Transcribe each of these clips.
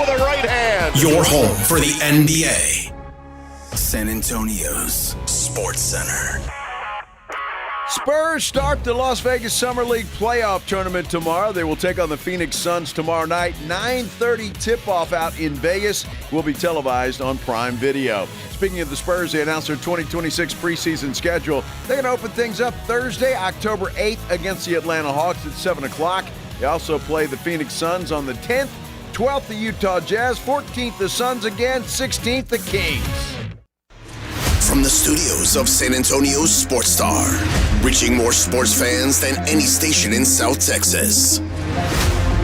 with a right hand. Your home for the NBA. San Antonio's Sports Center. Spurs start the Las Vegas Summer League playoff tournament tomorrow. They will take on the Phoenix Suns tomorrow night. 9:30 tip-off out in Vegas will be televised on Prime Video. Speaking of the Spurs, they announced their 2026 preseason schedule. They're going to open things up Thursday, October 8th against the Atlanta Hawks at 7 o'clock. They also play the Phoenix Suns on the 10th, 12th the Utah Jazz, 14th the Suns again, 16th the Kings. From the studios of San Antonio's Sports Star, reaching more sports fans than any station in South Texas.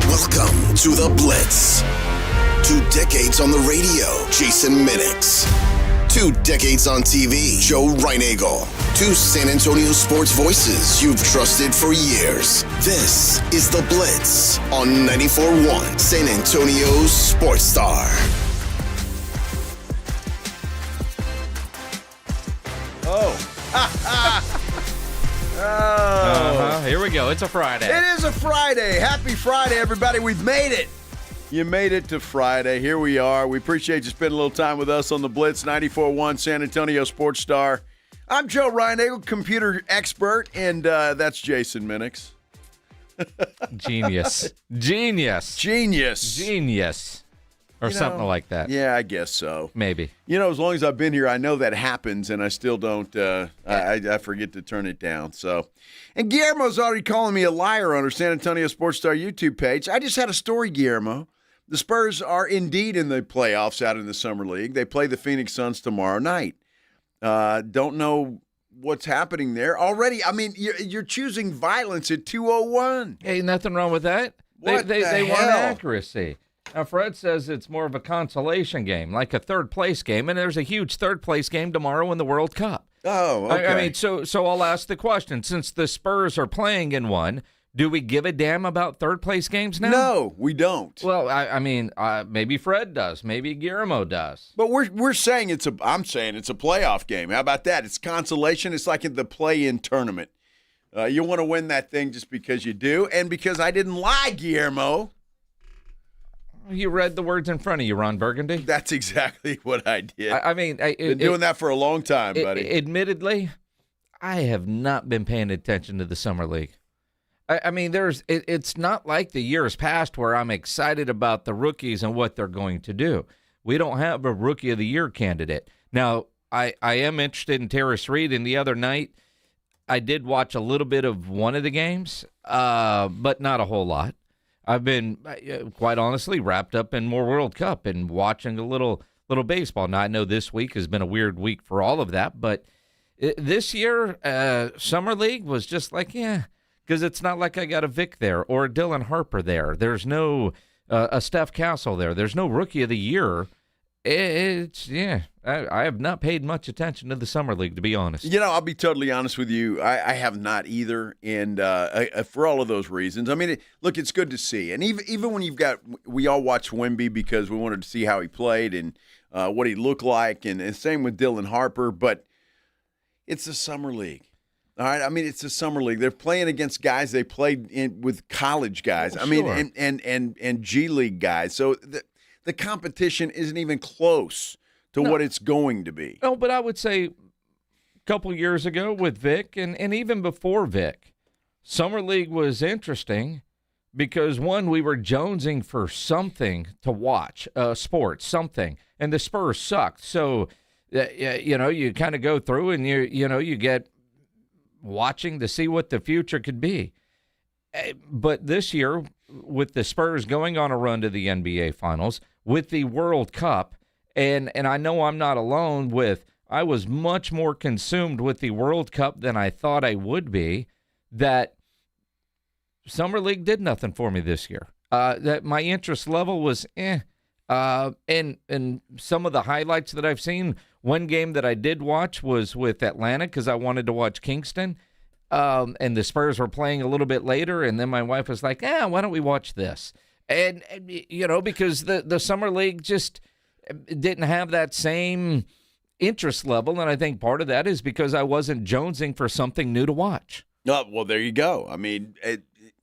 Welcome to the Blitz. 2 decades on the radio, Jason Minix. 2 decades on TV, Joe Reinagel. 2 San Antonio sports voices you've trusted for years. This is the Blitz on 94.1 San Antonio's Sports Star. Here we go. It's a Friday. It is a Friday. Happy Friday, everybody. We've made it. You made it to Friday. Here we are. We appreciate you spending a little time with us on the Blitz 94.1 San Antonio Sports Star. I'm Joe Reinagel, computer expert, and that's Jason Minix. Genius. Or something like that. Yeah, I guess so. Maybe. As long as I've been here, I know that happens, and I still don't. I forget to turn it down. So, and Guillermo's already calling me a liar on our San Antonio Sports Star YouTube page. I just had a story, Guillermo. The Spurs are indeed in the playoffs out in the Summer League. They play the Phoenix Suns tomorrow night. Don't know what's happening there already. I mean, you're choosing violence at 2:01. Hey, nothing wrong with that. They want accuracy. Now, Fred says it's more of a consolation game, like a third-place game, and there's a huge third-place game tomorrow in the World Cup. Oh, okay. I mean, so I'll ask the question. Since the Spurs are playing in one, do we give a damn about third-place games now? No, we don't. Well, I mean, maybe Fred does. Maybe Guillermo does. But we're saying I'm saying it's a playoff game. How about that? It's consolation. It's like in the play-in tournament. You want to win that thing just because you do, and because I didn't lie, Guillermo. You read the words in front of you, Ron Burgundy. That's exactly what I did. I mean, been doing that for a long time, buddy. Admittedly, I have not been paying attention to the Summer League. I mean, it's not like the years past where I'm excited about the rookies and what they're going to do. We don't have a Rookie of the Year candidate. Now, I am interested in Terrace Reed, and the other night I did watch a little bit of one of the games, but not a whole lot. I've been, quite honestly, wrapped up in more World Cup and watching a little baseball. Now, I know this week has been a weird week for all of that, but this year, Summer League was just like, because it's not like I got a Vic there or a Dylan Harper there. There's no a Steph Castle there. There's no Rookie of the Year. I have not paid much attention to the Summer League, to be honest. I'll be totally honest with you. I have not either, and for all of those reasons. I mean, look, it's good to see. And even when we all watched Wemby because we wanted to see how he played and what he looked like, and same with Dylan Harper, but it's the Summer League. All right, I mean, it's the Summer League. They're playing against guys they played with college guys. Oh, I mean, and G League guys. So the competition isn't even close to what it's going to be. No, but I would say a couple years ago with Vic and even before Vic, Summer League was interesting because, one, we were jonesing for something to watch, sports, something, and the Spurs sucked. So, you kind of go through and you get watching to see what the future could be. But this year, with the Spurs going on a run to the NBA Finals, with the World Cup, and I know I'm not alone with, I was much more consumed with the World Cup than I thought I would be, that Summer League did nothing for me this year. That my interest level was and some of the highlights that I've seen, one game that I did watch was with Atlanta because I wanted to watch Kingston. And the Spurs were playing a little bit later, and then my wife was like, why don't we watch this? And because the Summer League just didn't have that same interest level, and I think part of that is because I wasn't jonesing for something new to watch. Oh, well, there you go. I mean,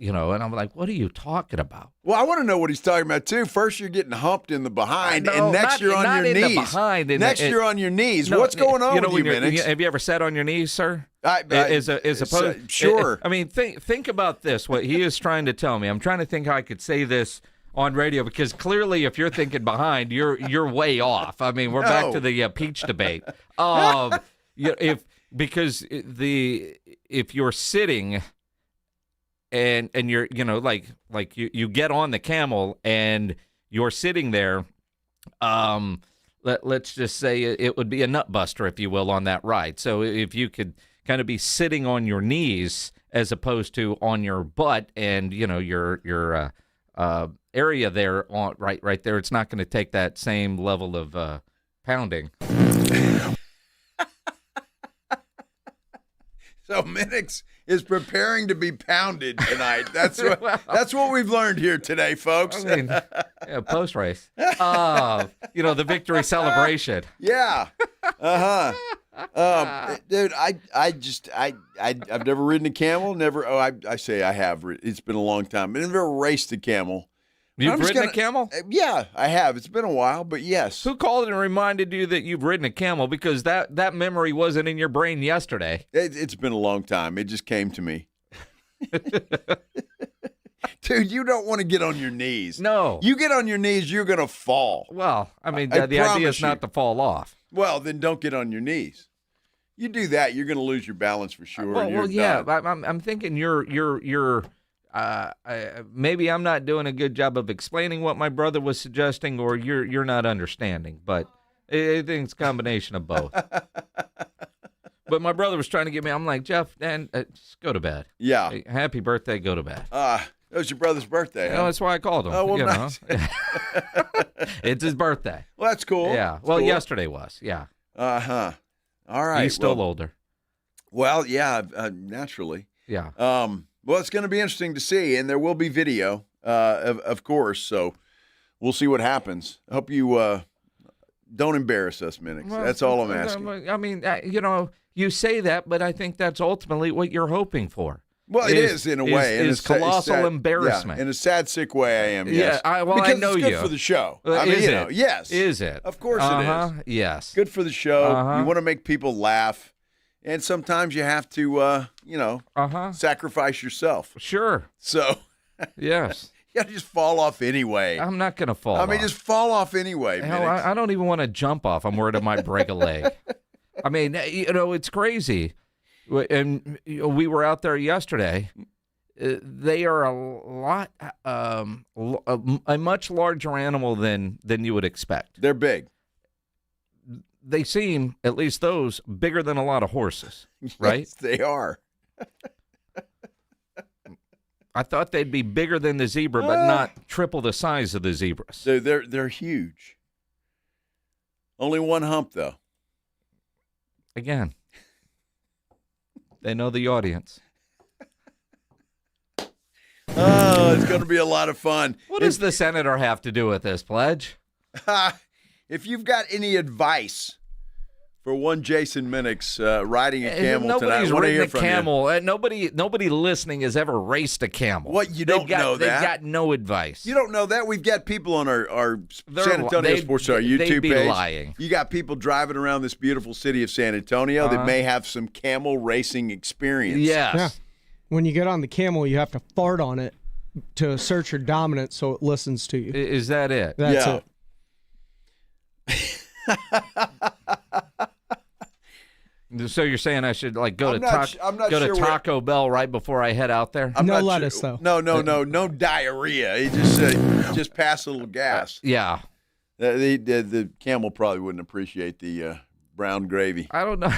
and I'm like, what are you talking about? Well, I want to know what he's talking about, too. First, you're getting humped in the behind, and next you're on your knees. Next, you're on your knees. What's going on with you, Minix? Have you ever sat on your knees, sir? Sure. I mean, think about this, what he is trying to tell me. I'm trying to think how I could say this on radio, because clearly if you're thinking behind, you're way off. I mean, we're back to the peach debate. If you're sitting and you're like you get on the camel and you're sitting there, let's just say it would be a nut buster, if you will, on that ride. So if you could kind of be sitting on your knees as opposed to on your butt, and your area there on right there, it's not going to take that same level of pounding. So Minix is preparing to be pounded tonight. That's what we've learned here today, folks. I mean, post race, the victory celebration. Yeah. Dude, I've never ridden a camel. Never. Oh, I say I have. It's been a long time. I've never raced a camel. You've ridden a camel? Yeah, I have. It's been a while, but yes. Who called and reminded you that you've ridden a camel? Because that memory wasn't in your brain yesterday. It's been a long time. It just came to me. Dude, you don't want to get on your knees. No. You get on your knees, you're going to fall. Well, I mean, the idea is not to fall off. Well, then don't get on your knees. You do that, you're going to lose your balance for sure. Well, yeah. I'm thinking you're maybe I'm not doing a good job of explaining what my brother was suggesting, or you're not understanding. But I think it's a combination of both. But my brother was trying to get me. I'm like, Jeff, just go to bed. Yeah. Hey, happy birthday. Go to bed. It was your brother's birthday. Huh? That's why I called him. Oh, well, nice. It's his birthday. Well, that's cool. Yeah. That's well, cool. Yesterday was. Yeah. All right. He's still older. Well, yeah, naturally. Yeah. Well, it's going to be interesting to see, and there will be video, of course. So we'll see what happens. I hope you don't embarrass us, Minix. Well, that's all I'm asking. I mean, you say that, but I think that's ultimately what you're hoping for. Well, it is in a way. Is colossal sad, embarrassment. Yeah, in a sad, sick way, I am. Yes. Yeah. Because I know it's good you for the show. Is it? Yes. Is it? Of course it is. Yes. Good for the show. You want to make people laugh, and sometimes you have to, sacrifice yourself. Sure. So. Yes. You got to just fall off anyway. I'm not going to fall off. I mean, just fall off anyway. Hell, I don't even want to jump off. I'm worried I might break a leg. I mean, it's crazy. And we were out there yesterday. They are a much larger animal than you would expect. They're big. They seem, at least those, bigger than a lot of horses, right? Yes, they are. I thought they'd be bigger than the zebra, but not triple the size of the zebras. They're huge. Only one hump, though. Again, they know the audience. Oh, it's going to be a lot of fun. What does the senator have to do with this, Pledge? If you've got any advice for one Jason Minix riding a camel tonight, I want to hear from you. Nobody listening has ever raced a camel. What, you don't know that? They've got no advice. You don't know that? We've got people on our San Antonio Sports Star YouTube page. Lying. You got people driving around this beautiful city of San Antonio that may have some camel racing experience. Yes. Yeah. When you get on the camel, you have to fart on it to assert your dominance so it listens to you. Is that it? That's it. So you're saying I should go to Taco Bell right before I head out there? No lettuce, though. No diarrhea. You just pass a little gas. Yeah. The camel probably wouldn't appreciate the brown gravy. I don't know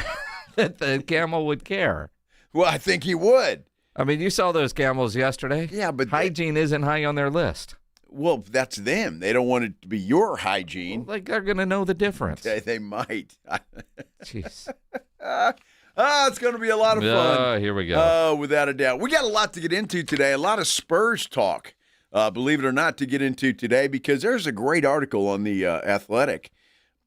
that the camel would care. Well, I think he would. I mean, you saw those camels yesterday. Yeah, but hygiene isn't high on their list. Well, that's them. They don't want it to be your hygiene. Well, they're going to know the difference. They might. Jeez. It's going to be a lot of fun. Here we go. Without a doubt. We got a lot to get into today, a lot of Spurs talk, believe it or not, to get into today, because there's a great article on The Athletic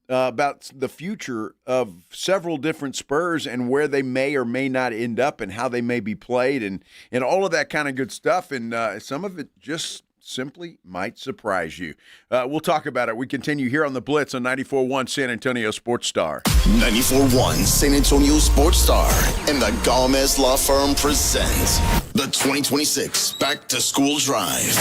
about the future of several different Spurs and where they may or may not end up and how they may be played and all of that kind of good stuff. And some of it just simply might surprise you. We'll talk about it. We continue here on the Blitz on 94.1 San Antonio Sports Star. 94.1 San Antonio Sports Star and the Gomez Law Firm present the 2026 Back to School Drive.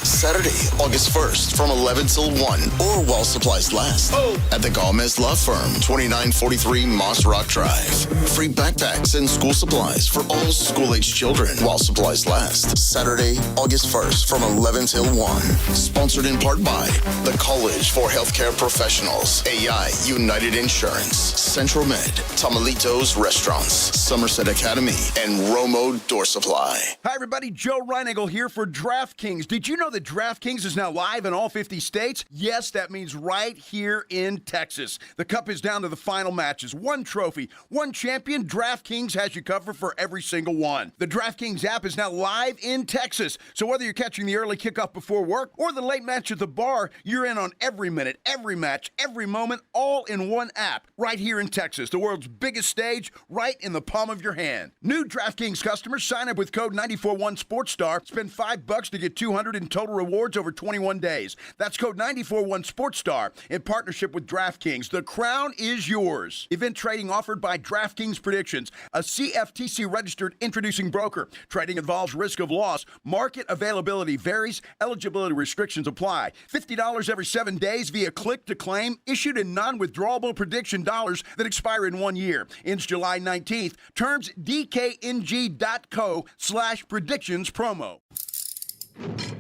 Saturday, August 1st from 11 till 1 or while supplies last at the Gomez Law Firm, 2943 Moss Rock Drive. Free backpacks and school supplies for all school-aged children while supplies last. Saturday, August 1st from 11 till 1. Sponsored in part by the College for Healthcare Professionals, AI United Insurance, Central Med, Tamalitos Restaurants, Somerset Academy, and Romo Door Supply. Hi, everybody. Joe Reinigle here for DraftKings. Did you know that DraftKings is now live in all 50 states? Yes, that means right here in Texas. The Cup is down to the final matches. One trophy, one champion. DraftKings has you covered for every single one. The DraftKings app is now live in Texas. So whether you're catching the early kickoff before work or the late match at the bar, you're in on every minute, every match, every moment, all in one app. Right here in Texas, the world's biggest stage, right in the palm of your hand. New DraftKings customers sign up with code 941SportsStar. Spend $5 to get $200 in total rewards over 21 days. That's code 941SportsStar in partnership with DraftKings. The crown is yours. Event trading offered by DraftKings Predictions, a CFTC registered introducing broker. Trading involves risk of loss. Market availability varies. Eligibility restrictions apply. $50 every 7 days via click to claim. Issued in non-withdrawable prediction dollars that expire in 1 year. Ends July 19th. Terms dkng.co/predictions promo.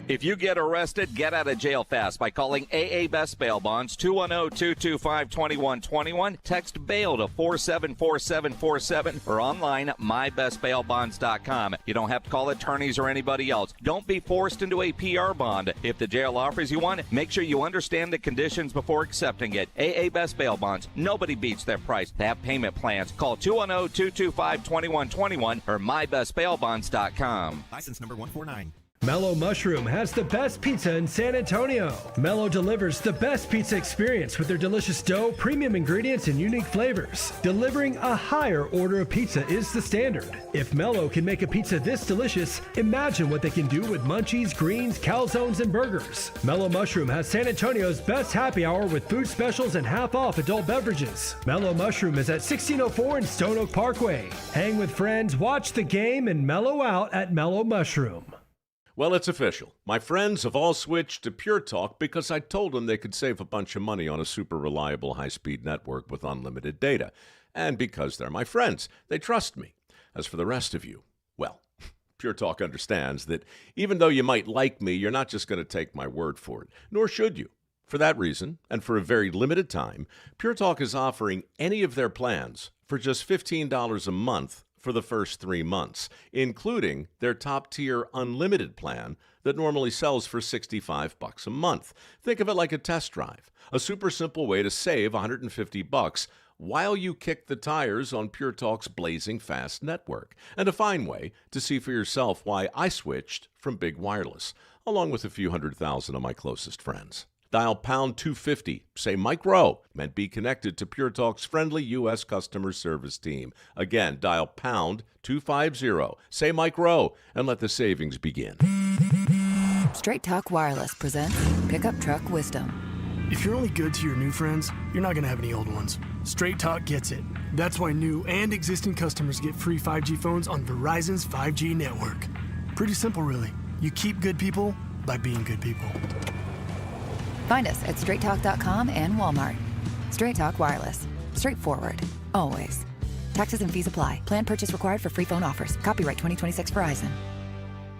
If you get arrested, get out of jail fast by calling AA Best Bail Bonds, 210-225-2121. Text bail to 474747 or online at mybestbailbonds.com. You don't have to call attorneys or anybody else. Don't be forced into a PR bond. If the jail offers you one, make sure you understand the conditions before accepting it. AA Best Bail Bonds. Nobody beats their price. They have payment plans. Call 210-225-2121 or mybestbailbonds.com. License number 149. Mellow Mushroom has the best pizza in San Antonio. Mellow delivers the best pizza experience with their delicious dough, premium ingredients, and unique flavors. Delivering a higher order of pizza is the standard. If Mellow can make a pizza this delicious, imagine what they can do with munchies, greens, calzones, and burgers. Mellow Mushroom has San Antonio's best happy hour with food specials and half-off adult beverages. Mellow Mushroom is at 1604 in Stone Oak Parkway. Hang with friends, watch the game, and mellow out at Mellow Mushroom. Well, it's official. My friends have all switched to Pure Talk because I told them they could save a bunch of money on a super reliable high-speed network with unlimited data. And because they're my friends, they trust me. As for the rest of you, well, Pure Talk understands that even though you might like me, you're not just going to take my word for it, nor should you. For that reason, and for a very limited time, Pure Talk is offering any of their plans for just $15 a month for the first 3 months, including their top-tier unlimited plan that normally sells for $65 a month. Think of it like a test drive, a super simple way to save $150 while you kick the tires on Pure Talk's blazing fast network, and a fine way to see for yourself why I switched from big wireless, along with a few 100,000 of my closest friends. Dial pound 250, say Mike Rowe, and be connected to Pure Talk's friendly U.S. customer service team. Again, dial pound 250, say Mike Rowe, and let the savings begin. Straight Talk Wireless presents Pickup Truck Wisdom. If you're only good to your new friends, you're not going to have any old ones. Straight Talk gets it. That's why new and existing customers get free 5G phones on Verizon's 5G network. Pretty simple, really. You keep good people by being good people. Find us at straighttalk.com and Walmart. Straight Talk Wireless. Straightforward. Always. Taxes and fees apply. Plan purchase required for free phone offers. Copyright 2026 Verizon.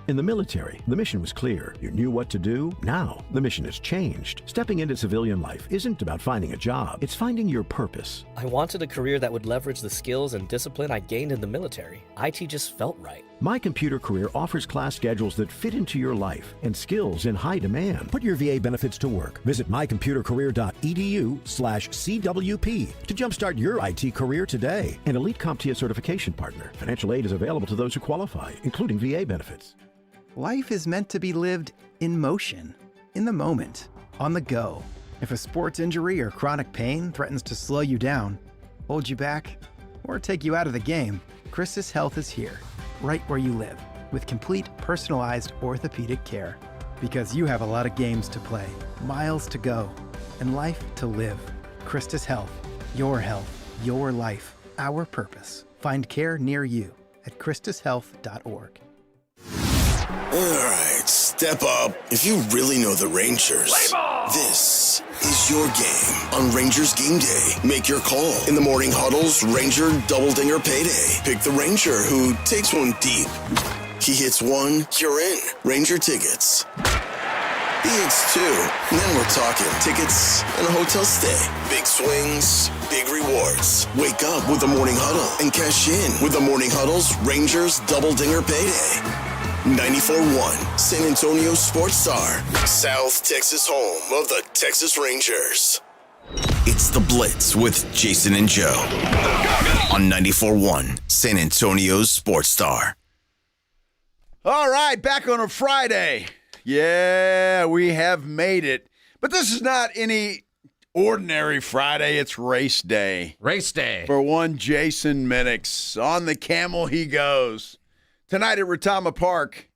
In the military, the mission was clear. You knew what to do. Now, the mission has changed. Stepping into civilian life isn't about finding a job. It's finding your purpose. I wanted a career that would leverage the skills and discipline I gained in the military. IT just felt right. My Computer Career offers class schedules that fit into your life and skills in high demand. Put your VA benefits to work. Visit mycomputercareer.edu/CWP to jumpstart your IT career today. An elite CompTIA certification partner. Financial aid is available to those who qualify, including VA benefits. Life is meant to be lived in motion, in the moment, on the go. If a sports injury or chronic pain threatens to slow you down, hold you back, or take you out of the game, Christus Health is here, right where you live, with complete personalized orthopedic care. Because you have a lot of games to play, miles to go, and life to live. Christus Health, your life, our purpose. Find care near you at ChristusHealth.org. All right, step up. If you really know the Rangers, this is your game on Rangers Game Day. Make your call in the morning huddles, Ranger Double Dinger Payday. Pick the Ranger who takes one deep. He hits one, you're in. Ranger tickets. He hits two, and then we're talking tickets and a hotel stay. Big swings, big rewards. Wake up with the Morning Huddle and cash in with the Morning Huddle's Rangers Double Dinger Payday. 94.1 San Antonio Sports Star, South Texas home of the Texas Rangers. It's the Blitz with Jason and Joe on 94.1 San Antonio Sports Star. All right, back on a Friday. Yeah, we have made it. But this is not any ordinary Friday. It's race day. Race day. For one Jason Minix. On the camel he goes. Tonight at Retama Park,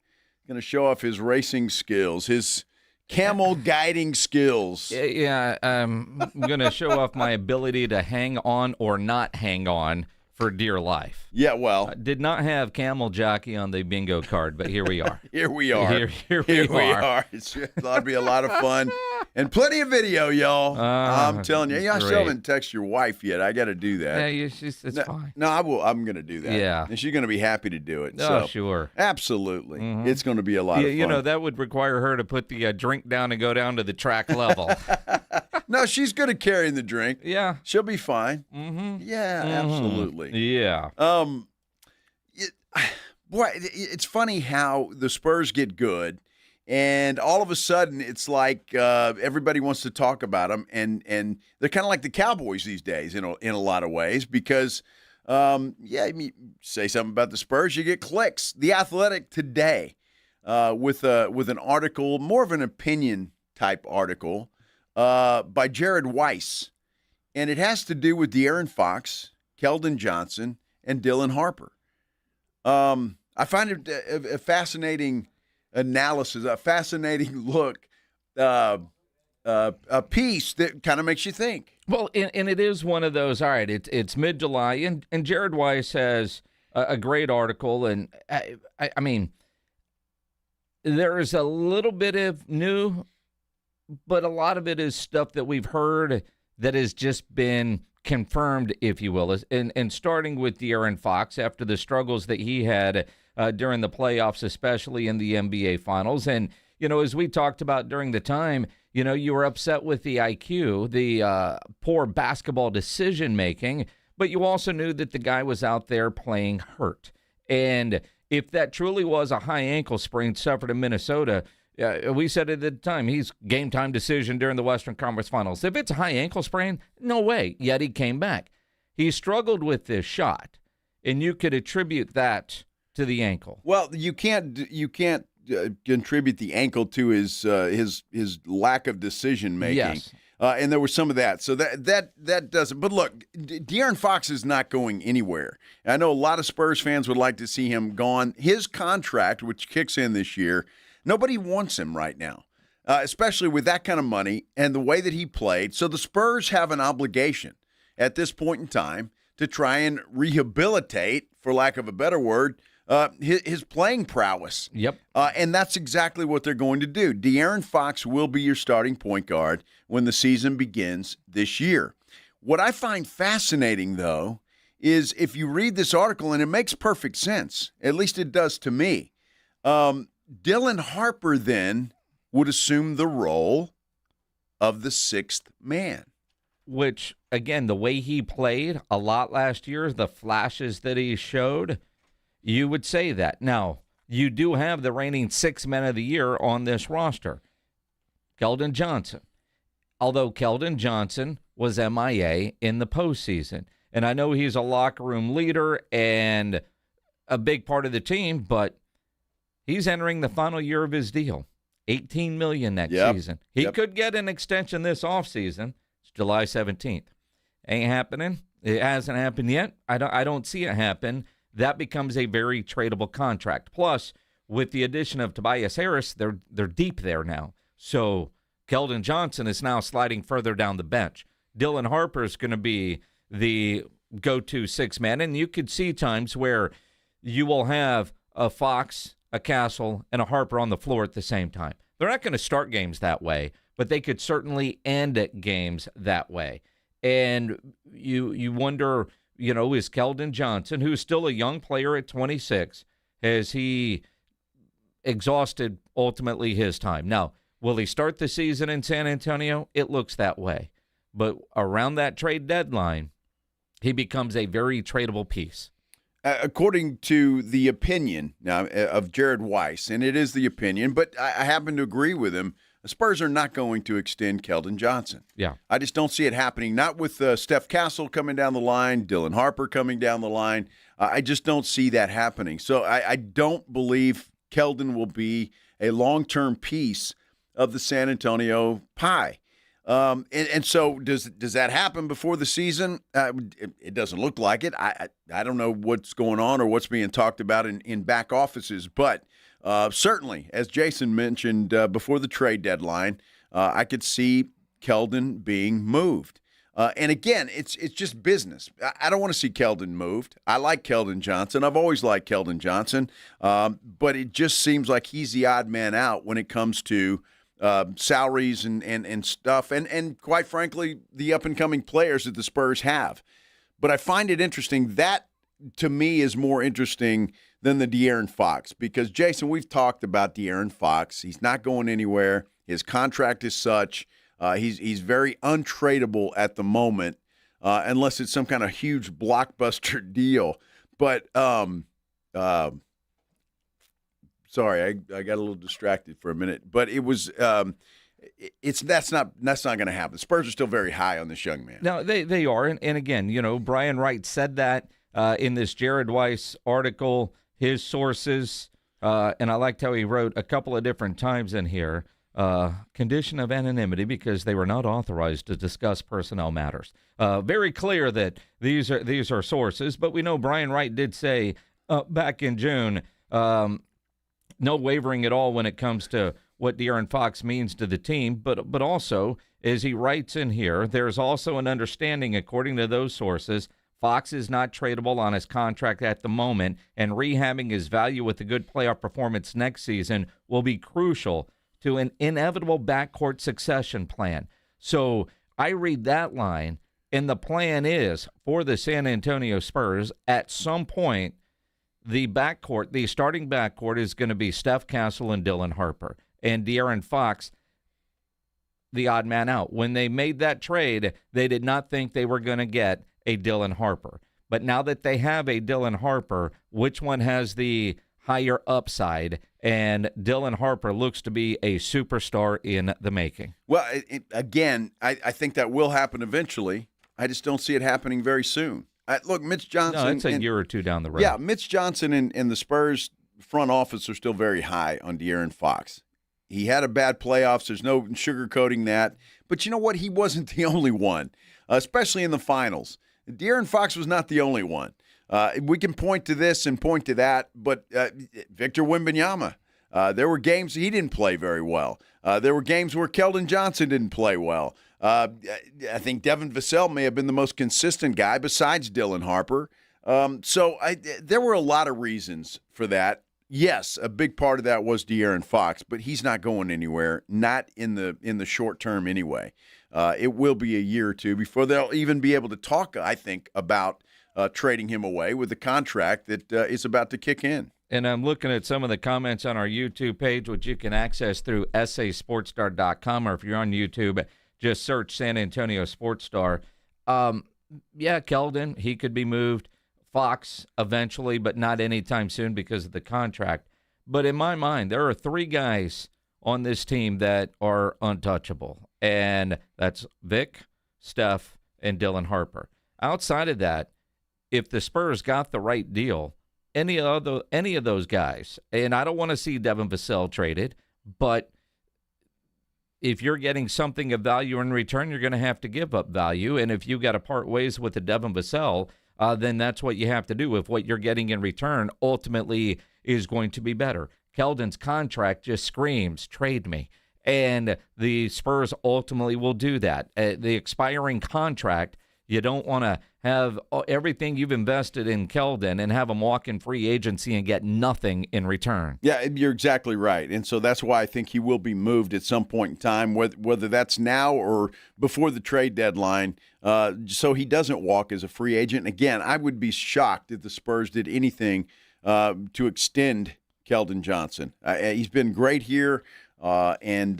going to show off his racing skills, his camel guiding skills. Yeah, I'm going to show off my ability to hang on or not hang on for dear life. Yeah, well. Did not have camel jockey on the bingo card, but here we are. Here we are. Here we are. It's ought to be a lot of fun. And plenty of video, y'all. I'm telling you. I still haven't texted your wife yet. I got to do that. Yeah, it's fine. No, I will. I'm going to do that. Yeah. And she's going to be happy to do it. Oh, so, sure. Absolutely. Mm-hmm. It's going to be a lot of fun. You know, that would require her to put the drink down and go down to the track level. No, she's good at carrying the drink. Yeah. She'll be fine. Mm-hmm. Yeah, absolutely. Yeah. Boy, it's funny how the Spurs get good, and all of a sudden it's like everybody wants to talk about them, and they're kind of like the Cowboys these days in a lot of ways because, you say something about the Spurs, you get clicks. The Athletic today with an article, more of an opinion type article by Jared Weiss, and it has to do with De'Aaron Fox, Keldon Johnson, and Dylan Harper. I find it a fascinating analysis, a fascinating look, a piece that kind of makes you think. Well, and it is one of those, all right, it's mid-July, and Jared Weiss has a great article, and I mean, there is a little bit of new, but a lot of it is stuff that we've heard that has just been confirmed, if you will, and starting with De'Aaron Fox after the struggles that he had during the playoffs, especially in the NBA Finals. And, you know, as we talked about during the time, you know, you were upset with the IQ, the poor basketball decision-making, but you also knew that the guy was out there playing hurt. And if that truly was a high ankle sprain suffered in Minnesota, we said at the time, he's game-time decision during the Western Conference Finals. If it's a high ankle sprain, no way. Yet he came back. He struggled with this shot, and you could attribute that to the ankle. Well, you can't contribute the ankle to his lack of decision making. Yes. And there was some of that. So that doesn't. But look, De'Aaron Fox is not going anywhere. I know a lot of Spurs fans would like to see him gone. His contract, which kicks in this year, nobody wants him right now, especially with that kind of money and the way that he played. So the Spurs have an obligation at this point in time to try and rehabilitate, for lack of a better word, his playing prowess. Yep. And that's exactly what they're going to do. De'Aaron Fox will be your starting point guard when the season begins this year. What I find fascinating, though, is if you read this article, and it makes perfect sense, at least it does to me, Dylan Harper then would assume the role of the sixth man. Which, again, the way he played a lot last year, the flashes that he showed, you would say that. Now, you do have the reigning sixth man of the year on this roster, Keldon Johnson. Although Keldon Johnson was MIA in the postseason. And I know he's a locker room leader and a big part of the team, but he's entering the final year of his deal. $18 million next season. He could get an extension this offseason. It's July 17th. Ain't happening. It hasn't happened yet. I don't see it happen. That becomes a very tradable contract. Plus, with the addition of Tobias Harris, they're deep there now. So Keldon Johnson is now sliding further down the bench. Dylan Harper is going to be the go-to six-man, and you could see times where you will have a Fox, a Castle, and a Harper on the floor at the same time. They're not going to start games that way, but they could certainly end games that way. And you wonder, is Keldon Johnson, who's still a young player at 26, has he exhausted ultimately his time? Now, will he start the season in San Antonio? It looks that way. But around that trade deadline, he becomes a very tradable piece. According to the opinion now of Jared Weiss, and it is the opinion, but I happen to agree with him, the Spurs are not going to extend Keldon Johnson. Yeah. I just don't see it happening, not with Steph Castle coming down the line, Dylan Harper coming down the line. I just don't see that happening. So I don't believe Keldon will be a long-term piece of the San Antonio pie. And so does that happen before the season? It doesn't look like it. I don't know what's going on or what's being talked about in back offices, but certainly, as Jason mentioned before the trade deadline, I could see Keldon being moved. And again, it's just business. I don't want to see Keldon moved. I like Keldon Johnson. I've always liked Keldon Johnson, but it just seems like he's the odd man out when it comes to salaries and stuff, and quite frankly, the up-and-coming players that the Spurs have. But I find it interesting. That, to me, is more interesting than the De'Aaron Fox, because, Jason, we've talked about De'Aaron Fox. He's not going anywhere. His contract is such. He's very untradeable at the moment, unless it's some kind of huge blockbuster deal. But sorry, I got a little distracted for a minute. But it was that's not going to happen. The Spurs are still very high on this young man. No, they are, and again, Brian Wright said that in this Jared Weiss article. His sources, and I liked how he wrote a couple of different times in here. Condition of anonymity because they were not authorized to discuss personnel matters. Very clear that these are sources, but we know Brian Wright did say back in June, no wavering at all when it comes to what De'Aaron Fox means to the team, but also, as he writes in here, there's also an understanding, according to those sources, Fox is not tradable on his contract at the moment, and rehabbing his value with a good playoff performance next season will be crucial to an inevitable backcourt succession plan. So I read that line, and the plan is for the San Antonio Spurs, at some point, the starting backcourt is going to be Steph Castle and Dylan Harper, and De'Aaron Fox, the odd man out. When they made that trade, they did not think they were going to get a Dylan Harper. But now that they have a Dylan Harper, which one has the higher upside? And Dylan Harper looks to be a superstar in the making. Well, again, I think that will happen eventually. I just don't see it happening very soon. Look, Mitch Johnson. No, it's a year or two down the road. Yeah, Mitch Johnson and the Spurs front office are still very high on De'Aaron Fox. He had a bad playoffs. There's no sugarcoating that. But you know what? He wasn't the only one, especially in the finals. De'Aaron Fox was not the only one. We can point to this and point to that, but Victor Wembanyama, there were games he didn't play very well. There were games where Keldon Johnson didn't play well. I think Devin Vassell may have been the most consistent guy besides Dylan Harper. So there were a lot of reasons for that. Yes, a big part of that was De'Aaron Fox, but he's not going anywhere, not in the short term anyway. It will be a year or two before they'll even be able to talk, I think, about trading him away with the contract that is about to kick in. And I'm looking at some of the comments on our YouTube page, which you can access through sasportstar.com, or if you're on YouTube, just search San Antonio Sports Star. Yeah, Keldon, he could be moved. Fox eventually, but not anytime soon because of the contract. But in my mind, there are three guys on this team that are untouchable, and that's Vic, Steph, and Dylan Harper. Outside of that, if the Spurs got the right deal, any of those guys, and I don't want to see Devin Vassell traded, but if you're getting something of value in return, you're going to have to give up value. And if you got to part ways with the Devin Vassell, then that's what you have to do. If what you're getting in return ultimately is going to be better. Keldon's contract just screams, trade me. And the Spurs ultimately will do that. The expiring contract, you don't want to have everything you've invested in Keldon and have him walk in free agency and get nothing in return. Yeah, you're exactly right. And so that's why I think he will be moved at some point in time, whether that's now or before the trade deadline, so he doesn't walk as a free agent. Again, I would be shocked if the Spurs did anything to extend Keldon Johnson. He's been great here. And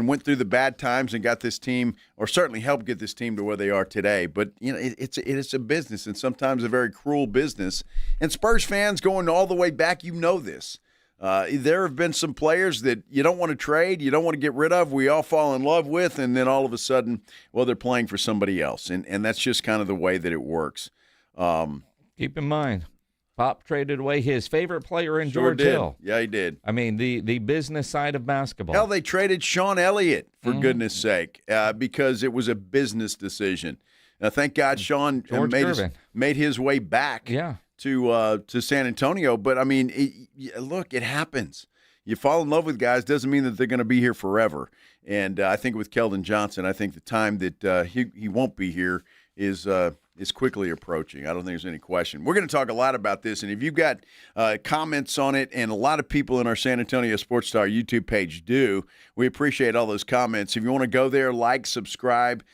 went through the bad times and got this team, or certainly helped get this team to where they are today. But it's a business, and sometimes a very cruel business. And Spurs fans going all the way back, this. There have been some players that you don't want to trade, you don't want to get rid of, we all fall in love with, and then all of a sudden, well, they're playing for somebody else, and that's just kind of the way that it works. Keep in mind, Pop traded away his favorite player in George Hill. Yeah, he did. I mean, the business side of basketball. Hell, they traded Sean Elliott, for goodness sake, because it was a business decision. Thank God Sean made his way back to San Antonio. But, I mean, it happens. You fall in love with guys doesn't mean that they're going to be here forever. And I think with Keldon Johnson, I think the time that he won't be here is quickly approaching. I don't think there's any question. We're going to talk a lot about this, and if you've got comments on it, and a lot of people in our San Antonio Sports Star YouTube page do, we appreciate all those comments. If you want to go there, like, subscribe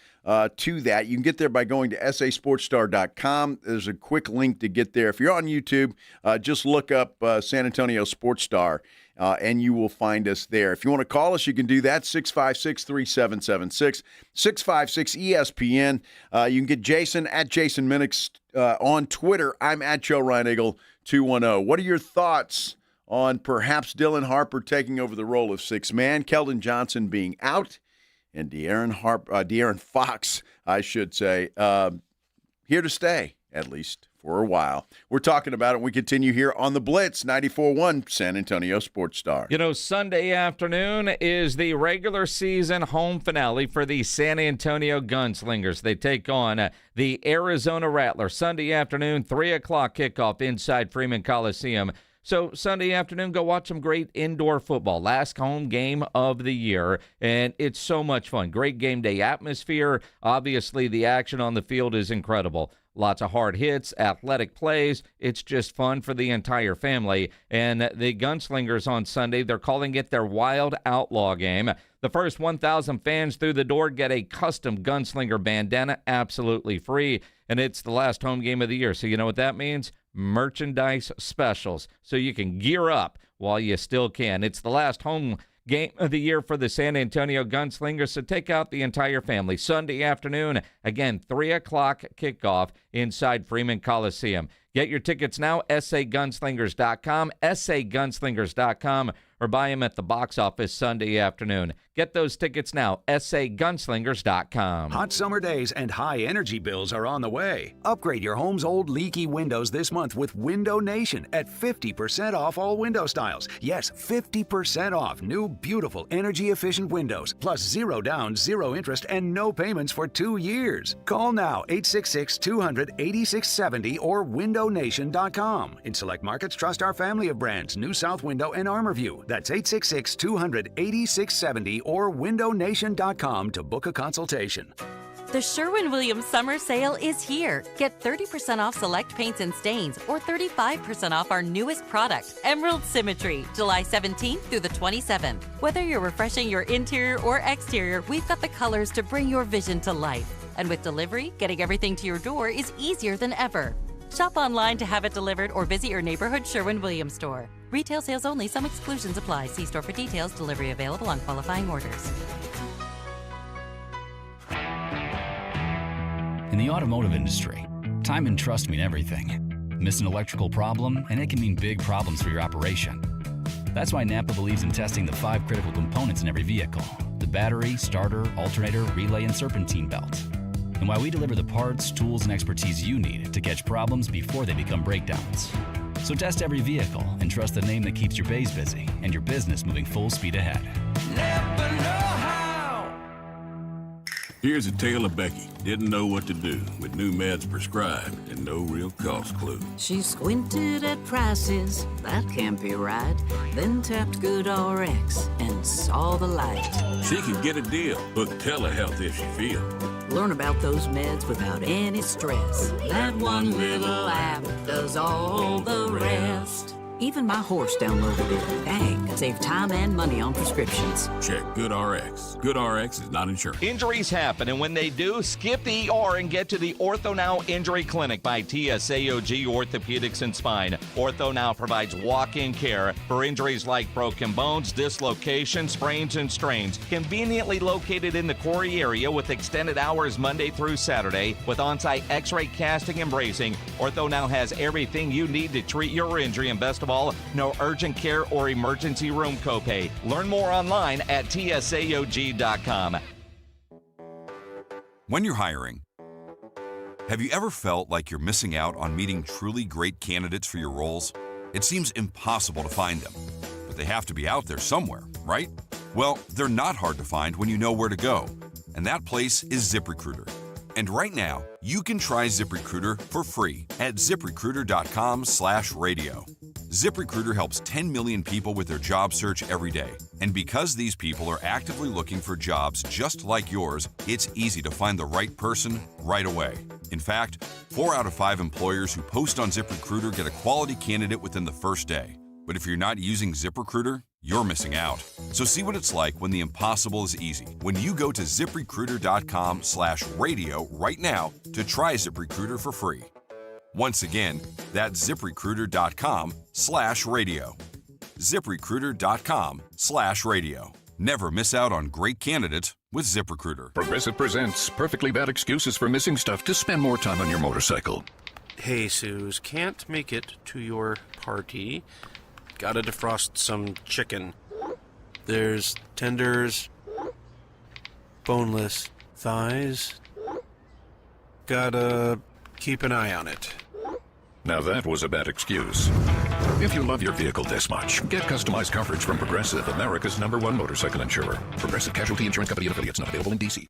to that, you can get there by going to sasportstar.com. There's a quick link to get there. If you're on YouTube, just look up San Antonio Sports Star, and you will find us there. If you want to call us, you can do that, 656-3776, 656-ESPN. You can get Jason at Jason Minix on Twitter. I'm at Joe Reinagle 210. What are your thoughts on perhaps Dylan Harper taking over the role of sixth man, Keldon Johnson being out, and De'Aaron Fox, I should say, here to stay, at least for a while? We're talking about it. We continue here on the Blitz, 94.1 San Antonio Sports Star. Sunday afternoon is the regular season home finale for the San Antonio Gunslingers. They take on the Arizona Rattlers. Sunday afternoon, 3 o'clock kickoff inside Freeman Coliseum. So Sunday afternoon, go watch some great indoor football. Last home game of the year, and it's so much fun. Great game day atmosphere. Obviously, the action on the field is incredible. Lots of hard hits, athletic plays. It's just fun for the entire family. And the Gunslingers on Sunday, they're calling it their Wild Outlaw game. The first 1,000 fans through the door get a custom Gunslinger bandana absolutely free. And it's the last home game of the year. So you know what that means? Merchandise specials. So you can gear up while you still can. It's the last home game of the year for the San Antonio Gunslingers, so take out the entire family. Sunday afternoon, again, 3 o'clock kickoff inside Freeman Coliseum. Get your tickets now, sagunslingers.com, sagunslingers.com, or buy them at the box office Sunday afternoon. Get those tickets now, sagunslingers.com. Hot summer days and high energy bills are on the way. Upgrade your home's old leaky windows this month with Window Nation at 50% off all window styles. Yes, 50% off new, beautiful, energy-efficient windows, plus 0 down, 0 interest, and no payments for 2 years. Call now, 866-200-8670 or windownation.com. In select markets, trust our family of brands, New South Window and ArmorView. That's 866-200-8670 or windownation.com to book a consultation. The Sherwin-Williams summer sale is here. Get 30% off select paints and stains or 35% off our newest product, Emerald Symmetry, July 17th through the 27th. Whether you're refreshing your interior or exterior, we've got the colors to bring your vision to life. And with delivery, getting everything to your door is easier than ever. Shop online to have it delivered or visit your neighborhood Sherwin-Williams store. Retail sales only. Some exclusions apply. See store for details. Delivery available on qualifying orders. In the automotive industry, time and trust mean everything. Miss an electrical problem, and it can mean big problems for your operation. That's why Napa believes in testing the 5 critical components in every vehicle: the battery, starter, alternator, relay, and serpentine belt. And why we deliver the parts, tools, and expertise you need to catch problems before they become breakdowns. So test every vehicle and trust the name that keeps your bays busy and your business moving full speed ahead. Never know how Here's a tale of Becky. Didn't know what to do with new meds prescribed and no real cost clue. She squinted at prices, that can't be right. Then tapped GoodRx and saw the light. She could get a deal. Book telehealth if she feels. Learn about those meds without any stress. That one little app does all the rest. Even my horse downloaded it. Dang, save time and money on prescriptions. Check GoodRx. GoodRx is not insurance. Injuries happen, and when they do, skip the ER and get to the Ortho Now Injury Clinic by TSAOG Orthopedics and Spine. Ortho Now provides walk-in care for injuries like broken bones, dislocations, sprains, and strains. Conveniently located in the Quarry area with extended hours Monday through Saturday with on-site x-ray casting and bracing. Ortho Now has everything you need to treat your injury, and best of all, no urgent care or emergency room copay. Learn more online at tsaog.com. When you're hiring, have you ever felt like you're missing out on meeting truly great candidates for your roles? It seems impossible to find them, but they have to be out there somewhere, right? Well, they're not hard to find when you know where to go, and that place is ZipRecruiter. And right now, you can try ZipRecruiter for free at ziprecruiter.com/radio. ZipRecruiter helps 10 million people with their job search every day. And because these people are actively looking for jobs just like yours, it's easy to find the right person right away. In fact, 4 out of 5 employers who post on ZipRecruiter get a quality candidate within the first day. But if you're not using ZipRecruiter, you're missing out. So see what it's like when the impossible is easy. When you go to ziprecruiter.com/radio right now to try ZipRecruiter for free. Once again, that's ziprecruiter.com/radio. ziprecruiter.com/radio. Never miss out on great candidates with ZipRecruiter. Progressive presents Perfectly Bad Excuses for Missing Stuff to Spend More Time on Your Motorcycle. Hey, Suze, can't make it to your party. Gotta defrost some chicken. There's tenders, boneless thighs. Gotta keep an eye on it. Now that was a bad excuse. If you love your vehicle this much, get customized coverage from Progressive, America's #1 motorcycle insurer. Progressive Casualty Insurance Company and affiliates, not available in D.C.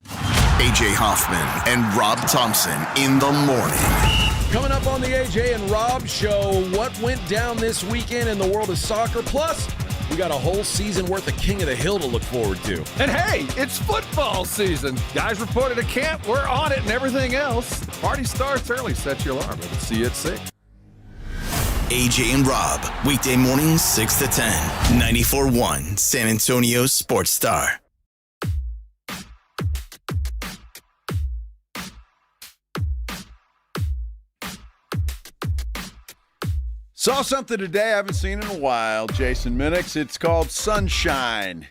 AJ Hoffman and Rob Thompson in the morning. Coming up on the AJ and Rob Show, what went down this weekend in the world of soccer? Plus, we got a whole season worth of King of the Hill to look forward to. And hey, it's football season. Guys reported to camp, we're on it and everything else. Party starts early, set your alarm. We'll see you at 6. AJ and Rob, weekday mornings 6 to 10, 94.1 San Antonio Sports Star. Saw something today I haven't seen in a while, Jason Minix. It's called sunshine.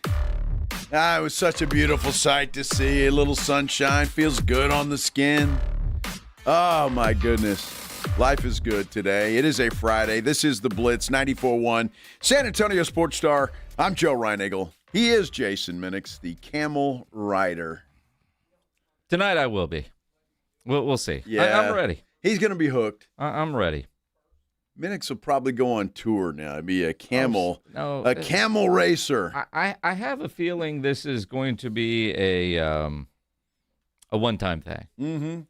It was such a beautiful sight to see. A little sunshine feels good on the skin. Oh, my goodness. Life is good today. It is a Friday. This is the Blitz 94.1 San Antonio Sports Star. I'm Joe Reinagle. He is Jason Minix, the camel rider. Tonight I will be. We'll see. Yeah, I'm ready. He's going to be hooked. I'm ready. Minix will probably go on tour now. Be a camel, a camel racer. I have a feeling this is going to be a one-time thing. Mm-hmm.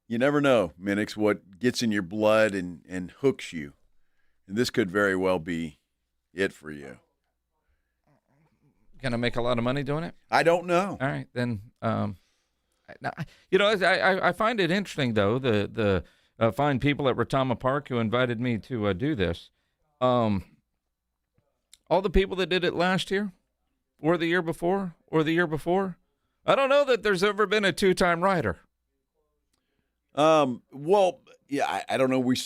You never know, Minix, what gets in your blood and hooks you. And this could very well be it for you. Can I make a lot of money doing it? I don't know. All right, then. I find it interesting, though, the fine people at Retama Park who invited me to do this. All the people that did it last year or the year before or the year before, I don't know that there's ever been a 2-time rider. Well, yeah, I don't know. We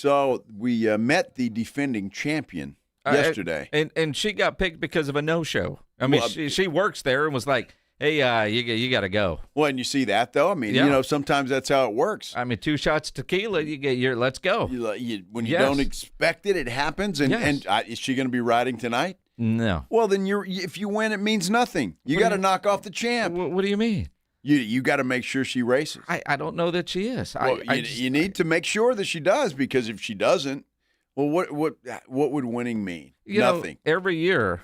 met the defending champion yesterday. And she got picked because of a no-show. I mean, she works there and was like, hey, you got to go. Well, and you see that, though? I mean, sometimes that's how it works. I mean, 2 shots tequila, you get your let's go. When you don't expect it, it happens. And is she going to be riding tonight? No. Well, then if you win, it means nothing. You got to knock off the champ. What do you mean? You got to make sure she races. I don't know that she is. Well, you need to make sure that she does, because if she doesn't, well, what would winning mean? Nothing. Every year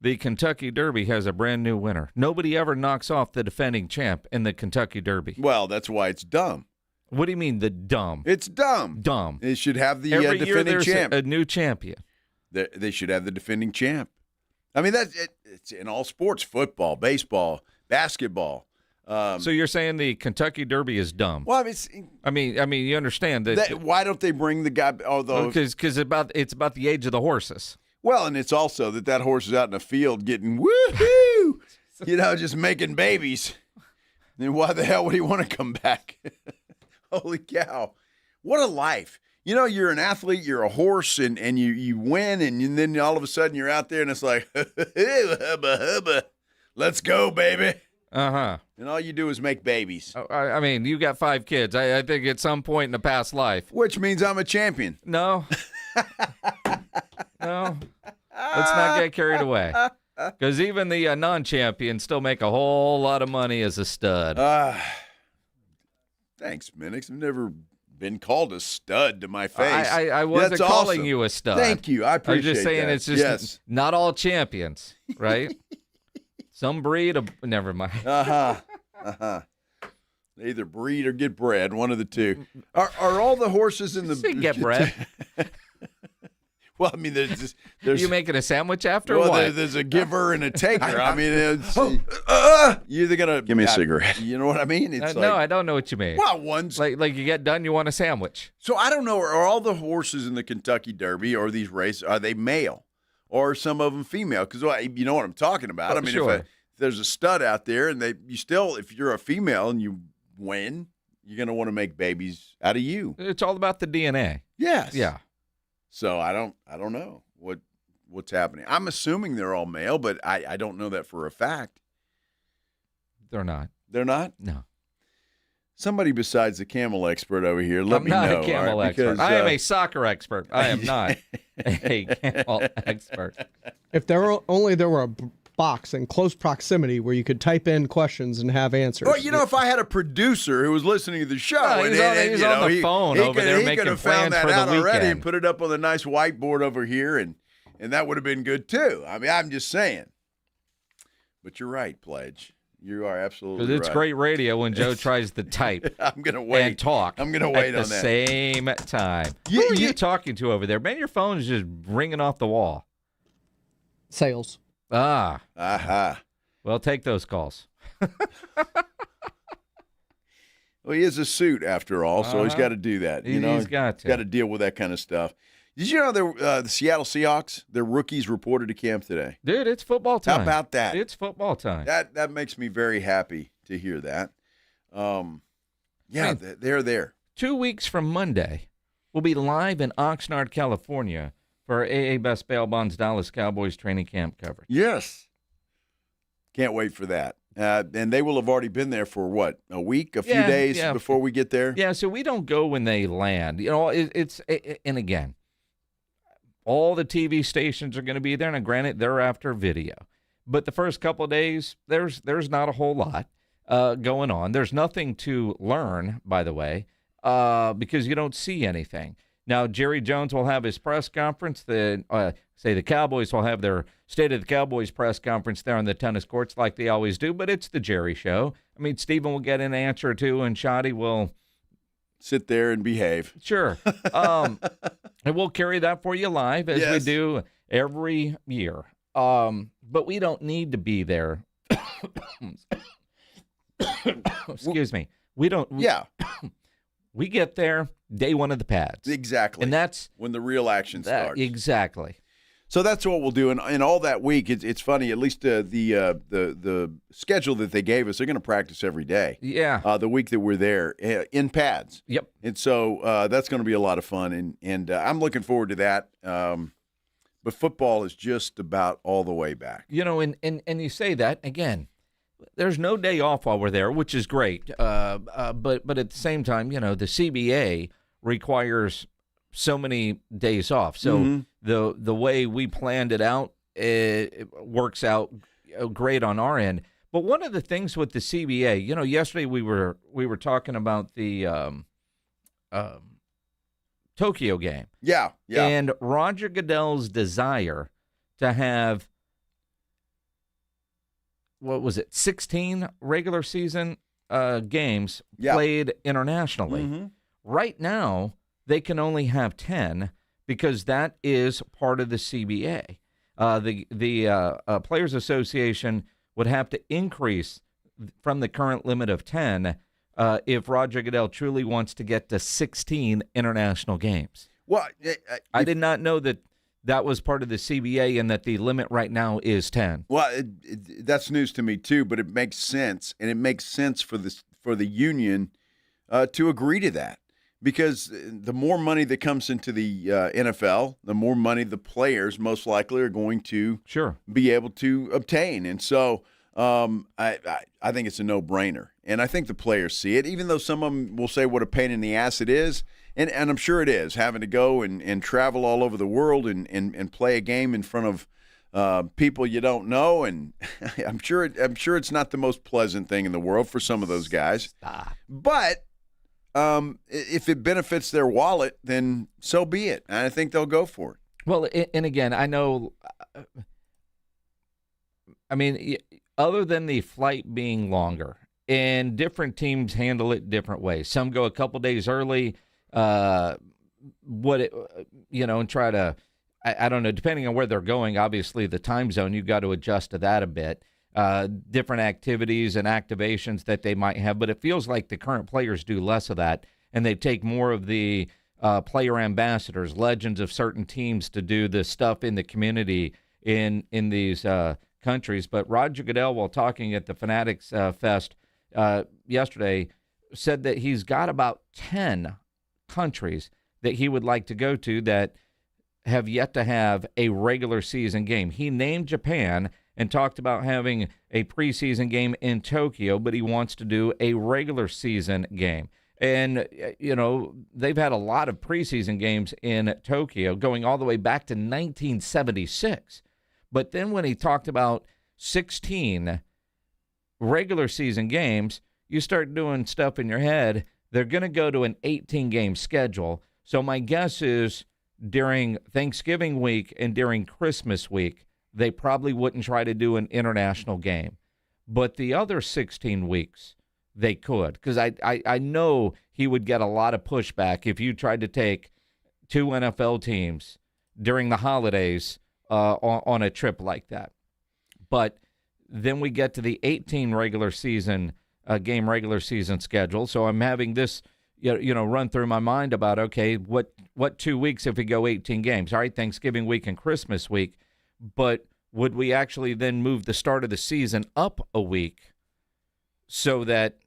the Kentucky Derby has a brand new winner. Nobody ever knocks off the defending champ in the Kentucky Derby. Well, that's why it's dumb. What do you mean the dumb? It's dumb. Dumb. They should have the Every year defending there's champ. a new champion. They should have the defending champ. I mean, it's in all sports: football, baseball, basketball. So you're saying the Kentucky Derby is dumb? Well, I mean, you understand that. Why don't they bring the guy? Although, because it's about the age of the horses. Well, and it's also that horse is out in the field getting woohoo, just making babies. Then why the hell would he want to come back? Holy cow! What a life! You're an athlete, you're a horse, and you win, and then all of a sudden you're out there, and it's like, hubba, hubba, let's go, baby. Uh-huh. And all you do is make babies. I mean, you got 5 kids. I think at some point in the past life. Which means I'm a champion. No. No. Let's not get carried away. Because even the non-champions still make a whole lot of money as a stud. Thanks, Minix. I've never been called a stud to my face. I wasn't calling you a stud. Thank you. I appreciate that. I'm just saying it's just not all champions, right? Some breed of – never mind. They either breed or get bred, one of the two. Are all the horses in the – get bred. Well, I mean, there's you making a sandwich after well, what? There's a giver and a taker. I mean, it's, you're either gonna give me a cigarette. You know what I mean? It's no, I don't know what you mean. Well, one's like you get done, you want a sandwich. So I don't know. Are all the horses in the Kentucky Derby or these races are they male, or are some of them female? Because you know what I'm talking about. I mean, sure. if there's a stud out there, and if you're a female and you win, you're gonna want to make babies out of you. It's all about the DNA. Yes. Yeah. So I don't know what's happening. I'm assuming they're all male, but I don't know that for a fact. They're not. They're not? No. Somebody besides the camel expert over here, let I'm me not know. a camel right? expert. Because, I am a soccer expert. I am not a camel expert. If there were a box in close proximity where you could type in questions and have answers. Well, if I had a producer who was listening to the show, he's on the phone over there making could have plans found that for the out already weekend. and put it up on the nice whiteboard over here, and that would have been good too. I mean, I'm just saying. But you're right, Pledge. You are absolutely right. Because it's great radio when Joe tries to type. I'm going to wait. And talk. I'm going to wait at on the that. same time. Who are you talking to over there? Man, your phone is just ringing off the wall. Sales. Ah. Aha. Well, take those calls. Well, he is a suit after all, so he's got to do that. He's got to. Got to deal with that kind of stuff. Did you know the Seattle Seahawks, their rookies reported to camp today? Dude, it's football time. How about that? It's football time. That makes me very happy to hear that. They're there. 2 weeks from Monday, we'll be live in Oxnard, California for AA Best Bail Bonds Dallas Cowboys training camp coverage. Yes. Can't wait for that. And they will have already been there for what, a week, a few days before we get there? Yeah, so we don't go when they land. And again, all the TV stations are going to be there, and granted, they're after video. But the first couple of days, there's not a whole lot going on. There's nothing to learn, by the way, because you don't see anything. Now, Jerry Jones will have his press conference. The Cowboys will have their State of the Cowboys press conference there on the tennis courts like they always do, but it's the Jerry show. I mean, Stephen will get an answer or two, and Shoddy will sit there and behave. Sure. And we'll carry that for you live as we do every year. But we don't need to be there. Excuse me. We don't. Yeah. We get there day one of the pads. Exactly. And that's when the real action starts. Exactly. So that's what we'll do. And all that week, it's funny, at least the schedule that they gave us, they're going to practice every day. Yeah. The week that we're there in pads. Yep. And so that's going to be a lot of fun. And I'm looking forward to that. But football is just about all the way back. And you say that, again, there's no day off while we're there, which is great. But at the same time, the CBA requires so many days off. So the way we planned it out, it works out great on our end. But one of the things with the CBA, yesterday we were talking about the Tokyo game. Yeah. And Roger Goodell's desire to have what was it, 16 regular season games played internationally. Mm-hmm. Right now, they can only have 10 because that is part of the CBA. The Players Association would have to increase from the current limit of 10 if Roger Goodell truly wants to get to 16 international games. Well, I did not know that was part of the CBA and that the limit right now is 10. Well, that's news to me too, but it makes sense, and it makes sense for the union to agree to that, because the more money that comes into the NFL, the more money the players most likely are going to be able to obtain, and so I think it's a no-brainer, and I think the players see it, even though some of them will say what a pain in the ass it is. And I'm sure it is, having to go and travel all over the world and play a game in front of people you don't know. And I'm sure it's not the most pleasant thing in the world for some of those guys. But if it benefits their wallet, then so be it. And I think they'll go for it. Well, and again, I know, I mean, other than the flight being longer, and different teams handle it different ways. Some go a couple days early. And try to, I don't know, depending on where they're going, obviously the time zone, you've got to adjust to that a bit. Different activities and activations that they might have, but it feels like the current players do less of that, and they take more of the player ambassadors, legends of certain teams to do the stuff in the community in these countries. But Roger Goodell, while talking at the Fanatics Fest yesterday, said that he's got about 10 countries that he would like to go to that have yet to have a regular season game. He named Japan and talked about having a preseason game in Tokyo, but he wants to do a regular season game. And, they've had a lot of preseason games in Tokyo going all the way back to 1976. But then when he talked about 16 regular season games, you start doing stuff in your head. They're going to go to an 18-game schedule. So my guess is during Thanksgiving week and during Christmas week, they probably wouldn't try to do an international game. But the other 16 weeks, they could. Because I know he would get a lot of pushback if you tried to take two NFL teams during the holidays on a trip like that. But then we get to the 18 regular season schedule. So I'm having this, run through my mind about, okay, what 2 weeks if we go 18 games? All right, Thanksgiving week and Christmas week. But would we actually then move the start of the season up a week so that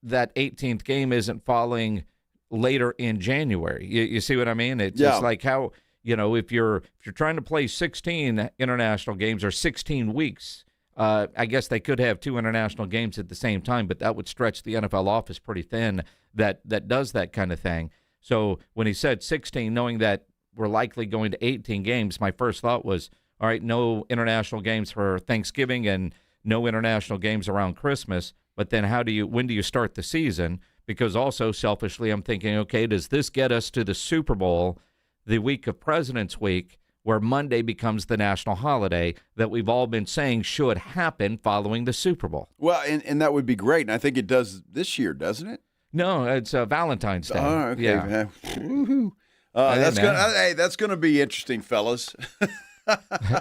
18th game isn't falling later in January? You see what I mean? It's just like how, if you're trying to play 16 international games or 16 weeks, I guess they could have two international games at the same time, but that would stretch the NFL office pretty thin that does that kind of thing. So when he said 16, knowing that we're likely going to 18 games, my first thought was, all right, no international games for Thanksgiving and no international games around Christmas. But then when do you start the season? Because also selfishly, I'm thinking, okay, does this get us to the Super Bowl the week of President's Week, where Monday becomes the national holiday that we've all been saying should happen following the Super Bowl? Well, and that would be great. And I think it does this year, doesn't it? No, it's Valentine's Day. Oh, okay. Yeah. Woohoo. That's gonna be interesting, fellas.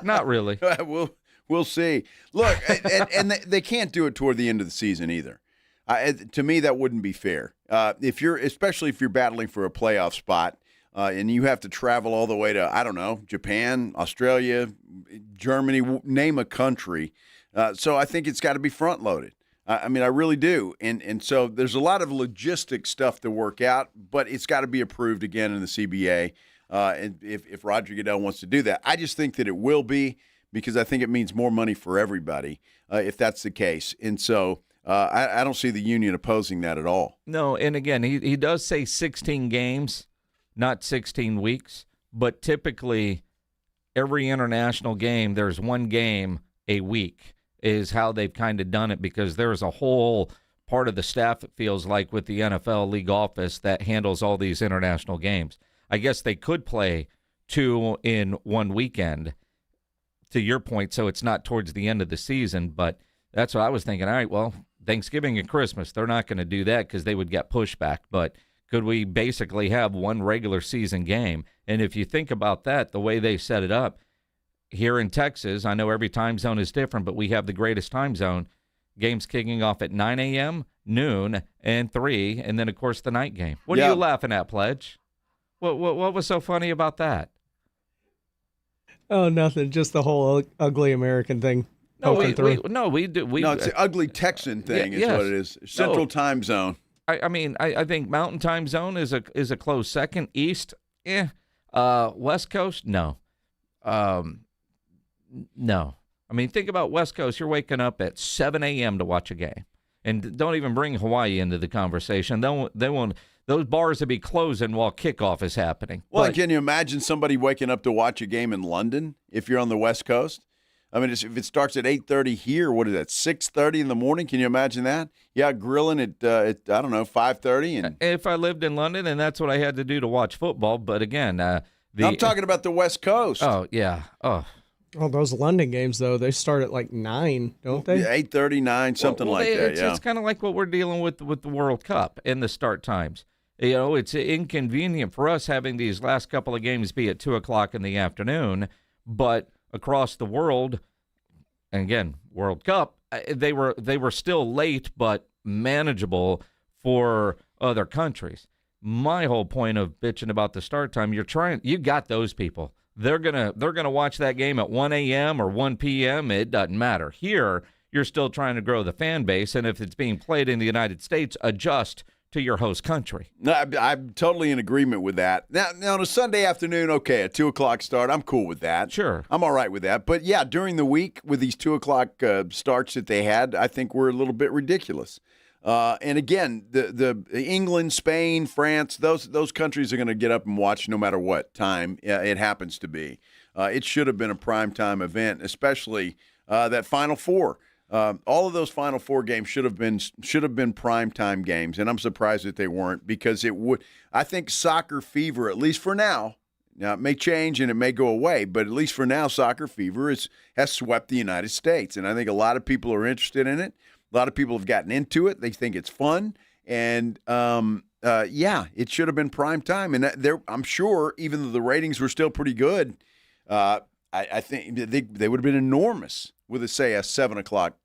Not really. We'll see. Look, and they can't do it toward the end of the season either. To me, that wouldn't be fair. Especially if you're battling for a playoff spot. And you have to travel all the way to, I don't know, Japan, Australia, Germany, name a country. So I think it's got to be front-loaded. I mean, I really do. And so there's a lot of logistic stuff to work out, but it's got to be approved again in the CBA and if Roger Goodell wants to do that. I just think that it will be, because I think it means more money for everybody if that's the case. And so I don't see the union opposing that at all. No, and again, he does say 16 games. Not 16 weeks, but typically every international game, there's one game a week is how they've kind of done it, because there's a whole part of the staff, it feels like, with the NFL league office that handles all these international games. I guess they could play two in one weekend to your point, so it's not towards the end of the season. But that's what I was thinking. All right, well, Thanksgiving and Christmas, they're not going to do that because they would get pushback. But could we basically have one regular season game? And if you think about that, the way they set it up here in Texas, I know every time zone is different, but we have the greatest time zone. Games kicking off at 9 a.m., noon, and 3, and then, of course, the night game. What are you laughing at, Pledge? What was so funny about that? Oh, nothing. Just the whole ugly American thing. No, we do. No, it's the ugly Texan thing is what it is. Central time zone. I mean, I think Mountain Time Zone is a close second. East, West Coast, no. No. I mean, think about West Coast. You're waking up at 7 a.m. to watch a game. And don't even bring Hawaii into the conversation. They won't. Those bars will be closing while kickoff is happening. Well, can you imagine somebody waking up to watch a game in London if you're on the West Coast? I mean, if it starts at 8:30 here, what is that, 6:30 in the morning? Can you imagine that? Yeah, grilling at I don't know, 5:30. And if I lived in London, and that's what I had to do to watch football. But again, I'm talking about the West Coast. Oh, yeah. Oh, those London games, though, they start at like 9, don't they? 8:30, 9, something like that, It's kind of like what we're dealing with the World Cup and the start times. You know, it's inconvenient for us having these last couple of games be at 2 o'clock in the afternoon, but across the world, and again, World Cup, they were still late but manageable for other countries. My whole point of bitching about the start time, you got those people. They're gonna watch that game at 1 a.m. or 1 p.m. It doesn't matter. Here, you're still trying to grow the fan base, and if it's being played in the United States, adjust to your host country. No, I'm totally in agreement with that. Now on a Sunday afternoon, okay, a 2 o'clock start, I'm cool with that. Sure. I'm all right with that. But, yeah, during the week with these 2 o'clock starts that they had, I think were a little bit ridiculous. And, again, the England, Spain, France, those countries are going to get up and watch no matter what time it happens to be. It should have been a primetime event, especially that Final Four. All of those Final Four games should have been primetime games, and I'm surprised that they weren't because it would. I think soccer fever, at least for now it may change and it may go away, but at least for now, soccer fever has swept the United States, and I think a lot of people are interested in it. A lot of people have gotten into it. They think it's fun, and it should have been primetime. And I'm sure, even though the ratings were still pretty good, I think they would have been enormous with, a 7 o'clock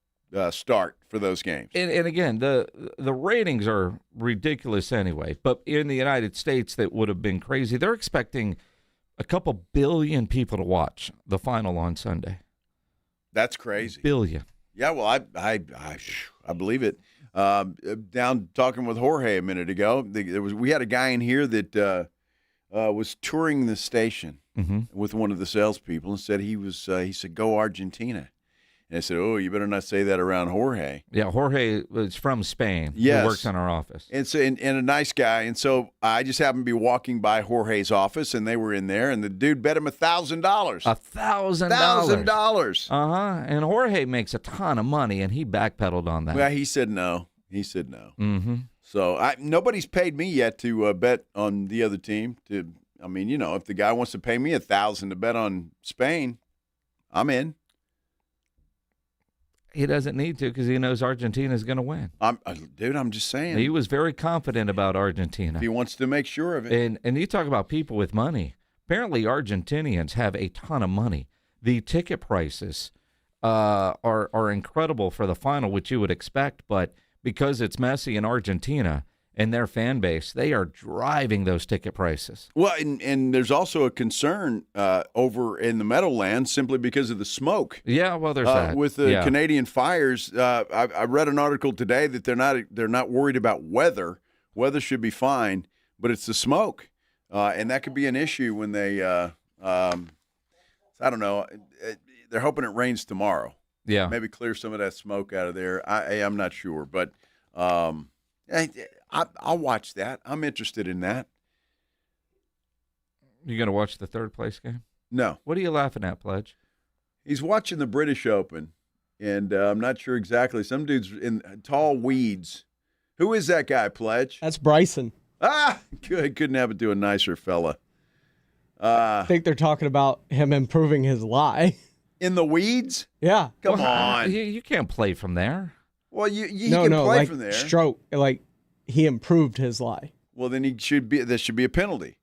start for those games. And again, the ratings are ridiculous anyway. But in the United States, that would have been crazy. They're expecting a couple billion people to watch the final on Sunday. That's crazy. Billion. Yeah, well, I believe it. Down talking with Jorge a minute ago, we had a guy in here that was touring the station with one of the salespeople and said he said, "Go Argentina." And I said, "Oh, you better not say that around Jorge." Yeah, Jorge is from Spain. Yes. He works in our office. And so, and a nice guy. And so I just happened to be walking by Jorge's office, and they were in there, and the dude bet him $1,000. $1,000. And Jorge makes a ton of money, and he backpedaled on that. Well, he said no. Mm-hmm. So nobody's paid me yet to bet on the other team. If the guy wants to pay me $1,000 to bet on Spain, I'm in. He doesn't need to because he knows Argentina is going to win. I'm just saying. He was very confident about Argentina. He wants to make sure of it. And you talk about people with money. Apparently, Argentinians have a ton of money. The ticket prices are incredible for the final, which you would expect. But because it's Messi in Argentina and their fan base, they are driving those ticket prices. Well, and there's also a concern over in the Meadowlands simply because of the smoke. Yeah, well, there's that. With the Canadian fires, I read an article today that they're not worried about weather. Weather should be fine, but it's the smoke, and that could be an issue when they. I don't know. They're hoping it rains tomorrow. Yeah, maybe clear some of that smoke out of there. I'm not sure, but. I'll watch that. I'm interested in that. You going to watch the third place game? No. What are you laughing at, Pledge? He's watching the British Open, and I'm not sure exactly. Some dude's in tall weeds. Who is that guy, Pledge? That's Bryson. Good. Couldn't have it to a nicer fella. I think they're talking about him improving his lie. In the weeds? Yeah. Come on. You can't play from there. Well, you can play like from there. Stroke, like he improved his lie. Well, then there should be a penalty.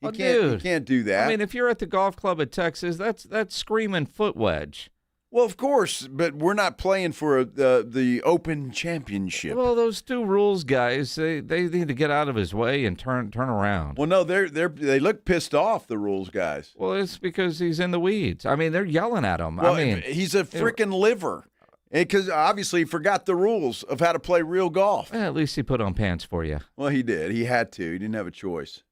He can't do that. I mean, if you're at the golf club at Texas, that's screaming foot wedge. Well, of course, but we're not playing for the Open Championship. Well, those two rules guys, they need to get out of his way and turn around. Well, no, they look pissed off, the rules guys. Well, it's because he's in the weeds. I mean, they're yelling at him. Well, I mean, he's a freaking liver. Because obviously he forgot the rules of how to play real golf. At least he put on pants for you. Well, he did. He had to. He didn't have a choice.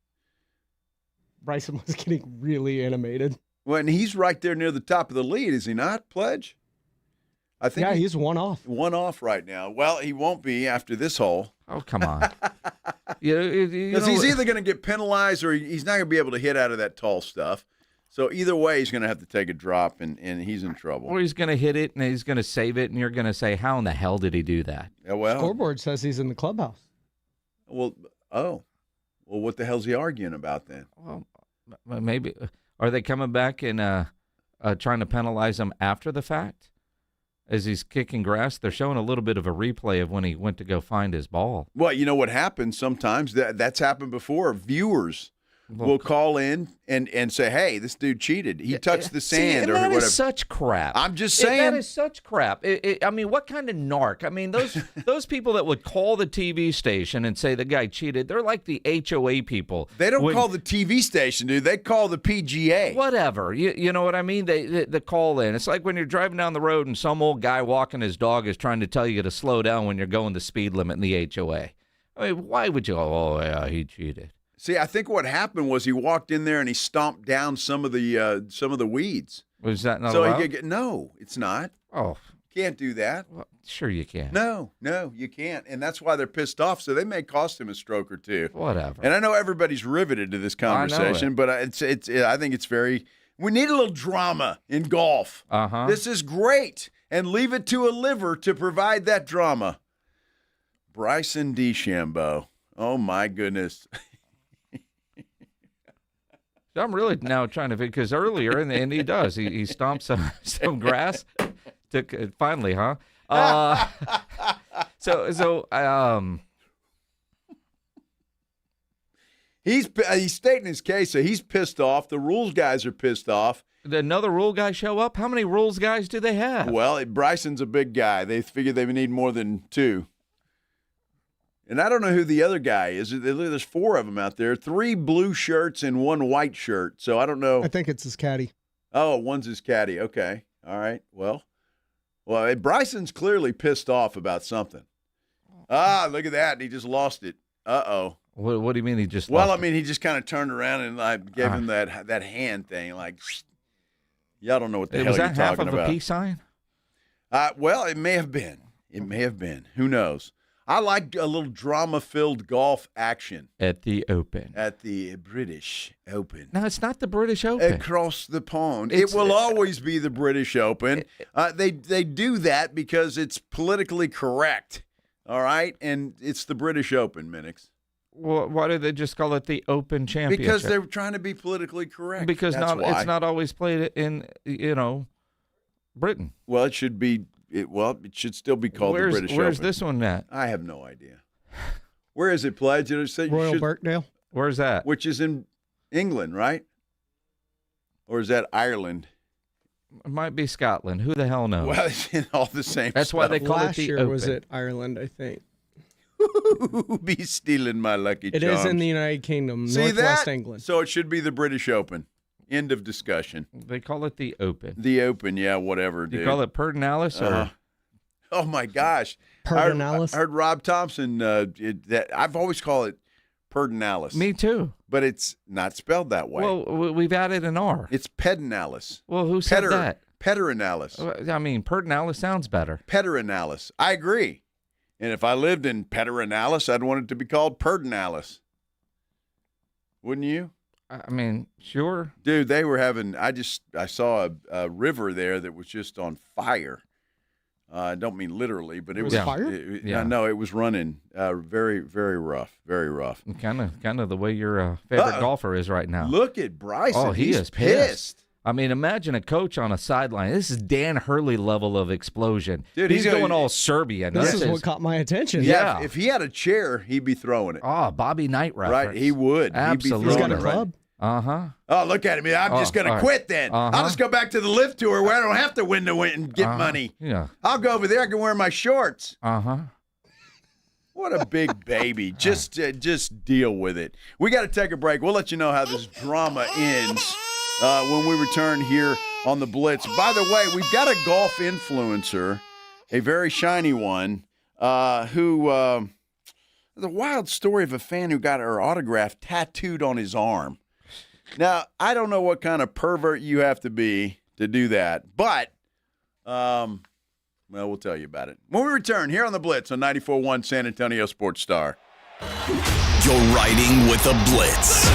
Bryson was getting really animated. Well, and he's right there near the top of the lead, is he not, Pledge? I think. Yeah, he's one off. One off right now. Well, he won't be after this hole. Oh, come on. Because he's either going to get penalized or he's not going to be able to hit out of that tall stuff. So either way, he's going to have to take a drop, and he's in trouble. Or he's going to hit it, and he's going to save it, and you're going to say, how in the hell did he do that? Yeah, well, scoreboard says he's in the clubhouse. Well, what the hell's he arguing about then? Well, maybe. Are they coming back and trying to penalize him after the fact? As he's kicking grass, they're showing a little bit of a replay of when he went to go find his ball. Well, you know what happens sometimes? That's happened before. Viewers will call in and say, hey, this dude cheated. He touched the sand or whatever. That is such crap. I'm just saying. That is such crap. I mean, what kind of narc? I mean, those people that would call the TV station and say the guy cheated, they're like the HOA people. They don't call the TV station, dude. They call the PGA. Whatever. You know what I mean? They call in. It's like when you're driving down the road and some old guy walking his dog is trying to tell you to slow down when you're going the speed limit in the HOA. I mean, why would you? Oh, yeah, he cheated. See, I think what happened was he walked in there and he stomped down some of the weeds. Was that not so allowed? he could get? No, it's not. Oh, you can't do that. Well, sure you can. No, you can't, and that's why they're pissed off. So they may cost him a stroke or two. Whatever. And I know everybody's riveted to this conversation, but I think it's very. We need a little drama in golf. This is great, and leave it to a liver to provide that drama. Bryson DeChambeau. Oh my goodness. I'm really now trying to because earlier and he does he stomps some grass. Finally, huh? He's stating his case. So he's pissed off. The rules guys are pissed off. Did another rule guy show up? How many rules guys do they have? Well, Bryson's a big guy. They figure they need more than two. And I don't know who the other guy is. There's four of them out there. 3 blue shirts and 1 white shirt. So I don't know. I think it's his caddy. Oh, one's his caddy. Okay. All right. Well, Bryson's clearly pissed off about something. Look at that. He just lost it. Uh-oh. What do you mean he just lost he just kind of turned around and gave him that hand thing. Like, y'all don't know what the hell you're talking about. Was that half of a peace sign? Well, it may have been. It may have been. Who knows? I like a little drama-filled golf action. At the Open. At the British Open. No, it's not the British Open. Across the pond. It will always be the British Open. They do that because it's politically correct, all right? And it's the British Open, Minix. Well, why do they just call it the Open Championship? Because they're trying to be politically correct. Because it's not always played in, Britain. Well, it should be. It should still be called the British Open. Where's this one at? I have no idea. Where is it, Pledge? Royal Birkdale. Where's that? Which is in England, right? Or is that Ireland? It might be Scotland. Who the hell knows? Well, it's in all the same That's stuff. why they call Last it the year Open. was it Ireland, I think. Be stealing my lucky charms. It is in the United Kingdom, See Northwest that? England. So it should be the British Open. End of discussion. They call it the Open. The Open, yeah, whatever, dude. You call it Perdinalis or? Oh my gosh, Perdinalis. I heard Rob Thompson. That I've always called it Perdinalis. Me too. But it's not spelled that way. Well, we've added an R. It's Pedinalis. Well, who said that? Pederinalis. I mean, Perdinalis sounds better. Pederinalis. I agree. And if I lived in Pederinalis, I'd want it to be called Perdinalis. Wouldn't you? I mean, sure. Dude, they were having. I saw a river there that was just on fire. I don't mean literally, but it was fire. No, it was running very, very rough, very rough. Kind of the way your favorite golfer is right now. Look at Bryson. Oh, he is pissed. I mean, imagine a coach on a sideline. This is Dan Hurley level of explosion. Dude, he's going all Serbian. This is what caught my attention. Yeah. If he had a chair, he'd be throwing it. Oh, Bobby Knight reference. Right, he would. Absolutely. He'd be He's got a club. Uh-huh. Oh, look at him. I'm just going to quit then. I'll just go back to the lift tour where I don't have to win and get money. Yeah. I'll go over there. I can wear my shorts. Uh-huh. What a big baby. Just deal with it. We got to take a break. We'll let you know how this drama ends when we return here on the Blitz. By the way, we've got a golf influencer, a very shiny one, who the wild story of a fan who got her autograph tattooed on his arm. Now, I don't know what kind of pervert you have to be to do that, but well, we'll tell you about it when we return here on the Blitz on 94.1 San Antonio Sports Star. You're riding with the Blitz.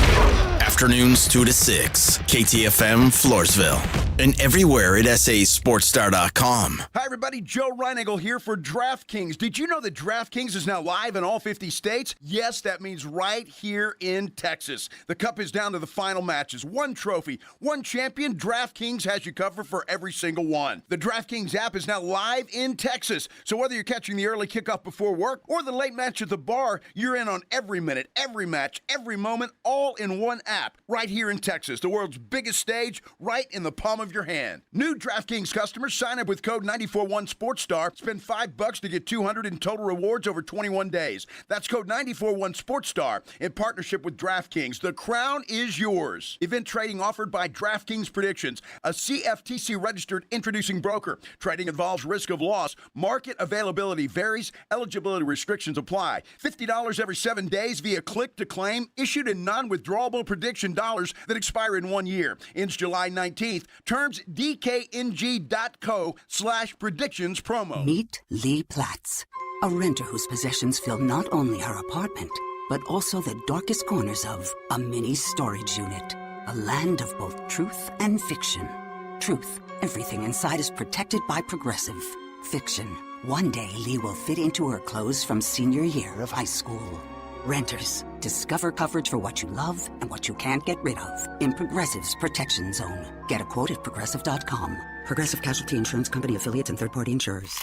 Afternoons 2 to 6, KTFM Floresville, and everywhere at sasportstar.com. Hi, everybody. Joe Reinagle here for DraftKings. Did you know that DraftKings is now live in all 50 states? Yes, that means right here in Texas. The Cup is down to the final matches. One trophy, one champion. DraftKings has you covered for every single one. The DraftKings app is now live in Texas. So whether you're catching the early kickoff before work or the late match at the bar, you're in on every minute, every match, every moment, all in one app. Right here in Texas, the world's biggest stage, right in the palm of your hand. New DraftKings customers sign up with code 941SportsStar. Spend $5 to get $200 in total rewards over 21 days. That's code 941SportsStar in partnership with DraftKings. The crown is yours. Event trading offered by DraftKings Predictions, a CFTC registered introducing broker. Trading involves risk of loss. Market availability varies. Eligibility restrictions apply. $50 every 7 days via click to claim. Issued in non-withdrawable prediction dollars that expire in 1 year. Ends July 19th. Terms dkng.co/predictions promo. Meet Lee Platts, a renter whose possessions fill not only her apartment, but also the darkest corners of a mini storage unit. A land of both truth and fiction. Truth, everything inside is protected by Progressive. Fiction, one day Lee will fit into her clothes from senior year of high school. Renters, discover coverage for what you love and what you can't get rid of in Progressive's Protection Zone. Get a quote at Progressive.com. Progressive Casualty Insurance Company affiliates and third-party insurers.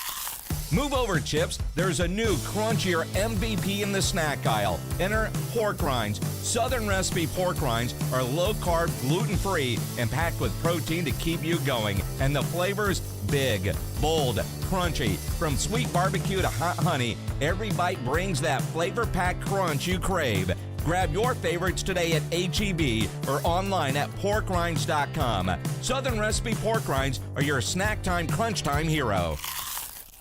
Move over, Chips. There's a new crunchier MVP in the snack aisle. Enter pork rinds. Southern recipe pork rinds are low-carb, gluten-free, and packed with protein to keep you going. And the flavors, big, bold, crunchy. From sweet barbecue to hot honey, every bite brings that flavor-packed crunch you crave. Grab your favorites today at H-E-B or online at porkrinds.com. Southern recipe pork rinds are your snack time, crunch time hero.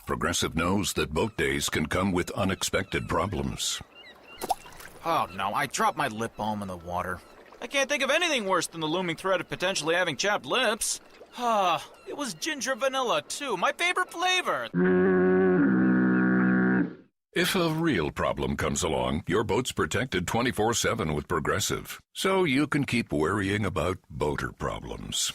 Progressive knows that boat days can come with unexpected problems. Oh no, I dropped my lip balm in the water. I can't think of anything worse than the looming threat of potentially having chapped lips. It was ginger vanilla too, my favorite flavor. If a real problem comes along, your boat's protected 24/7 with Progressive, so you can keep worrying about boater problems.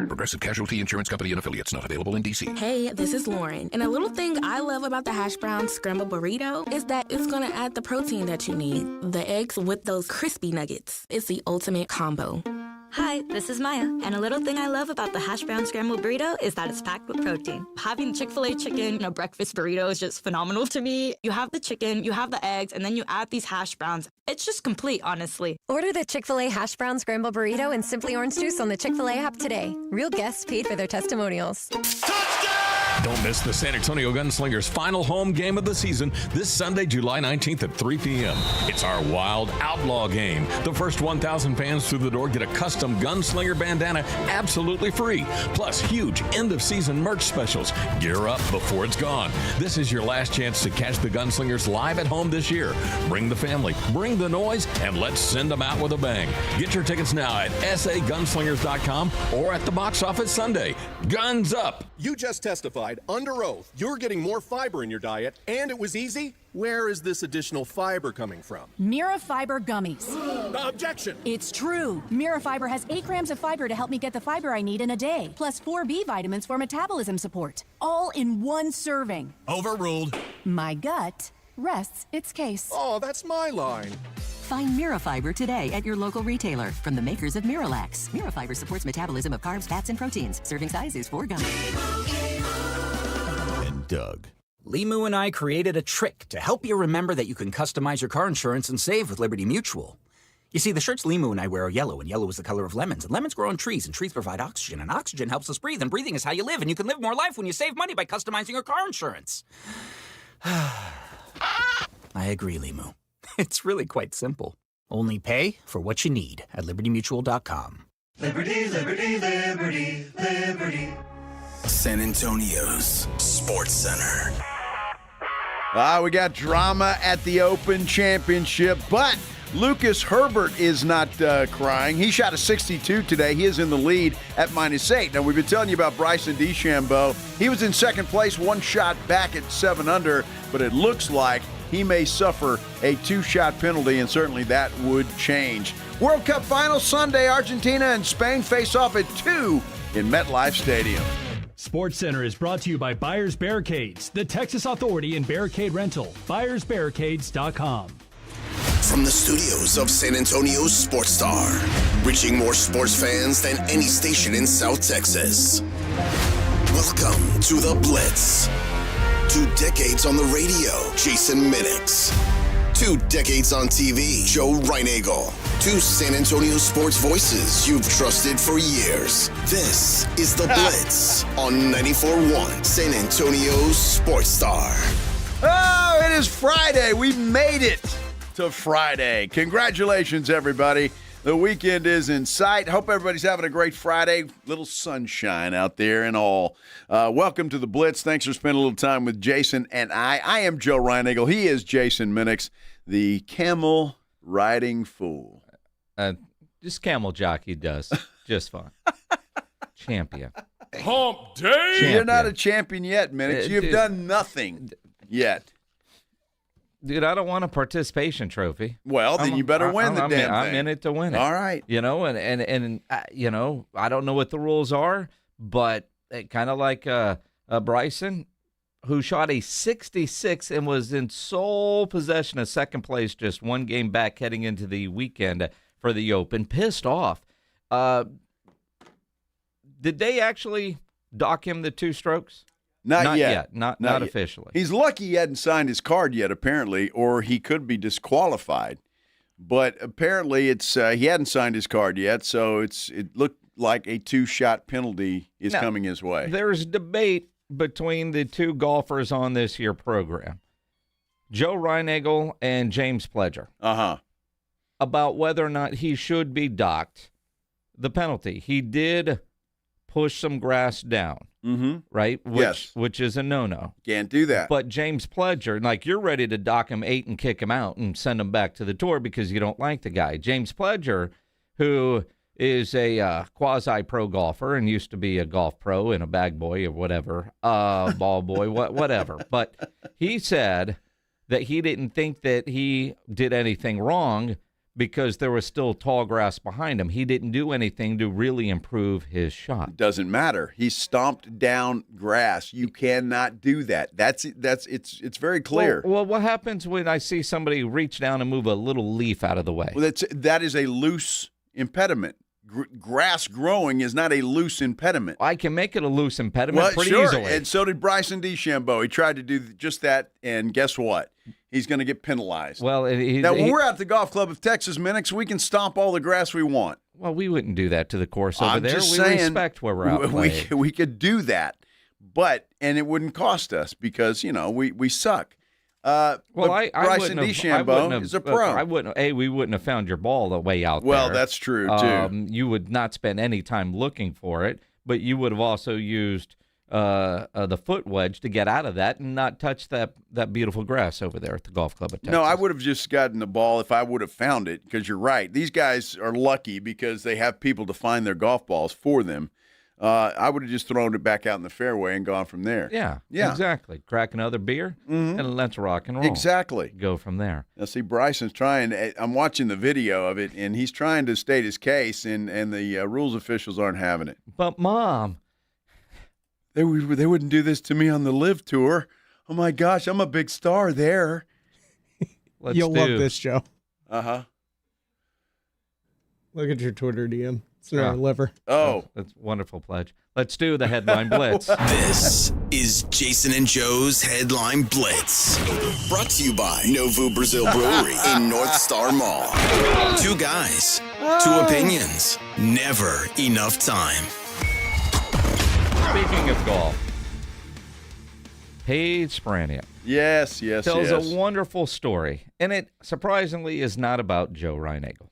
Progressive Casualty Insurance Company and affiliates, not available in D.C. Hey, this is Lauren, and a little thing I love about the hash brown scramble burrito is that it's going to add the protein that you need. The eggs with those crispy nuggets. It's the ultimate combo. Hi, this is Maya, and a little thing I love about the hash brown scrambled burrito is that it's packed with protein. Having Chick-fil-A chicken in a breakfast burrito is just phenomenal to me. You have the chicken, you have the eggs, and then you add these hash browns. It's just complete, honestly. Order the Chick-fil-A hash brown scrambled burrito and Simply Orange Juice on the Chick-fil-A app today. Real guests paid for their testimonials. Don't miss the San Antonio Gunslingers' final home game of the season this Sunday, July 19th at 3 p.m. It's our Wild Outlaw game. The first 1,000 fans through the door get a custom Gunslinger bandana absolutely free. Plus, huge end-of-season merch specials. Gear up before it's gone. This is your last chance to catch the Gunslingers live at home this year. Bring the family, bring the noise, and let's send them out with a bang. Get your tickets now at sagunslingers.com or at the box office Sunday. Guns up! You just testified under oath you're getting more fiber in your diet, and it was easy. Where is this additional fiber coming from? Mira Fiber Gummies. Objection! It's true. Mira Fiber has 8 grams of fiber to help me get the fiber I need in a day, plus 4 B vitamins for metabolism support. All in one serving. Overruled. My gut rests its case. Oh, that's my line. Find Mirafiber today at your local retailer from the makers of Miralax. Mirafiber supports metabolism of carbs, fats, and proteins. Serving size is 4 gummies. And Doug. Limu and I created a trick to help you remember that you can customize your car insurance and save with Liberty Mutual. You see, the shirts Limu and I wear are yellow, and yellow is the color of lemons, and lemons grow on trees, and trees provide oxygen, and oxygen helps us breathe, and breathing is how you live, and you can live more life when you save money by customizing your car insurance. I agree, Limu. It's really quite simple. Only pay for what you need at libertymutual.com. Liberty, liberty, liberty, liberty. San Antonio's Sports Center. We got drama at the Open Championship, but Lucas Herbert is not crying. He shot a 62 today. He is in the lead at -8. Now, we've been telling you about Bryson DeChambeau. He was in second place, one shot back at 7 under, but it looks like he may suffer a 2-shot penalty, and certainly that would change. World Cup final Sunday, Argentina and Spain face off at 2 in MetLife Stadium. SportsCenter is brought to you by Buyers Barricades, the Texas authority in barricade rental. BuyersBarricades.com. From the studios of San Antonio's Sports Star, reaching more sports fans than any station in South Texas. Welcome to the Blitz. 2 decades on the radio, Jason Minix. 2 decades on TV, Joe Reinagel. 2 San Antonio sports voices you've trusted for years. This is the Blitz on 94.1 San Antonio's Sports Star. Oh, it is Friday. We made it to Friday. Congratulations, everybody. The weekend is in sight. Hope everybody's having a great Friday. Little sunshine out there and all. Welcome to the Blitz. Thanks for spending a little time with Jason and I. I am Joe Reinagel. He is Jason Minix, the camel riding fool. Just camel jockey does just fine. Champion. Hump day! You're not a champion yet, Minix. You've done nothing yet. Dude, I don't want a participation trophy. Well, then you better win the damn thing. I'm in it to win it. All right. You know, and you know, I don't know what the rules are, but kind of like Bryson, who shot a 66 and was in sole possession of second place, just one game back heading into the weekend for the Open, pissed off. Did they actually dock him the 2 strokes? Not yet. Not yet. officially. He's lucky he hadn't signed his card yet, apparently, or he could be disqualified. But apparently he hadn't signed his card yet, so it looked like a 2-shot penalty is coming his way. There's debate between the 2 golfers on this here program, Joe Reinagel and James Pledger, about whether or not he should be docked the penalty. He did push some grass down, right? Which is a no-no. Can't do that. But James Pledger, like, you're ready to dock him 8 and kick him out and send him back to the tour because you don't like the guy. James Pledger, who is a quasi-pro golfer and used to be a golf pro and a bag boy or whatever, ball boy, whatever. But he said that he didn't think that he did anything wrong because there was still tall grass behind him. He didn't do anything to really improve his shot. Doesn't matter. He stomped down grass. You cannot do that. It's very clear. Well, what happens when I see somebody reach down and move a little leaf out of the way? Well, that is a loose impediment. Grass growing is not a loose impediment. I can make it a loose impediment pretty easily. And so did Bryson DeChambeau. He tried to do just that, and guess what? He's going to get penalized. Well, now, when we're at the Golf Club of Texas, Minix, we can stomp all the grass we want. Well, we wouldn't do that to the course over there. Just we saying, respect where we're out playing. We could do that, and it wouldn't cost us because, we suck. Bryson DeChambeau is a pro. We wouldn't have found your ball the way out there. Well, that's true, too. You would not spend any time looking for it, but you would have also used the foot wedge to get out of that and not touch that beautiful grass over there at the Golf Club of Texas. No, I would have just gotten the ball if I would have found it, because you're right. These guys are lucky because they have people to find their golf balls for them. I would have just thrown it back out in the fairway and gone from there. Yeah, exactly. Crack another beer, and let's rock and roll. Exactly. Go from there. Now, see, Bryson's trying. I'm watching the video of it, and he's trying to state his case, and the rules officials aren't having it. But, Mom, they wouldn't do this to me on the Live Tour. Oh, my gosh, I'm a big star there. You'll love this, Joe. Uh-huh. Look at your Twitter DM. It's in our liver. Oh, that's a wonderful pledge. Let's do the headline blitz. This is Jason and Joe's Headline Blitz. Brought to you by Novu Brazil Brewery in North Star Mall. Two guys, two opinions, never enough time. Speaking of golf, Paige Spiranac. Yes. Tells a wonderful story, and it surprisingly is not about Joe Reinagle.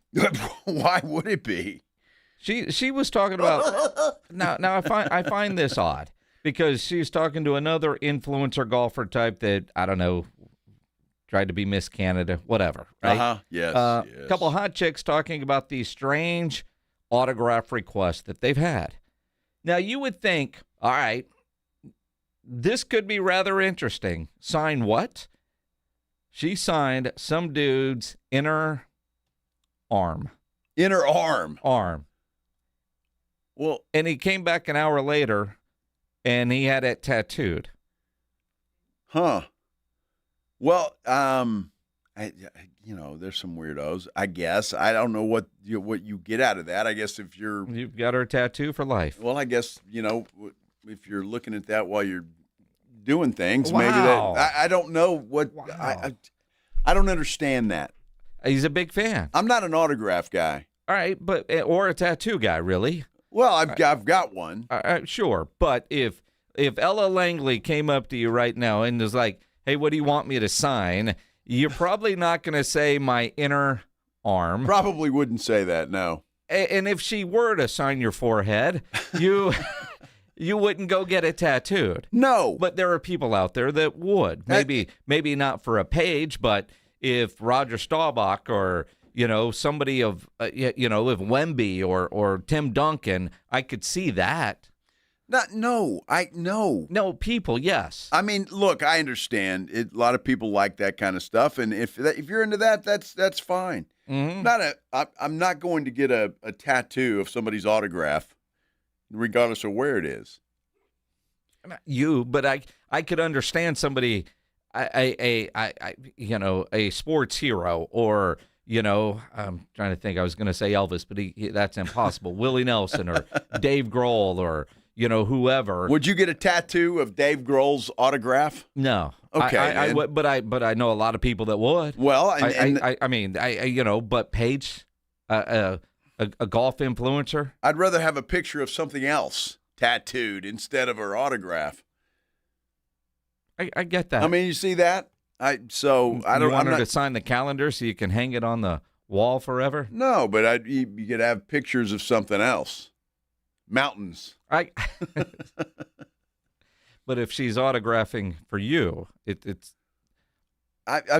Why would it be? She was talking about now I find this odd because she's talking to another influencer golfer type that I don't know tried to be Miss Canada, whatever, right? Yes. A couple hot chicks talking about these strange autograph requests that they've had. Now you would think, all right, this could be rather interesting. Sign what? She signed some dude's inner arm. Inner arm. Well, and he came back an hour later, and he had it tattooed. Huh. Well, there's some weirdos. I guess I don't know what you get out of that. I guess if you've got her tattoo for life. Well, I guess if you're looking at that while you're doing things, wow. maybe that. I don't know what. Wow. I don't understand that. He's a big fan. I'm not an autograph guy. All right, or a tattoo guy, really. Well, I've got one. Sure, but if Ella Langley came up to you right now and was like, "Hey, what do you want me to sign?" You're probably not going to say my inner arm. Probably wouldn't say that, no. And if she were to sign your forehead, you wouldn't go get it tattooed. No. But there are people out there that would. Maybe not for a page, but if Roger Staubach or somebody of, if Wemby or Tim Duncan, I could see that. No, people, yes. I mean, look, I understand. A lot of people like that kind of stuff, and if you're into that, that's fine. Mm-hmm. I'm not going to get a tattoo of somebody's autograph, regardless of where it is. Not you, but I could understand somebody, a sports hero or. I'm trying to think. I was going to say Elvis, but that's impossible. Willie Nelson or Dave Grohl or, whoever. Would you get a tattoo of Dave Grohl's autograph? No. Okay. But I know a lot of people that would. Well, but Paige, a golf influencer. I'd rather have a picture of something else tattooed instead of her autograph. I get that. I mean, you see that? I don't want her to sign the calendar so you can hang it on the wall forever. No, but you could have pictures of something else, mountains. But if she's autographing for you, it's.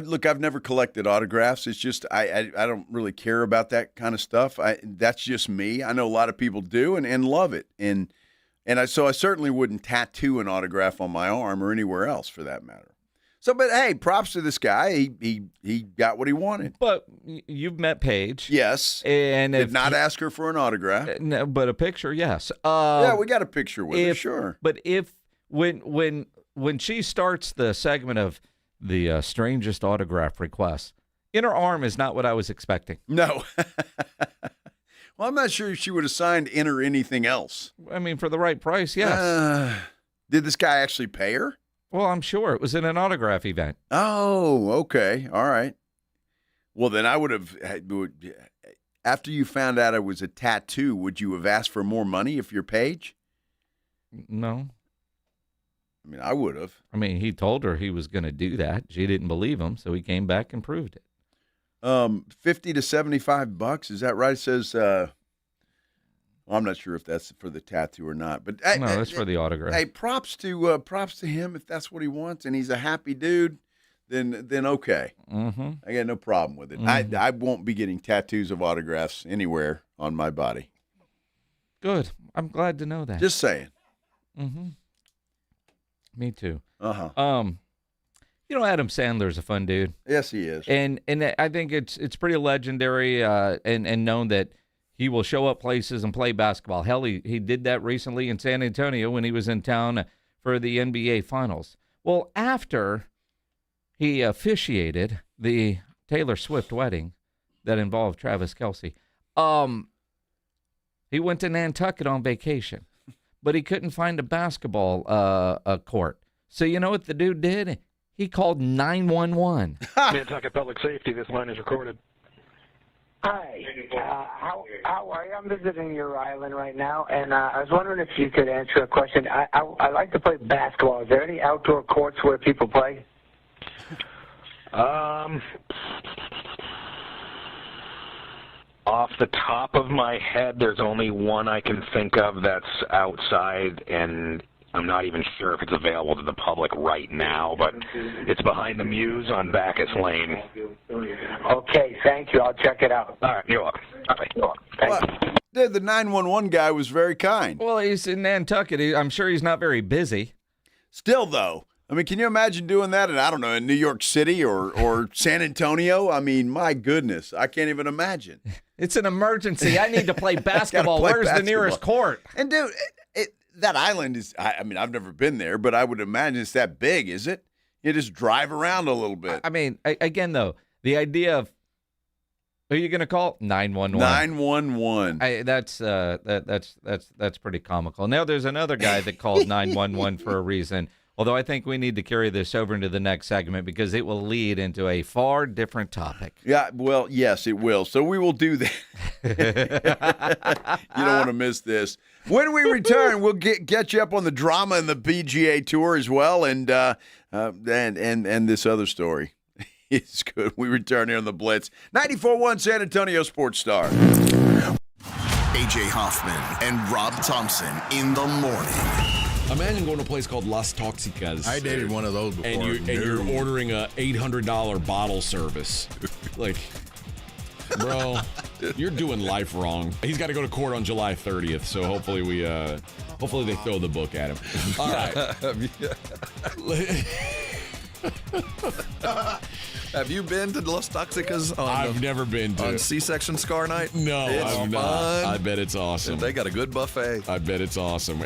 Look, I've never collected autographs. It's just I don't really care about that kind of stuff. That's just me. I know a lot of people do and love it, and I certainly wouldn't tattoo an autograph on my arm or anywhere else for that matter. So, but hey, props to this guy. He got what he wanted. But you've met Paige. Yes. And did not ask her for an autograph. No, but a picture, yes. Yeah, we got a picture with her, sure. But when she starts the segment of the strangest autograph requests, inner arm is not what I was expecting. No. Well, I'm not sure if she would have signed in or anything else. I mean, for the right price, yes. Did this guy actually pay her? Well, I'm sure it was in an autograph event. Oh, okay. All right. Well, then I would have, after you found out it was a tattoo, would you have asked for more money if you're Paige? No. I mean, I would have. I mean, he told her he was going to do that. She didn't believe him, so he came back and proved it. $50 to $75. Is that right? It says, I'm not sure if that's for the tattoo or not, but no, that's for the autograph. Hey, props to him if that's what he wants, and he's a happy dude. Then okay. Mm-hmm. I got no problem with it. Mm-hmm. I won't be getting tattoos of autographs anywhere on my body. Good. I'm glad to know that. Just saying. Mm-hmm. Me too. Uh-huh. Adam Sandler's a fun dude. Yes, he is. And I think it's pretty legendary and known that he will show up places and play basketball. Hell, he did that recently in San Antonio when he was in town for the NBA Finals. Well, after he officiated the Taylor Swift wedding that involved Travis Kelce, He went to Nantucket on vacation, but he couldn't find a basketball court. So you know what the dude did? He called 911. Nantucket Public Safety, this line is recorded. Hi, how are you? I'm visiting your island right now, and I was wondering if you could answer a question. I like to play basketball. Is there any outdoor courts where people play? Off the top of my head, there's only one I can think of that's outside, and I'm not even sure if it's available to the public right now, but it's behind the Muse on Bacchus Lane. Okay, thank you. I'll check it out. All right, you're welcome. All right, you're welcome. Thank you. The 911 guy was very kind. Well, he's in Nantucket. I'm sure he's not very busy. Still, though, I mean, can you imagine doing that in, I don't know, in New York City or San Antonio? I mean, my goodness, I can't even imagine. It's an emergency. I need to play basketball. Where's the nearest court? And, dude, that island is, I mean, I've never been there, but I would imagine it's that big, is it? You just drive around a little bit. I mean, again, though, the idea of, who are you going to call? 911. 911. That's pretty comical. Now, there's another guy that called 911 for a reason, although I think we need to carry this over into the next segment because it will lead into a far different topic. Yeah, well, yes, it will. So we will do that. You don't want to miss this. When we return, we'll get you up on the drama in the PGA Tour as well, and this other story. It's good. We return here on the Blitz. 94.1 San Antonio Sports Star. A.J. Hoffman and Rob Thompson in the morning. Imagine going to a place called Las Toxicas. I dated one of those before. And you're ordering a $800 bottle service. Like, bro, you're doing life wrong. He's got to go to court on July 30th, so hopefully they throw the book at him. All right. Have you been to Las Toxicas? I've never been to on C-section Scar Night. No, I've not. I bet it's awesome. They got a good buffet. I bet it's awesome.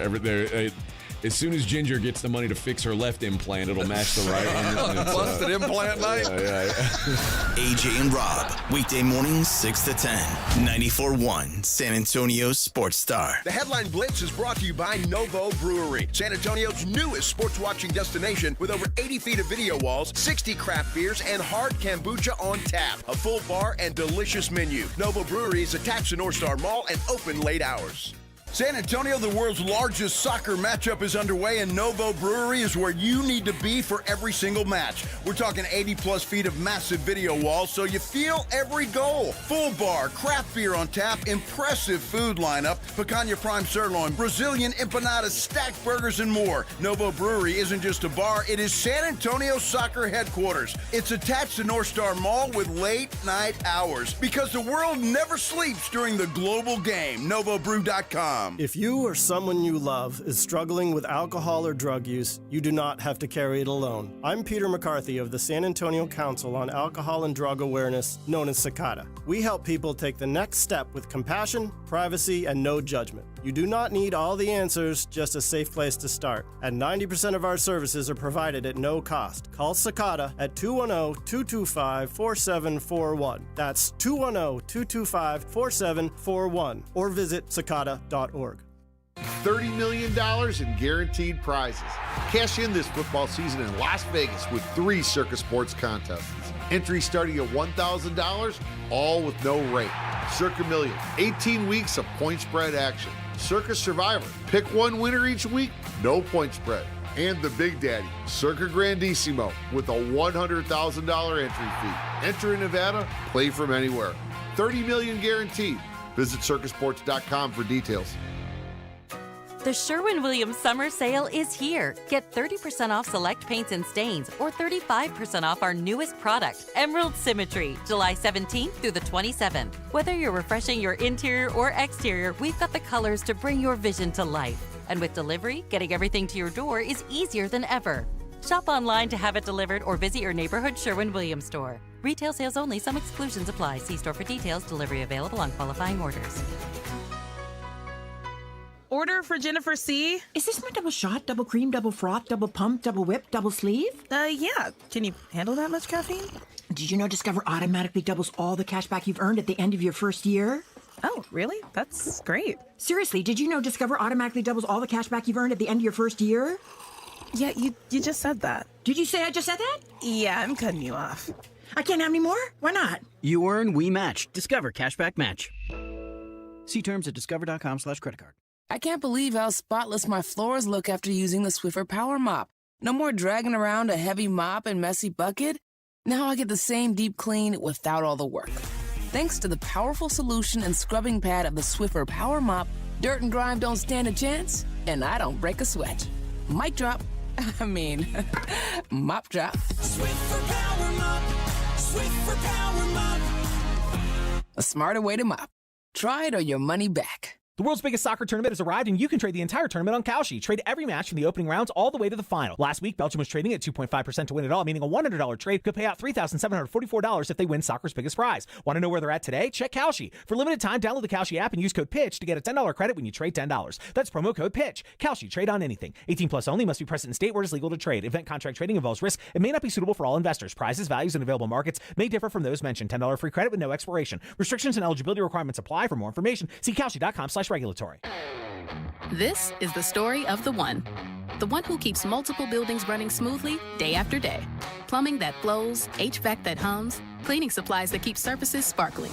As soon as Ginger gets the money to fix her left implant, it'll match the right one. Busted implant night. AJ and Rob, weekday mornings 6 to 10, 94.1 San Antonio Sports Star. The Headline Blitz is brought to you by Novo Brewery, San Antonio's newest sports watching destination with over 80 feet of video walls, 60 craft beers, and hard kombucha on tap. A full bar and delicious menu. Novo Brewery is attached to North Star Mall and open late hours. San Antonio, the world's largest soccer matchup is underway, and Novo Brewery is where you need to be for every single match. We're talking 80-plus feet of massive video walls, so you feel every goal. Full bar, craft beer on tap, impressive food lineup, picanha prime sirloin, Brazilian empanadas, stacked burgers, and more. Novo Brewery isn't just a bar, it is San Antonio soccer headquarters. It's attached to North Star Mall with late-night hours, because the world never sleeps during the global game. NovoBrew.com. If you or someone you love is struggling with alcohol or drug use, you do not have to carry it alone. I'm Peter McCarthy of the San Antonio Council on Alcohol and Drug Awareness, known as CICADA. We help people take the next step with compassion, privacy, and no judgment. You do not need all the answers, just a safe place to start. And 90% of our services are provided at no cost. Call CICADA at 210-225-4741. That's 210-225-4741. Or visit cicada.org. $30 million in guaranteed prizes. Cash in this football season in Las Vegas with 3 Circus Sports contests. Entry starting at $1,000, all with no rate. Circa Million, 18 weeks of point spread action. Circus Survivor, pick one winner each week, no point spread. And the Big Daddy, Circa Grandissimo, with a $100,000 entry fee. Enter in Nevada, play from anywhere. $30 million guaranteed. Visit circusports.com for details. The Sherwin-Williams Summer Sale is here. Get 30% off select paints and stains or 35% off our newest product, Emerald Symmetry, July 17th through the 27th. Whether you're refreshing your interior or exterior, we've got the colors to bring your vision to life. And with delivery, getting everything to your door is easier than ever. Shop online to have it delivered or visit your neighborhood Sherwin-Williams store. Retail sales only. Some exclusions apply. See store for details. Delivery available on qualifying orders. Order for Jennifer C. Is this my double shot, double cream, double froth, double pump, double whip, double sleeve? Yeah. Can you handle that much caffeine? Did you know Discover automatically doubles all the cash back you've earned at the end of your first year? Oh, really? That's great. Seriously, did you know Discover automatically doubles all the cash back you've earned at the end of your first year? Yeah, you just said that. Did you say I just said that? Yeah, I'm cutting you off. I can't have any more? Why not? You earn, we match. Discover Cashback Match. See terms at discover.com/creditcard. I can't believe how spotless my floors look after using the Swiffer Power Mop. No more dragging around a heavy mop and messy bucket. Now I get the same deep clean without all the work. Thanks to the powerful solution and scrubbing pad of the Swiffer Power Mop, dirt and grime don't stand a chance, and I don't break a sweat. Mic drop. I mean, mop drop. Swiffer Power Mop. Swiffer Power Mop. A smarter way to mop. Try it or your money back. The world's biggest soccer tournament has arrived, and you can trade the entire tournament on Kalshi. Trade every match from the opening rounds all the way to the final. Last week, Belgium was trading at 2.5% to win it all, meaning a $100 trade could pay out $3,744 if they win soccer's biggest prize. Want to know where they're at today? Check Kalshi. For limited time, download the Kalshi app and use code PITCH to get a $10 credit when you trade $10. That's promo code PITCH. Kalshi, trade on anything. 18 plus only, must be present in state where it is legal to trade. Event contract trading involves risk and may not be suitable for all investors. Prizes, values, and available markets may differ from those mentioned. $10 free credit with no expiration. Restrictions and eligibility requirements apply. For more information, see kalshi.com/regulatory. This is the story of the one who keeps multiple buildings running smoothly day after day. Plumbing that flows, HVAC that hums, cleaning supplies that keep surfaces sparkling.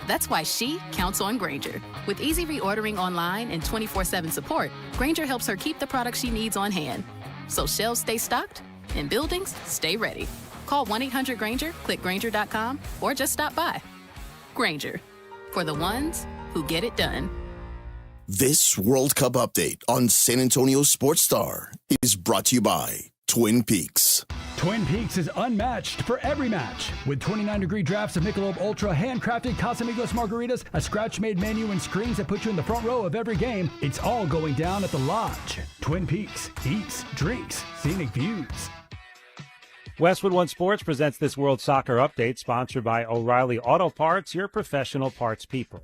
That's why she counts on Grainger. With easy reordering online and 24/7 support, Grainger helps her keep the products she needs on hand. So shelves stay stocked and buildings stay ready. Call 1-800-GRAINGER, click Grainger.com, or just stop by. Grainger, for the ones who get it done. This World Cup update on San Antonio Sports Star is brought to you by Twin Peaks. Twin Peaks is unmatched for every match. With 29-degree drafts of Michelob Ultra, handcrafted Casamigos margaritas, a scratch-made menu, and screens that put you in the front row of every game, it's all going down at the Lodge. Twin Peaks. Eats, drinks, scenic views. Westwood One Sports presents this World Soccer Update, sponsored by O'Reilly Auto Parts, your professional parts people.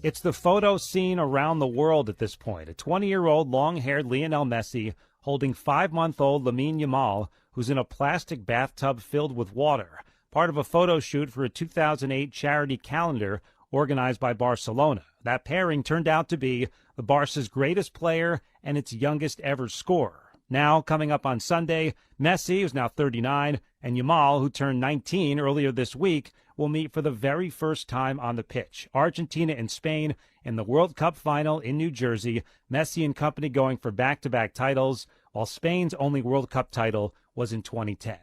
It's the photo scene around the world at this point. A 20-year-old long-haired Lionel Messi holding 5-month-old Lamine Yamal, who's in a plastic bathtub filled with water, part of a photo shoot for a 2008 charity calendar organized by Barcelona. That pairing turned out to be the Barca's greatest player and its youngest ever scorer. Now, coming up on Sunday, Messi, who's now 39, and Yamal, who turned 19 earlier this week, will meet for the very first time on the pitch. Argentina and Spain in the World Cup final in New Jersey. Messi and company going for back-to-back titles, while Spain's only World Cup title was in 2010.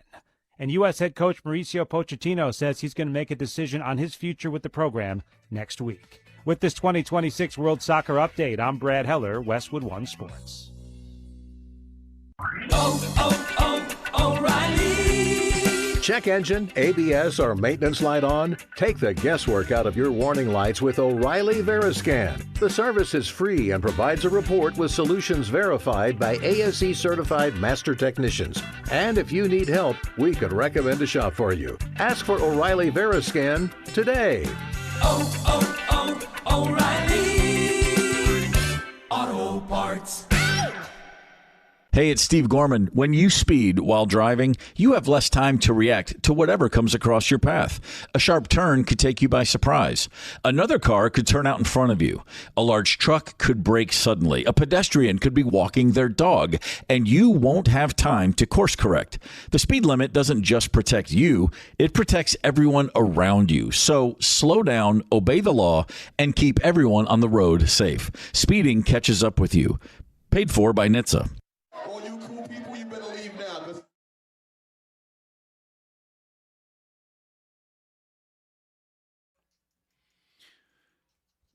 And U.S. head coach Mauricio Pochettino says he's going to make a decision on his future with the program next week. With this 2026 World Soccer Update, I'm Brad Heller, Westwood One Sports. O'Reilly. Check engine, ABS, or maintenance light on? Take the guesswork out of your warning lights with O'Reilly Veriscan. The service is free and provides a report with solutions verified by ASE certified master technicians. And if you need help, we could recommend a shop for you. Ask for O'Reilly Veriscan today. O'Reilly Auto Parts. Hey, it's Steve Gorman. When you speed while driving, you have less time to react to whatever comes across your path. A sharp turn could take you by surprise. Another car could turn out in front of you. A large truck could brake suddenly. A pedestrian could be walking their dog, and you won't have time to course correct. The speed limit doesn't just protect you, it protects everyone around you. So slow down, obey the law, and keep everyone on the road safe. Speeding catches up with you. Paid for by NHTSA.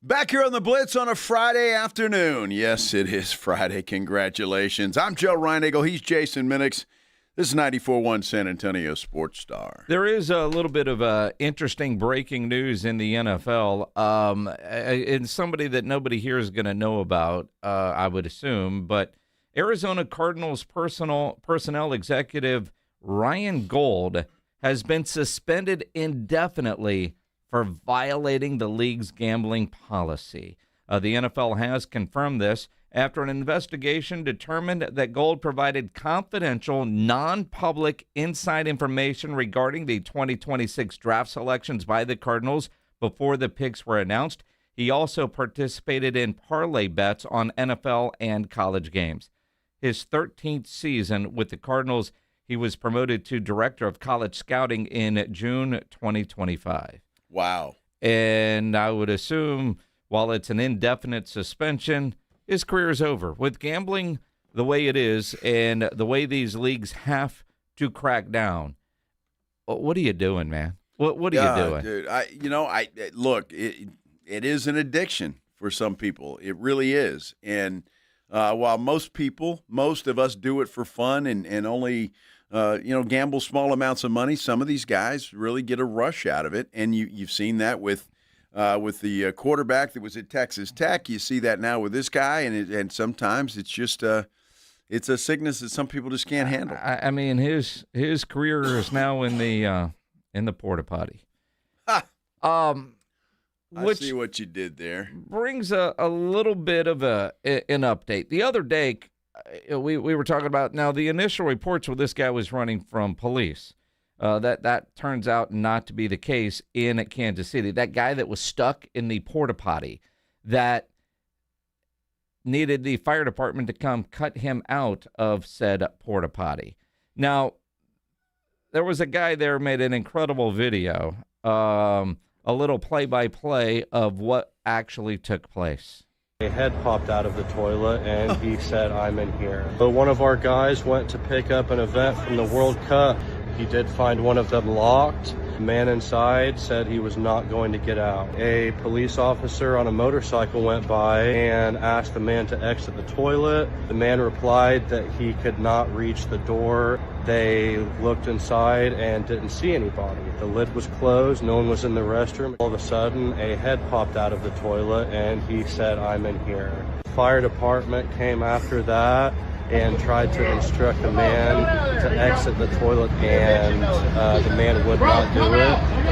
Back here on the Blitz on a Friday afternoon. Yes, it is Friday. Congratulations. I'm Joe Reinagle. He's Jason Minix. This is 94.1 San Antonio Sports Star. There is a little bit of interesting breaking news in the NFL. And somebody that nobody here is going to know about, I would assume. But Arizona Cardinals personnel executive Ryan Gold has been suspended indefinitely for violating the league's gambling policy. The NFL has confirmed this after an investigation determined that Gold provided confidential, non-public inside information regarding the 2026 draft selections by the Cardinals before the picks were announced. He also participated in parlay bets on NFL and college games. His 13th season with the Cardinals, he was promoted to Director of College Scouting in June 2025. Wow. And I would assume, while it's an indefinite suspension, his career is over. With gambling the way it is and the way these leagues have to crack down, what are you doing, man? What are you doing? Dude, look, it is an addiction for some people. It really is. And while most of us do it for fun and only, gamble small amounts of money, some of these guys really get a rush out of it. And you've seen that with the quarterback that was at Texas Tech. You see that now with this guy, and sometimes it's just it's a sickness that some people just can't handle. I mean, his career is now in the porta potty. I see what you did there. Brings a little bit of an update. The other day, we were talking about, now the initial reports where this guy was running from police. That turns out not to be the case in Kansas City. That guy that was stuck in the porta potty that needed the fire department to come cut him out of said porta potty. Now, there was a guy there made an incredible video, a little play-by-play of what actually took place. A head popped out of the toilet, and he said, "I'm in here." So one of our guys went to pick up an event from the World Cup. He did find one of them locked. The man inside said he was not going to get out. A police officer on a motorcycle went by and asked the man to exit the toilet. The man replied that he could not reach the door. They looked inside and didn't see anybody. The lid was closed. No one was in the restroom. All of a sudden, a head popped out of the toilet, and he said, "I'm in here." Fire department came after that and tried to instruct the man to exit the toilet, and the man would not do it.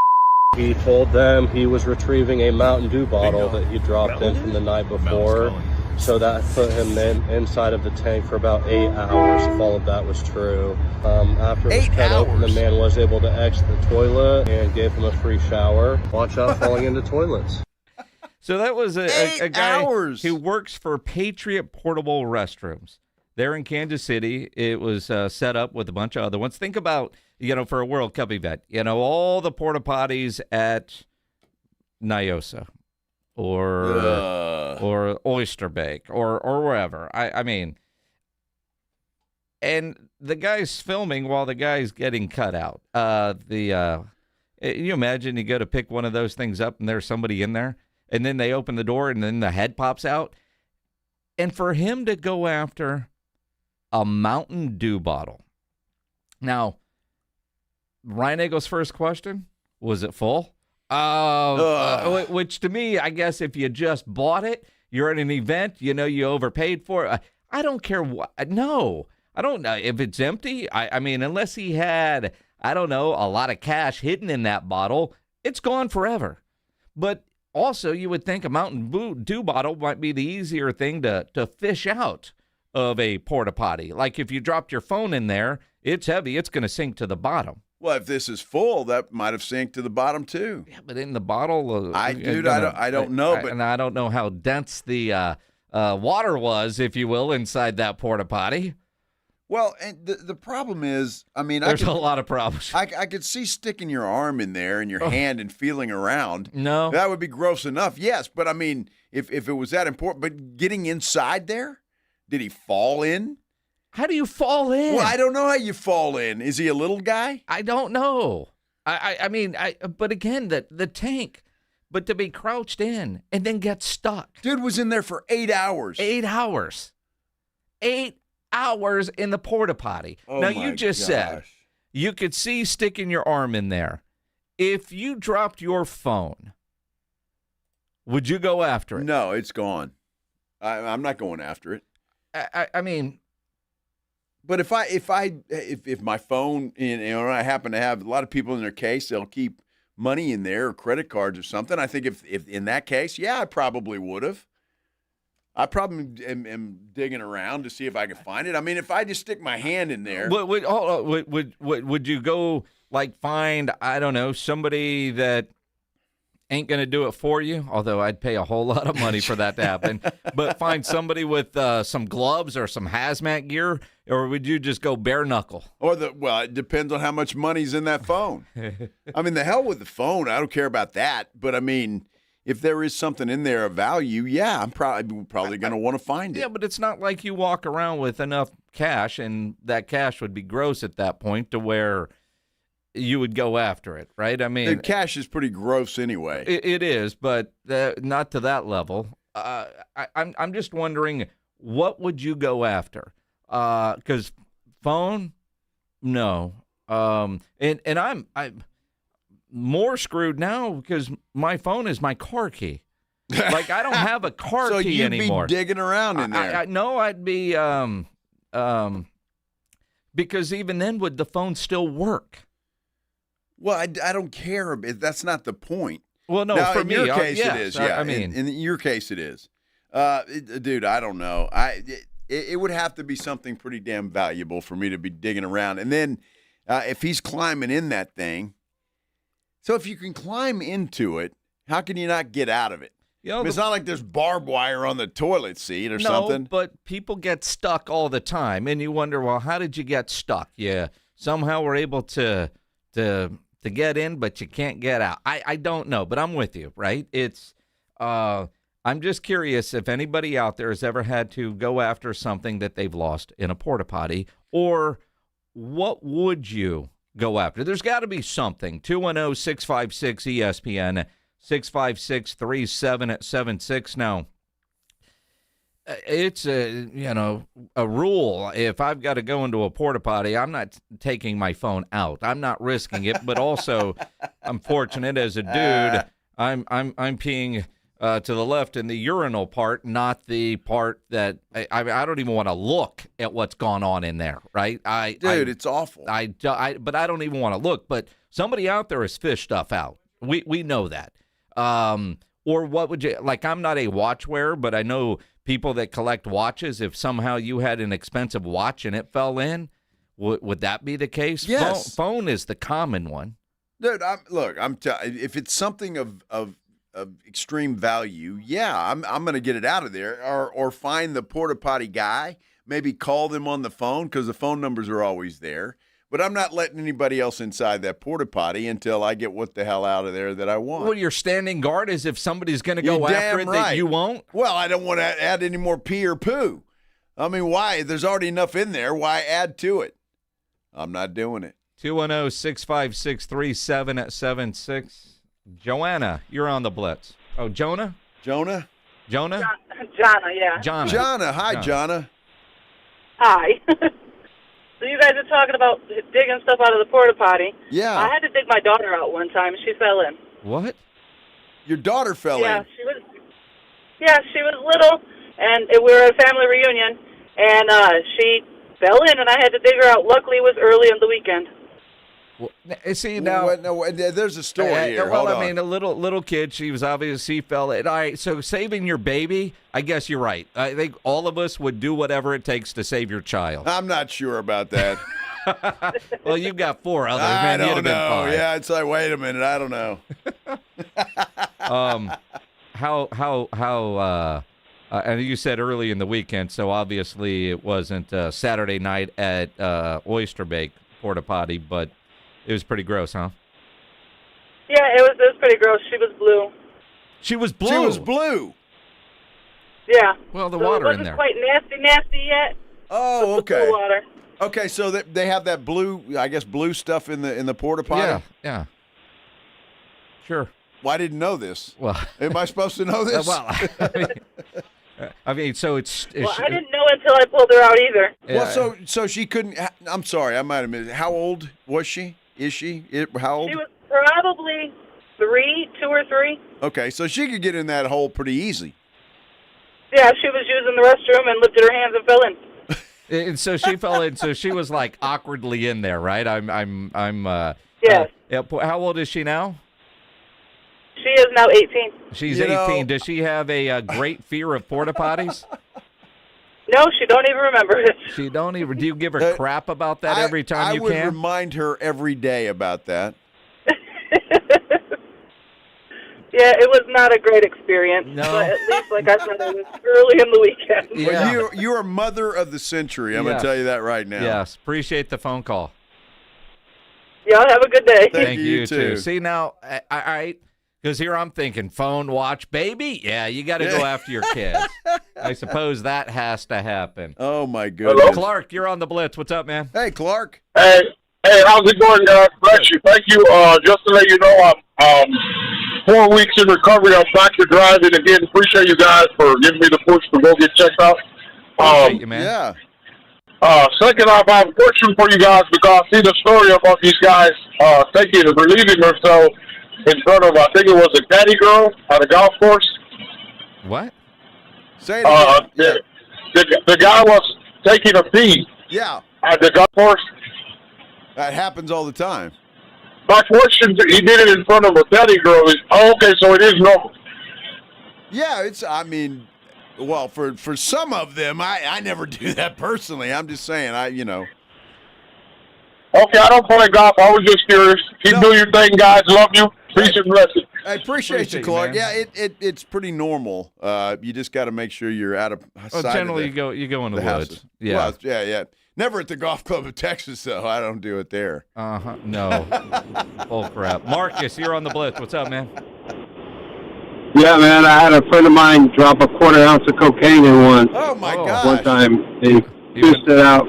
He told them he was retrieving a Mountain Dew bottle that he dropped in from the night before, so that put him inside of the tank for about 8 hours, if all of that was true. After it was cut open, the man was able to exit the toilet and gave him a free shower. Watch out falling into toilets. So that was a guy who works for Patriot Portable Restrooms. There in Kansas City, it was set up with a bunch of other ones. Think about, for a World Cup event, all the porta potties at Nyosa or Oyster Bake or wherever. I mean, and the guy's filming while the guy's getting cut out. You imagine you go to pick one of those things up and there's somebody in there, and then they open the door and then the head pops out. And for him to go after a Mountain Dew bottle. Now, Ryan Eagle's first question, was it full? Which to me, I guess if you just bought it, you're at an event, you overpaid for it. I don't care what. No, I don't know if it's empty. I mean, unless he had, a lot of cash hidden in that bottle, it's gone forever. But also, you would think a Mountain Dew bottle might be the easier thing to fish out of a porta potty. Like if you dropped your phone in there, it's heavy, it's going to sink to the bottom. Well, if this is full, that might have sank to the bottom too. Yeah, but in the bottle, I don't know, and I don't know how dense the water was, if you will, inside that porta potty. Well, and the problem is, there's a lot of problems. I could see sticking your arm in there and your hand and feeling around. No, that would be gross enough. Yes, but if it was that important, but getting inside there. Did he fall in? How do you fall in? Well, I don't know how you fall in. Is he a little guy? I don't know. But again, the tank, but to be crouched in and then get stuck. Dude was in there for 8 hours. 8 hours. 8 hours in the porta potty. Oh, now, you just said you could see sticking your arm in there. If you dropped your phone, would you go after it? No, it's gone. I'm not going after it. I mean, but if my phone, I happen to have a lot of people in their case, they'll keep money in there or credit cards or something. I think if in that case, yeah, I probably would have. I probably am digging around to see if I can find it. I mean, if I just stick my hand in there, would you go find somebody that ain't going to do it for you, although I'd pay a whole lot of money for that to happen. But find somebody with some gloves or some hazmat gear, or would you just go bare knuckle? Well, it depends on how much money's in that phone. I mean, the hell with the phone. I don't care about that. But, I mean, if there is something in there of value, yeah, I'm probably going to want to find it. Yeah, but it's not like you walk around with enough cash, and that cash would be gross at that point to where you would go after it, right? I mean, the cash is pretty gross anyway. It is, but not to that level. I'm just wondering, what would you go after? Because phone, no. And I'm more screwed now because my phone is my car key. Like, I don't have a car so key anymore. So you'd be digging around in there. No, I'd be because even then, would the phone still work? Well, I don't care. That's not the point. Well, no, now, for in me, your case yes, it is. Yeah, I mean, in your case it is. Dude, I don't know. It would have to be something pretty damn valuable for me to be digging around. And then if he's climbing in that thing, so if you can climb into it, how can you not get out of it? It's not like there's barbed wire on the toilet seat or something. No, but people get stuck all the time, and you wonder, well, how did you get stuck? Yeah, somehow we're able to get in, but you can't get out. I don't know, but I'm with you, right? It's I'm just curious if anybody out there has ever had to go after something that they've lost in a porta potty, or what would you go after? There's got to be something. 210-656-ESPN, 656-3776. Now, it's a rule. If I've got to go into a porta potty, I'm not taking my phone out. I'm not risking it. But also, I'm fortunate as a dude. I'm peeing to the left in the urinal part, not the part that I don't even want to look at what's gone on in there. Right, it's awful. But I don't even want to look. But somebody out there has fished stuff out. We know that. Or what would you like? I'm not a watch wearer, but I know people that collect watches. If somehow you had an expensive watch and it fell in, would that be the case? Yes. Phone is the common one. Dude, if it's something of extreme value, yeah, I'm going to get it out of there, or find the porta potty guy. Maybe call them on the phone because the phone numbers are always there. But I'm not letting anybody else inside that porta potty until I get what the hell out of there that I want. Well, your standing guard is if somebody's going to go after it that you won't? Well, I don't want to add any more pee or poo. I mean, why? There's already enough in there. Why add to it? I'm not doing it. 210-656-3776. Joanna, you're on the Blitz. Oh, Jonah? Jonah? Jonna, yeah. Jonna. Hi, Jonna. Hi. So you guys are talking about digging stuff out of the porta potty. Yeah. I had to dig my daughter out one time. She fell in. What? Your daughter fell in? Yeah, she was little, and we were at a family reunion, and she fell in, and I had to dig her out. Luckily, it was early in the weekend. Well, see, now, there's a story here. Well, Hold I mean, a little kid. She was obviously fell in. All right, so saving your baby, I guess you're right. I think all of us would do whatever it takes to save your child. I'm not sure about that. Well, you've got 4 others. I Man, don't you'd have been know. fine. Yeah, it's like, wait a minute, I don't know. And you said early in the weekend, so obviously it wasn't Saturday night at Oyster Bake Porta Potty, but it was pretty gross, huh? Yeah, it was pretty gross. She was blue. She was blue? She was blue. Yeah. Well, the so water in it there. wasn't quite nasty yet. Oh, okay. Blue water. Okay, so they have that blue, I guess, blue stuff in the porta potty? Yeah. Sure. Well, I didn't know this. Well, am I supposed to know this? I mean, so it's well, I didn't know until I pulled her out either. Well, so she couldn't. I'm sorry, I might have missed. How old was she? Is she? How old? She was probably 2 or 3. Okay, so she could get in that hole pretty easy. Yeah, she was using the restroom and lifted her hands and fell in. And so she fell in. So she was like awkwardly in there, right? Yes. How old is she now? She is now 18. She's 18. Does she have a great fear of porta potties? No, she don't even remember it. She don't even. Do you give her crap about that every time you can? I would remind her every day about that. Yeah, it was not a great experience. No. But at least, like I said, it was early in the weekend. Yeah. Well, you are mother of the century. I'm going Yes. to tell you that right now. Yes. Appreciate the phone call. Y'all have a good day. Thank you, you too. See, now, all right, because here I'm thinking phone, watch, baby. Yeah, you got to go after your kids. I suppose that has to happen. Oh, my goodness. Clark, you're on the Blitz. What's up, man? Hey, Clark. Hey, how's it going, guys? Bless you. Thank you. Just to let you know, I'm 4 weeks in recovery. I'm back to driving again. Appreciate you guys for giving me the push to go get checked out. Appreciate you, man. Yeah. Second off, I have a question for you guys because I see the story about these guys taking and relieving themselves in front of, I think it was a caddy girl at a golf course. What? Say it again. The guy was taking a pee Yeah. at the golf course. That happens all the time. My question, he did it in front of a caddy girl. Okay, so it is normal. Yeah, well, for some of them, I never do that personally. I'm just saying, Okay, I don't play golf. I was just curious. Keep doing your thing, guys. Love you. Peace and blessings. I appreciate you, Clark. Yeah, it's pretty normal. You just got to make sure you're out of sight. Generally, of you go in the houses. woods. Yeah. Well, yeah. Never at the Golf Club of Texas, though. I don't do it there. No. Bull crap. Marcus, you're on the Blitz. What's up, man? Yeah, man, I had a friend of mine drop a quarter ounce of cocaine in one. Oh, my gosh. One time. He fished it out.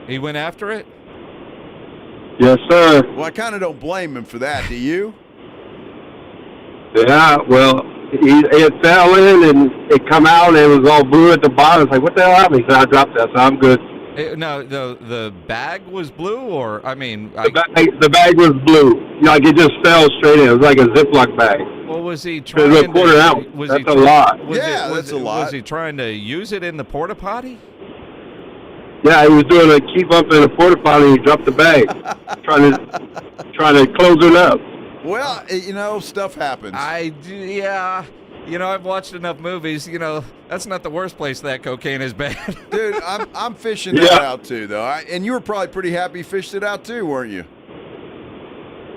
He went after it? Yes, sir. Well, I kind of don't blame him for that. Do you? Yeah, well, it fell in and it come out and it was all blue at the bottom. It's like, what the hell happened? He said, I dropped that, so I'm good. No, the bag was blue, or The bag was blue. Like it just fell straight in. It was like a Ziploc bag. Well, was he It trying was a quarter ounce. That's a lot. That's a lot. Was he trying to use it in the porta potty? Yeah, he was doing a keep up in a porta potty and he dropped the bag, trying to close it up. Well, stuff happens. I've watched enough movies. That's not the worst place that cocaine is bad. Dude, I'm fishing that out too, though. And you were probably pretty happy you fished it out too, weren't you?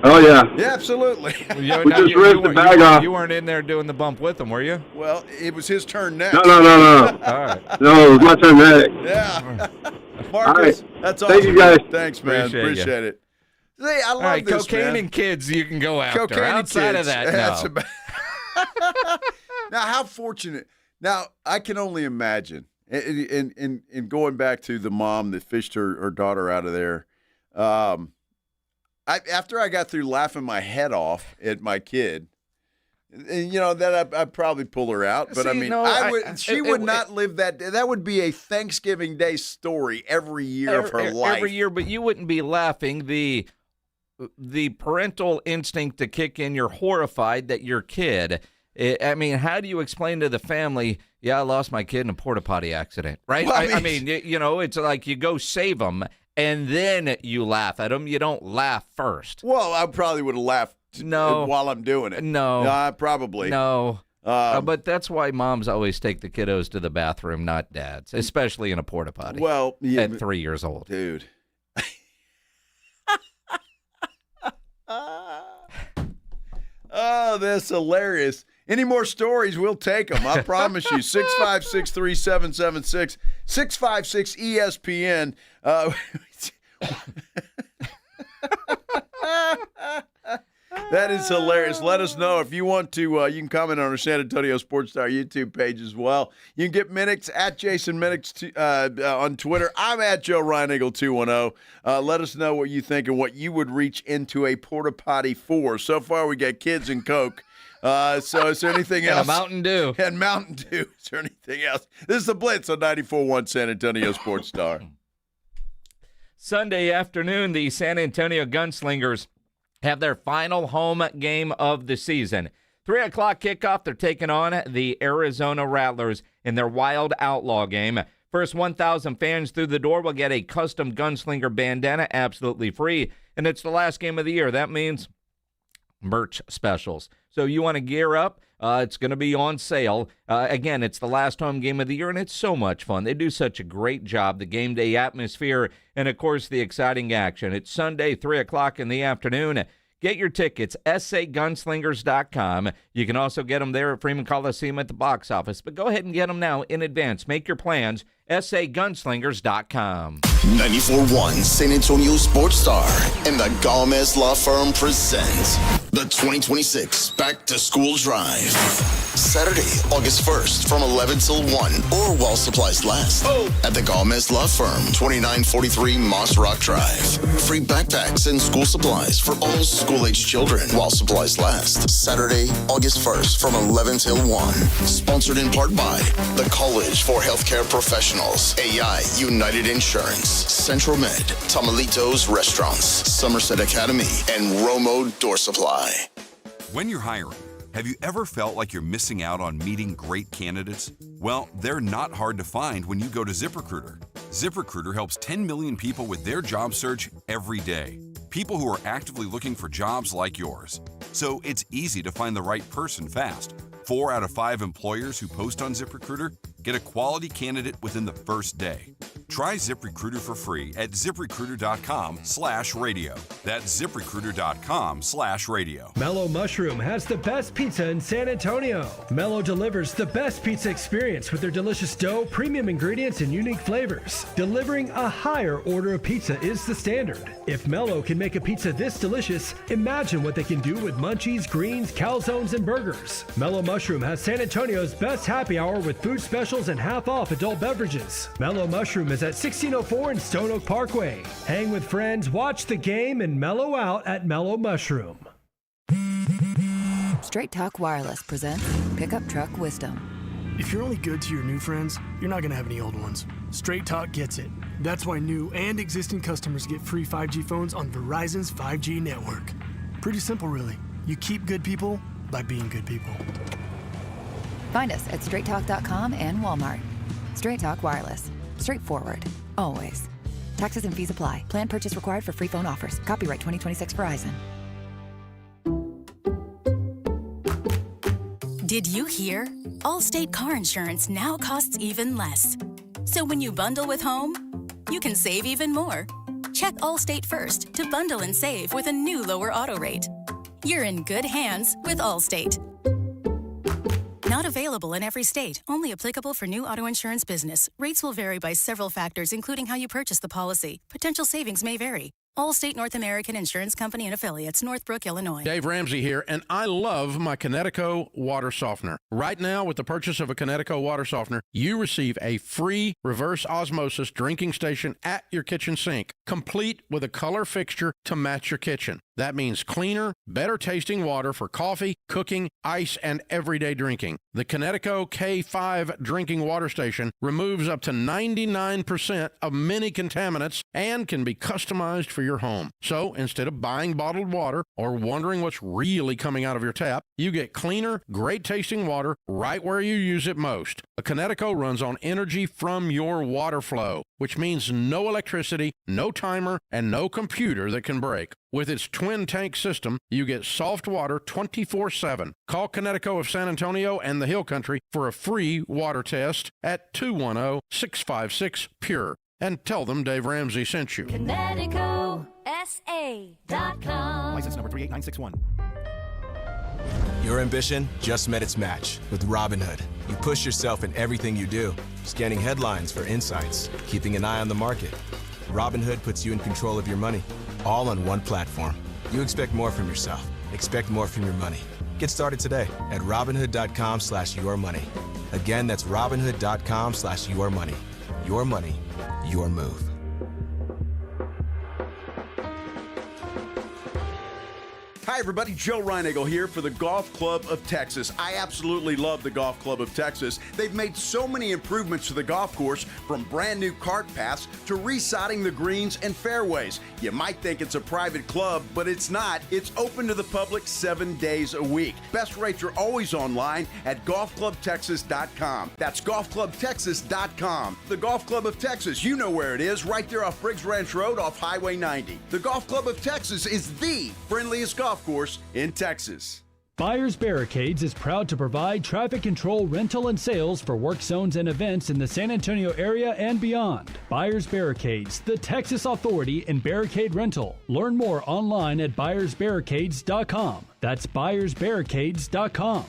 Oh yeah. Yeah, absolutely. We just ripped the bag off. You weren't in there doing the bump with him, were you? Well, it was his turn next. No. All right. No, it was my turn next. Yeah. Marcus, All right. that's awesome. Thank you, guys. Thanks, man. Appreciate it. See, I love All right, this, cocaine man. and kids you can go after. Cocaine Outside and kids. of that, That's no. Now, how fortunate. Now, I can only imagine, in going back to the mom that fished her daughter out of there, after I got through laughing my head off at my kid, that I'd probably pull her out. But, she would not live that day. That would be a Thanksgiving Day story every year of her life. Every year, but you wouldn't be laughing. The parental instinct to kick in, you're horrified that your kid – how do you explain to the family, I lost my kid in a porta potty accident, right? Well, it's like you go save them, and then you laugh at them. You don't laugh first. Well, I probably would have laughed while I'm doing it. No. Probably. No. But that's why moms always take the kiddos to the bathroom, not dads, especially in a porta potty. Well, at 3 years old. Dude. Oh, that's hilarious. Any more stories, we'll take them. I promise you. 656-3776, 656-ESPN. That is hilarious. Let us know if you want to. You can comment on our San Antonio Sports Star YouTube page as well. You can get Minix at Jason Minix on Twitter. I'm at Joe Ryan Eagle 210. Let us know what you think and what you would reach into a porta potty for. So far, we got kids and Coke. So is there anything else? And Mountain Dew. And Mountain Dew. Is there anything else? This is the Blitz on 94.1 San Antonio Sports Star. Sunday afternoon, the San Antonio Gunslingers have their final home game of the season. 3 o'clock kickoff, they're taking on the Arizona Rattlers in their Wild Outlaw game. First 1,000 fans through the door will get a custom Gunslinger bandana absolutely free, and it's the last game of the year. That means merch specials. So you want to gear up, it's going to be on sale. Again, it's the last home game of the year, and it's so much fun. They do such a great job, the game day atmosphere, and, of course, the exciting action. It's Sunday, 3 o'clock in the afternoon. Get your tickets, sagunslingers.com. You can also get them there at Freeman Coliseum at the box office. But go ahead and get them now in advance. Make your plans, sagunslingers.com. 94.1 San Antonio Sports Star and the Gomez Law Firm present the 2026 Back to School Drive. Saturday, August 1st from 11 till 1 or while supplies last at the Gomez Law Firm, 2943 Moss Rock Drive. Free backpacks and school supplies for all school-aged children while supplies last. Saturday, August 1st from 11 till 1. Sponsored in part by the College for Healthcare Professionals, AI United Insurance, Central Med, Tamalitos Restaurants, Somerset Academy, and Romo Door Supply. When you're hiring, have you ever felt like you're missing out on meeting great candidates? Well, they're not hard to find when you go to ZipRecruiter. ZipRecruiter helps 10 million people with their job search every day. People who are actively looking for jobs like yours. So it's easy to find the right person fast. 4 out of 5 employers who post on ZipRecruiter get a quality candidate within the first day. Try ZipRecruiter for free at ZipRecruiter.com/radio. That's ZipRecruiter.com/radio. Mellow Mushroom has the best pizza in San Antonio. Mellow delivers the best pizza experience with their delicious dough, premium ingredients, and unique flavors. Delivering a higher order of pizza is the standard. If Mellow can make a pizza this delicious, imagine what they can do with munchies, greens, calzones, and burgers. Mellow Mushroom has San Antonio's best happy hour with food specials and half-off adult beverages. Mellow Mushroom is at 1604 in Stone Oak Parkway. Hang with friends, watch the game, and mellow out at Mellow Mushroom. Straight Talk Wireless presents Pickup Truck Wisdom. If you're only good to your new friends, you're not going to have any old ones. Straight Talk gets it. That's why new and existing customers get free 5G phones on Verizon's 5G network. Pretty simple, really. You keep good people by being good people. Find us at straighttalk.com and Walmart. Straight Talk Wireless. Straightforward. Always. Taxes and fees apply. Plan purchase required for free phone offers. Copyright 2026 Verizon. Did you hear? Allstate car insurance now costs even less. So when you bundle with home, you can save even more. Check Allstate first to bundle and save with a new lower auto rate. You're in good hands with Allstate. Not available in every state. Only applicable for new auto insurance business. Rates will vary by several factors, including how you purchase the policy. Potential savings may vary. Allstate North American Insurance Company and Affiliates, Northbrook, Illinois. Dave Ramsey here, and I love my Connecticut water softener. Right now, with the purchase of a Connecticut water softener, you receive a free reverse osmosis drinking station at your kitchen sink, complete with a color fixture to match your kitchen. That means cleaner, better tasting water for coffee, cooking, ice, and everyday drinking. The Connecticut K5 drinking water station removes up to 99% of many contaminants and can be customized for your home. So instead of buying bottled water or wondering what's really coming out of your tap, you get cleaner, great tasting water right where you use it most. A Connecticut runs on energy from your water flow, which means no electricity, no timer, and no computer that can break. With its twin tank system, you get soft water 24/7. Call Connecticut of San Antonio and the Hill Country for a free water test at 210-656-PURE. And tell them Dave Ramsey sent you. ConnecticutSA.com. License number 38961. Your ambition just met its match with Robinhood. You push yourself in everything you do, scanning headlines for insights, keeping an eye on the market. Robinhood puts you in control of your money, all on one platform. You expect more from yourself. Expect more from your money. Get started today at Robinhood.com/yourmoney. Again, that's Robinhood.com/yourmoney. Your money, your move. Hi, everybody. Joe Reinagle here for the Golf Club of Texas. I absolutely love the Golf Club of Texas. They've made so many improvements to the golf course, from brand new cart paths to resodding the greens and fairways. You might think it's a private club, but it's not. It's open to the public 7 days a week. Best rates are always online at golfclubtexas.com. That's golfclubtexas.com. The Golf Club of Texas, you know where it is, right there off Briggs Ranch Road off Highway 90. The Golf Club of Texas is the friendliest golf course in Texas. Buyers Barricades is proud to provide traffic control, rental, and sales for work zones and events in the San Antonio area and beyond. Buyers Barricades, the Texas authority in barricade rental. Learn more online at buyersbarricades.com. That's buyersbarricades.com.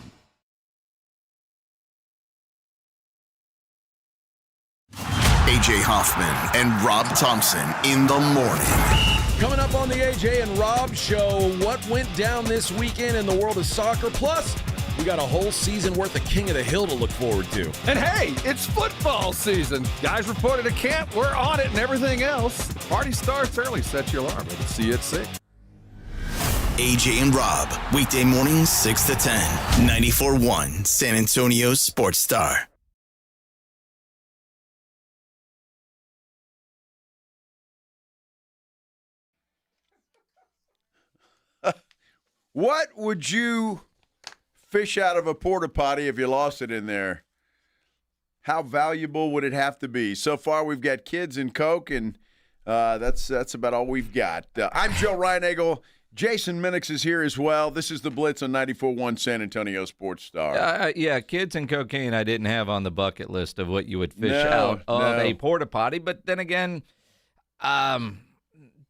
AJ Hoffman and Rob Thompson in the morning. Coming up on the AJ and Rob Show, what went down this weekend in the world of soccer? Plus, we got a whole season worth of King of the Hill to look forward to. And hey, it's football season. Guys reported to camp, we're on it, and everything else. Party starts early. Set your alarm. We'll see you at 6. AJ and Rob, weekday mornings 6 to 10, 94.1 San Antonio Sports Star. What would you fish out of a porta potty if you lost it in there? How valuable would it have to be? So far, we've got kids and Coke, and that's about all we've got. I'm Joe Reinagel. Jason Minix is here as well. This is the Blitz on 94.1 San Antonio Sports Star. Yeah, kids and cocaine I didn't have on the bucket list of what you would fish out of a porta potty. But then again,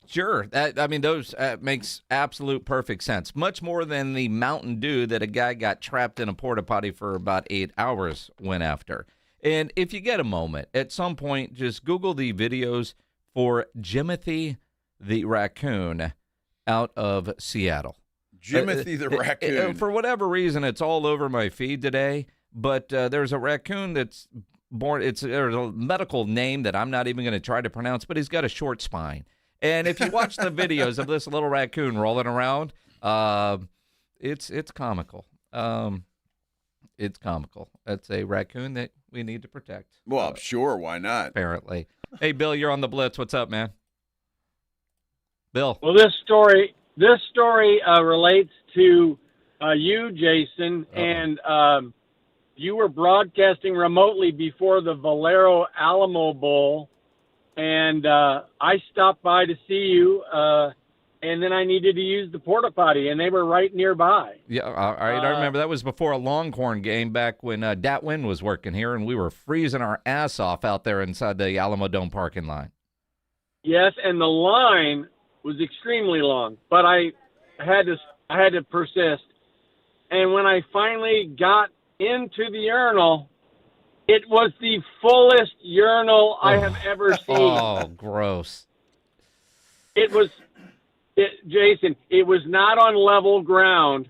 sure. Those makes absolute perfect sense. Much more than the Mountain Dew that a guy got trapped in a porta potty for about 8 hours went after. And if you get a moment, at some point, just Google the videos for Jimothy the raccoon out of Seattle. Jimothy the raccoon. For whatever reason, it's all over my feed today. But there's a raccoon that's born. There's a medical name that I'm not even going to try to pronounce, but he's got a short spine. And if you watch the videos of this little raccoon rolling around, it's comical. It's comical. It's a raccoon that we need to protect. Well, sure. Why not? Apparently. Hey, Bill, you're on the Blitz. What's up, man? Bill. Well, this story relates to you, Jason, and you were broadcasting remotely before the Valero Alamo Bowl, and I stopped by to see you, and then I needed to use the porta potty, and they were right nearby. Yeah, all right. I remember that was before a Longhorn game back when Dat Wynn was working here, and we were freezing our ass off out there inside the Alamo Dome parking lot. Yes, and the line was extremely long, but I had to persist. And when I finally got into the urinal, it was the fullest urinal I have ever seen. Oh, gross. Jason, it was not on level ground,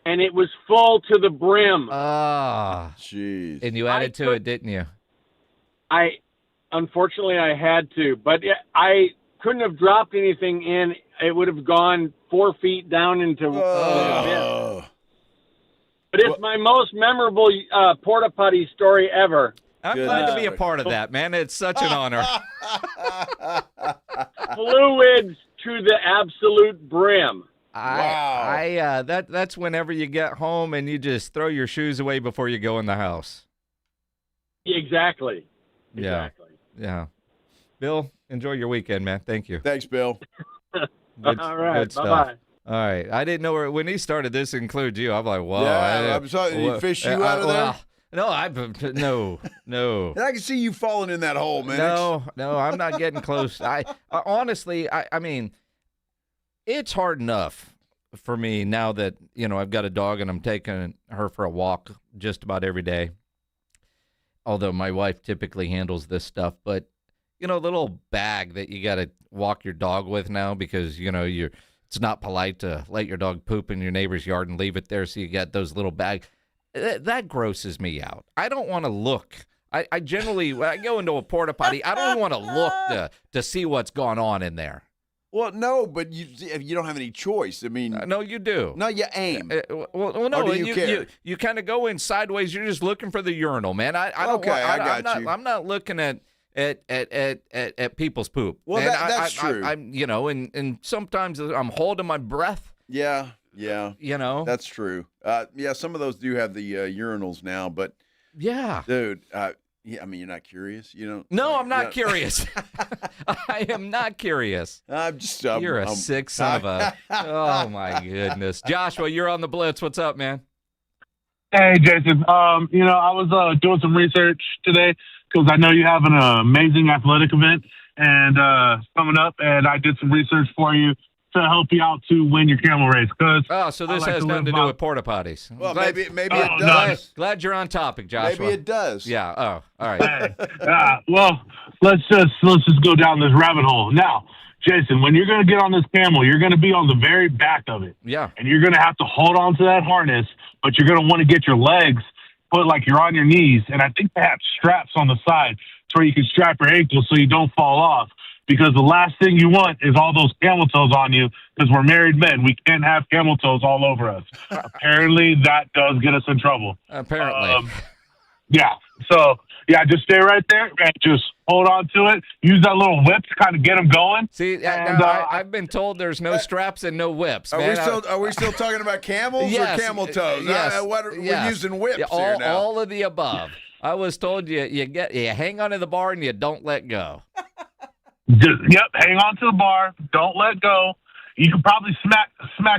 and it was full to the brim. Ah, jeez. And you added to it, didn't you? Unfortunately, I had to, but I couldn't have dropped anything in. It would have gone 4 feet down into the abyss. But it's my most memorable porta potty story ever. I'm glad to be a part of that, man. It's such an honor. Fluids to the absolute brim. Wow. That's whenever you get home and you just throw your shoes away before you go in the house. Exactly. Yeah. Bill, enjoy your weekend, man. Thank you. Thanks, Bill. All right. Good stuff. Bye-bye. All right. I didn't know when he started this includes you. I'm like, whoa. Yeah, I'm sorry. Did he fish you out of there? No. And I can see you falling in that hole, man. No, I'm not getting close. Honestly, I mean, it's hard enough for me now that, I've got a dog and I'm taking her for a walk just about every day. Although my wife typically handles this stuff, but a little bag that you got to walk your dog with now because, it's not polite to let your dog poop in your neighbor's yard and leave it there. So you got those little bags. That grosses me out. I don't want to look. I generally, when I go into a porta potty, I don't want to look to see what's going on in there. Well, no, but you don't have any choice. I mean, no, you do. No, you aim. Well, no, or do you care? You kind of go in sideways. You're just looking for the urinal, man. I got you. I'm not looking at people's poop. Well, that's true. I'm and sometimes I'm holding my breath. Yeah. That's true. Some of those do have the urinals now, but yeah, dude, Yeah, I mean, you're not curious? You don't? No, I'm not curious. I am not curious. I'm just. You're a sick son of a. Oh my goodness, Joshua, you're on the Blitz. What's up, man? Hey, Jason. I was doing some research today because I know you have an amazing athletic event and coming up, and I did some research for you to help you out to win your camel race. So this has nothing to do with porta potties. Well, maybe it does. Glad you're on topic, Joshua. Maybe it does. Yeah. Oh, all right. Well, let's just go down this rabbit hole now. Jason, when you're going to get on this camel, you're going to be on the very back of it. Yeah. And you're going to have to hold on to that harness, but you're going to want to get your legs put like you're on your knees. And I think they have straps on the side so you can strap your ankles so you don't fall off. Because the last thing you want is all those camel toes on you, because we're married men. We can't have camel toes all over us. Apparently, that does get us in trouble. Apparently. Yeah. So, just stay right there and just hold on to it. Use that little whip to kind of get them going. See, I've been told there's no straps and no whips. Are we still talking about camels or camel toes? Yes. We're using whips all, here now. All of the above. I was told you hang onto the bar and you don't let go. Hang on to the bar. Don't let go. You can probably smack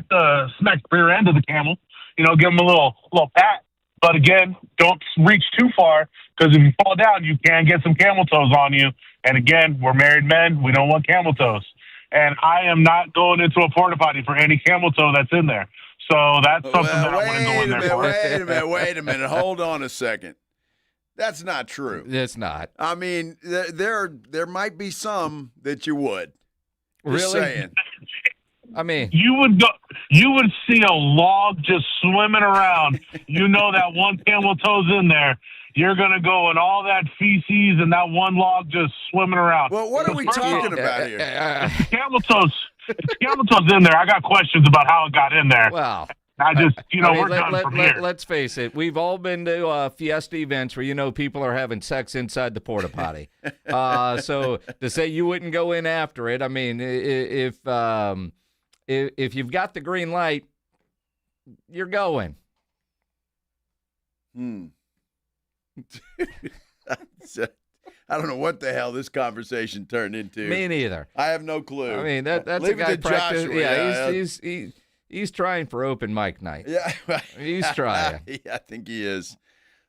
the rear end of the camel. Give them a little pat. But again, don't reach too far, because if you fall down, you can get some camel toes on you. And again, we're married men. We don't want camel toes. And I am not going into a porta potty for any camel toe that's in there. So that's something that I wouldn't go in there for. Wait a minute. Hold on a second. That's not true. It's not. I mean, there might be some that you would. Just Really? saying. I mean, you would see a log just swimming around. You know that one camel toe's in there. You're going to go in all that feces and that one log just swimming around. Well, what are we talking about here? Camel toes in there. I got questions about how it got in there. Well, we're done from here. Let's face it. We've all been to fiesta events where people are having sex inside the porta potty. So to say you wouldn't go in after it, I mean, if you've got the green light, you're going. I don't know what the hell this conversation turned into. Me neither. I have no clue. I mean, that's Leave a guy it to Joshua. practice. He's trying for open mic night. Yeah, he's trying. Yeah, I think he is.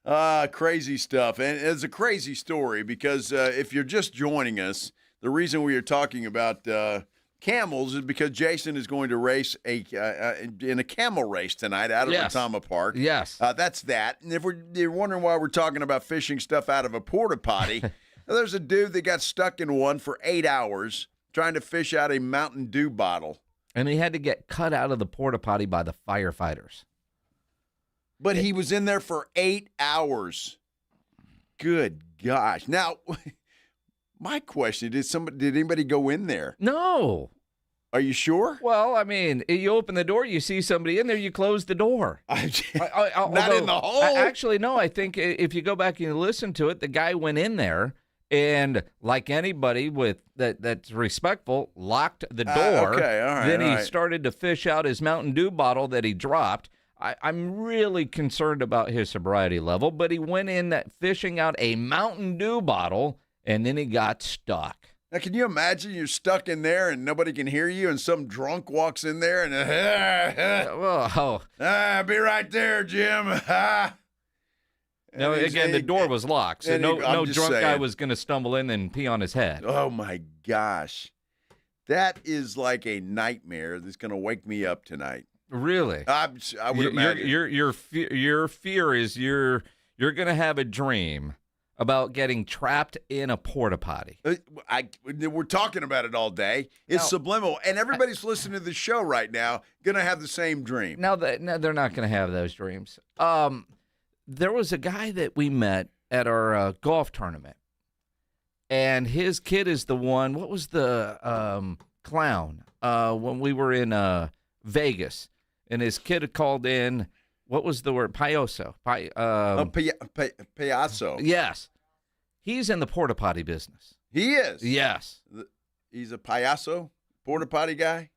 Crazy stuff, and it's a crazy story because if you're just joining us, the reason we are talking about camels is because Jason is going to race in a camel race tonight out of Retama Park. Yes, that's that. And if you're wondering why we're talking about fishing stuff out of a porta potty, there's a dude that got stuck in one for 8 hours trying to fish out a Mountain Dew bottle. And he had to get cut out of the porta potty by the firefighters. But he was in there for 8 hours. Good gosh. Now, my question, did anybody go in there? No. Are you sure? Well, I mean, you open the door, you see somebody in there, you close the door. Not in the hole? Actually, no. I think if you go back and you listen to it, the guy went in there. And like anybody that's respectful, locked the door. Okay, all right. Then he started to fish out his Mountain Dew bottle that he dropped. I'm really concerned about his sobriety level, but he went in fishing out a Mountain Dew bottle, and then he got stuck. Now, can you imagine you're stuck in there and nobody can hear you, and some drunk walks in there and, be right there, Jim. No, again, the door was locked, so no drunk guy was going to stumble in and pee on his head. Oh, my gosh. That is like a nightmare that's going to wake me up tonight. Really? I would imagine. Your fear is you're going to have a dream about getting trapped in a porta potty. We're talking about it all day. It's subliminal, and everybody's listening to the show right now going to have the same dream. No, they're not going to have those dreams. There was a guy that we met at our golf tournament, and his kid is the one. What was the clown when we were in Vegas? And his kid had called in. What was the word? Payaso. Payaso. Yes, he's in the porta potty business. He is. Yes, he's a payaso, porta potty guy.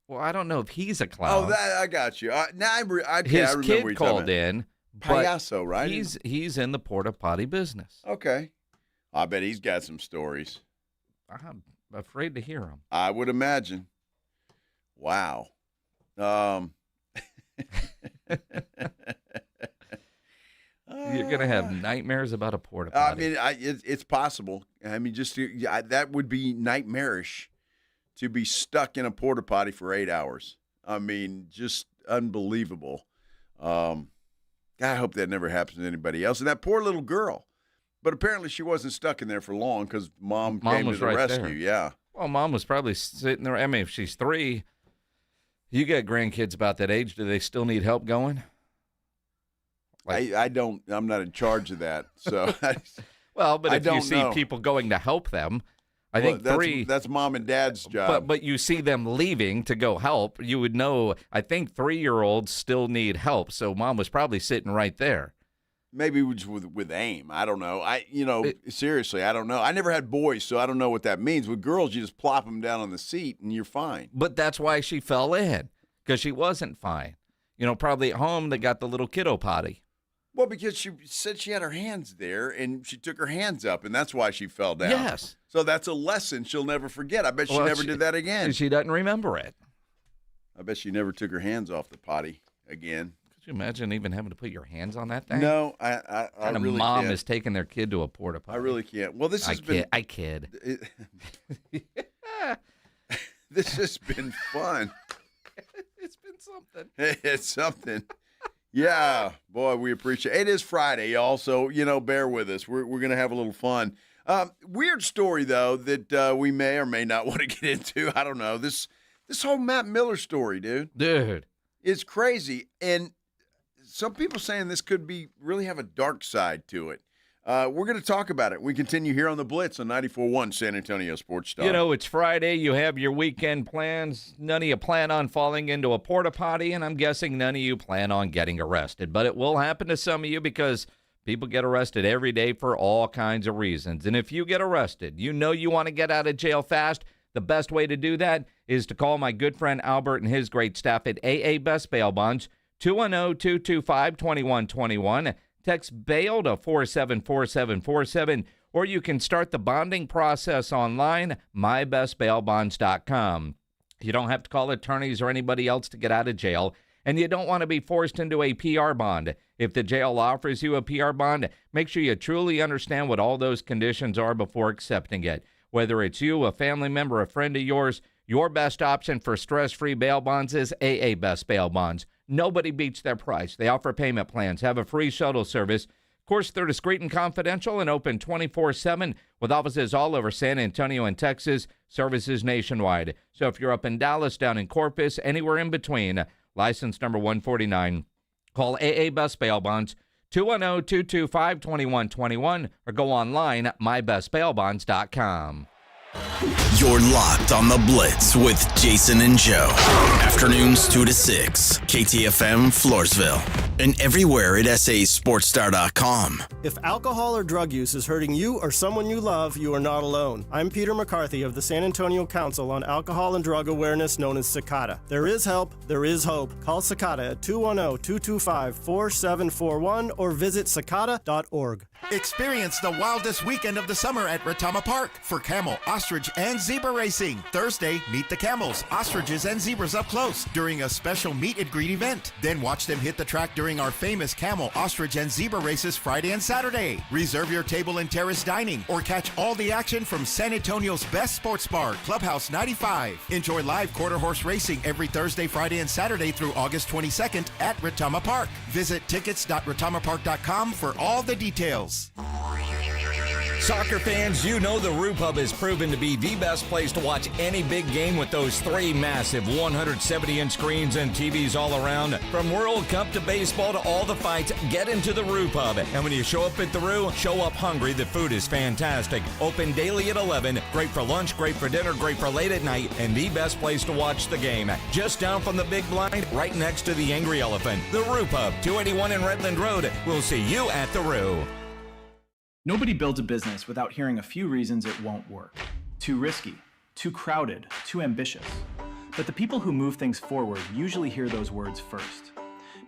Well, I don't know if he's a clown. Oh, I got you. His kid called in. Payaso, right? He's in the porta potty business. Okay. I bet he's got some stories. I'm afraid to hear them. I would imagine. Wow. You're going to have nightmares about a porta potty. I mean, it's possible. I mean, that would be nightmarish to be stuck in a porta potty for 8 hours. I mean, just unbelievable. I hope that never happens to anybody else. And that poor little girl. But apparently she wasn't stuck in there for long because mom came to the rescue. There. Yeah. Well, mom was probably sitting there. I mean, if she's 3, you got grandkids about that age. Do they still need help going? I don't. I'm not in charge of that. So. Well, but if you see people going to help them, I think that's mom and dad's job. But you see them leaving to go help, you would know. I think 3-year-olds still need help. So mom was probably sitting right there. Maybe with aim. I don't know. Seriously, I don't know. I never had boys, so I don't know what that means. With girls, you just plop them down on the seat and you're fine. But that's why she fell in, because she wasn't fine. Probably at home they got the little kiddo potty. Well, because she said she had her hands there, and she took her hands up, and that's why she fell down. Yes. So that's a lesson she'll never forget. I bet she never did that again. She doesn't remember it. I bet she never took her hands off the potty again. Could you imagine even having to put your hands on that thing? No, I really mom can't. is taking their kid to a porta potty. I really can't. Well, this has been. I kid. This has been fun. It's been something. It's something. Yeah, boy, we appreciate it. It is Friday, y'all, so, bear with us. We're going to have a little fun. Weird story, though, that we may or may not want to get into. I don't know. This whole Matt Miller story, dude. It's crazy. And some people saying this could really have a dark side to it. We're going to talk about it. We continue here on the Blitz on 94.1 San Antonio Sports Star. It's Friday. You have your weekend plans. None of you plan on falling into a porta potty, and I'm guessing none of you plan on getting arrested. But it will happen to some of you because people get arrested every day for all kinds of reasons. And if you get arrested, you want to get out of jail fast. The best way to do that is to call my good friend Albert and his great staff at AA Best Bail Bonds, 210-225-2121. Text BAIL to 474747, or you can start the bonding process online, mybestbailbonds.com. You don't have to call attorneys or anybody else to get out of jail, and you don't want to be forced into a PR bond. If the jail offers you a PR bond, make sure you truly understand what all those conditions are before accepting it. Whether it's you, a family member, a friend of yours, your best option for stress-free bail bonds is AA Best Bail Bonds. Nobody beats their price. They offer payment plans, have a free shuttle service. Of course, they're discreet and confidential and open 24/7 with offices all over San Antonio and Texas, services nationwide. So if you're up in Dallas, down in Corpus, anywhere in between, license number 149, call AA Best Bail Bonds, 210-225-2121, or go online at mybestbailbonds.com. You're locked on the Blitz with Jason and Joe. Afternoons 2 to 6. KTFM Floresville. And everywhere at sasportstar.com. If alcohol or drug use is hurting you or someone you love, you are not alone. I'm Peter McCarthy of the San Antonio Council on Alcohol and Drug Awareness, known as CICADA. There is help. There is hope. Call CICADA at 210-225-4741 or visit cicada.org. Experience the wildest weekend of the summer at Retama Park for camel, ostrich, and zebra racing. Thursday, meet the camels, ostriches, and zebras up close during a special meet and greet event. Then watch them hit the track during our famous camel, ostrich, and zebra races Friday and Saturday. Reserve your table in terrace dining or catch all the action from San Antonio's best sports bar, Clubhouse 95. Enjoy live quarter horse racing every Thursday, Friday, and Saturday through August 22nd at Retama Park. Visit tickets.retamapark.com for all the details. Soccer fans, you know the Roo Pub has proven to be the best place to watch any big game with those 3 massive 170-inch screens and TVs all around. From World Cup to baseball to all the fights, get into the Roo Pub. And when you show up at the Roo, show up hungry. The food is fantastic. Open daily at 11. Great for lunch, great for dinner, great for late at night, and the best place to watch the game. Just down from the big blind, right next to the Angry Elephant. The Roo Pub, 281 in Redland Road. We'll see you at the Roo. Nobody builds a business without hearing a few reasons it won't work. Too risky, too crowded, too ambitious. But the people who move things forward usually hear those words first.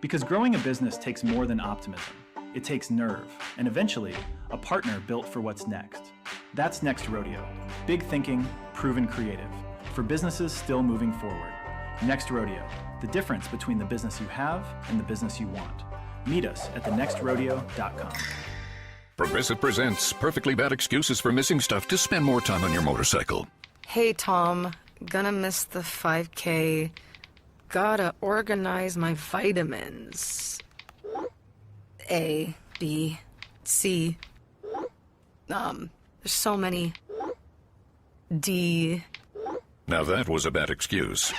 Because growing a business takes more than optimism. It takes nerve, and eventually, a partner built for what's next. That's Next Rodeo. Big thinking, proven creative. For businesses still moving forward. Next Rodeo. The difference between the business you have and the business you want. Meet us at thenextrodeo.com. Progressive presents Perfectly Bad Excuses for Missing Stuff to Spend More Time on Your Motorcycle. Hey, Tom. Gonna miss the 5K. Gotta organize my vitamins. A, B, C. There's so many. D. Now that was a bad excuse.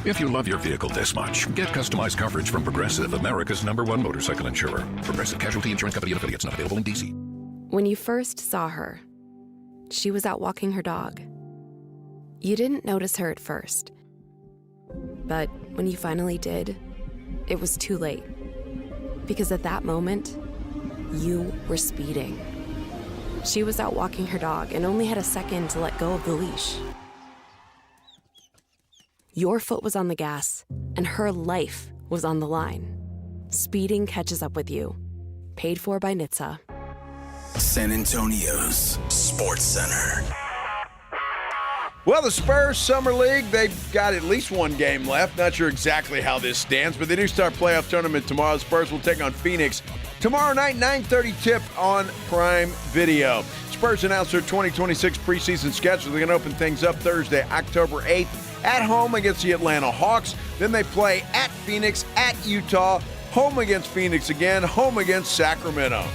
If you love your vehicle this much, get customized coverage from Progressive, America's #1 motorcycle insurer. Progressive Casualty Insurance Company and affiliates, not available in D.C. When you first saw her, she was out walking her dog. You didn't notice her at first. But when you finally did, it was too late. Because at that moment, you were speeding. She was out walking her dog and only had a second to let go of the leash. Your foot was on the gas, and her life was on the line. Speeding catches up with you. Paid for by NHTSA. San Antonio's Sports Center. Well, the Spurs Summer League, they've got at least one game left. Not sure exactly how this stands, but they do start playoff tournament tomorrow. The Spurs will take on Phoenix tomorrow night, 9:30 tip on Prime Video. Spurs announced their 2026 preseason schedule. They're going to open things up Thursday, October 8th, at home against the Atlanta Hawks. Then they play at Phoenix, at Utah, home against Phoenix again, home against Sacramento.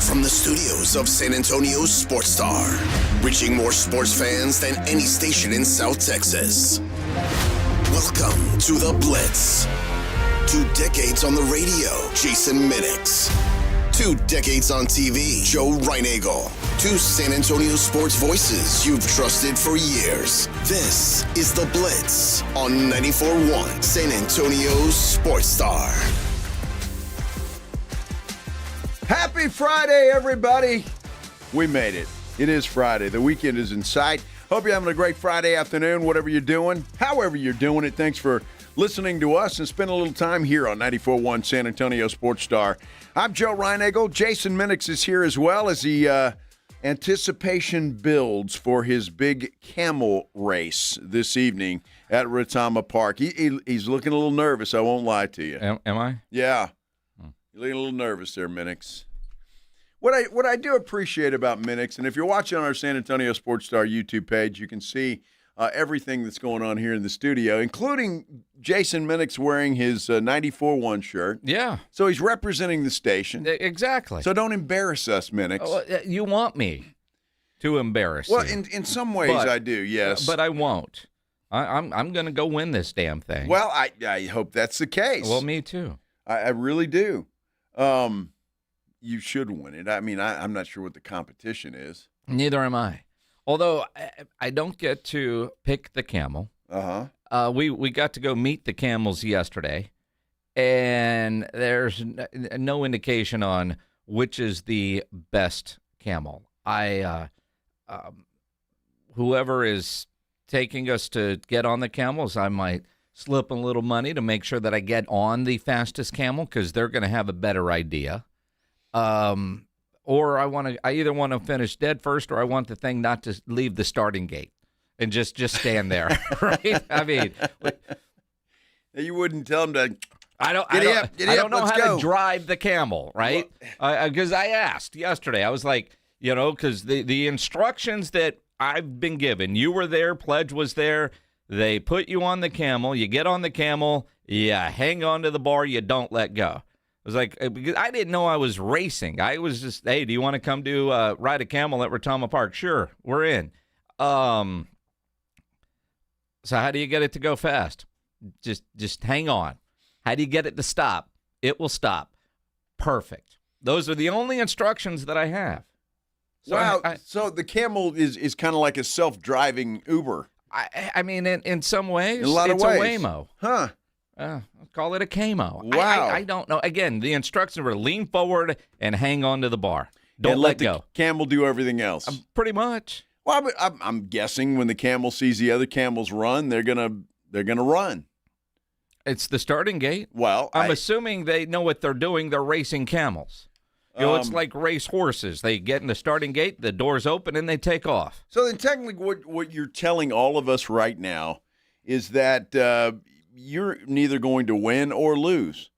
From the studios of San Antonio's Sports Star, reaching more sports fans than any station in South Texas. Welcome to the Blitz. 2 decades on the radio, Jason Minix. 2 decades on TV, Joe Reinagel. 2 San Antonio sports voices you've trusted for years. This is the Blitz on 94.1 San Antonio's Sports Star. Happy Friday, everybody. We made it. It is Friday. The weekend is in sight. Hope you're having a great Friday afternoon, whatever you're doing, however you're doing it. Thanks for listening to us and spend a little time here on 94.1 San Antonio Sports Star. I'm Joe Reinagel. Jason Minix is here as well as the anticipation builds for his big camel race this evening at Retama Park. He's looking a little nervous, I won't lie to you. Am I? Yeah. You're looking a little nervous there, Minix. What I do appreciate about Minix, and if you're watching on our San Antonio Sports Star YouTube page, you can see everything that's going on here in the studio, including Jason Minix wearing his 94.1 shirt. Yeah. So he's representing the station. Exactly. So don't embarrass us, Minix. You want me to embarrass well, you. in some ways I do, yes. But I won't. I'm going to go win this damn thing. Well, I hope that's the case. Well, me too. I really do. You should win it. I mean, I'm not sure what the competition is. Neither am I. Although I don't get to pick the camel. Uh-huh. We got to go meet the camels yesterday, and there's no indication on which is the best camel. Whoever is taking us to get on the camels, I might slip a little money to make sure that I get on the fastest camel because they're going to have a better idea. Or I either want to finish dead first, or I want the thing not to leave the starting gate and just stand there, right? I mean, you wouldn't tell them to. I don't know how to drive the camel, right? Because I asked yesterday. I was like, because the instructions that I've been given, you were there, Pledge was there. They put you on the camel. You get on the camel. You hang on to the bar. You don't let go. I was like, because I didn't know I was racing. I was just, hey, do you want to come do ride a camel at Retama Park? Sure, we're in. So how do you get it to go fast? Just hang on. How do you get it to stop? It will stop. Perfect. Those are the only instructions that I have. So wow. So the camel is kind of like a self-driving Uber. I mean, in some ways, in a lot of ways. It's a Waymo. Huh. I'll call it a camo. Wow. I don't know. Again, the instructions were lean forward and hang on to the bar. Don't let go. The camel do everything else. Pretty much. Well, I'm guessing when the camel sees the other camels run, they're gonna run. It's the starting gate. Well, I'm assuming they know what they're doing. They're racing camels. It's like race horses. They get in the starting gate, the doors open, and they take off. So then technically what you're telling all of us right now is that you're neither going to win or lose.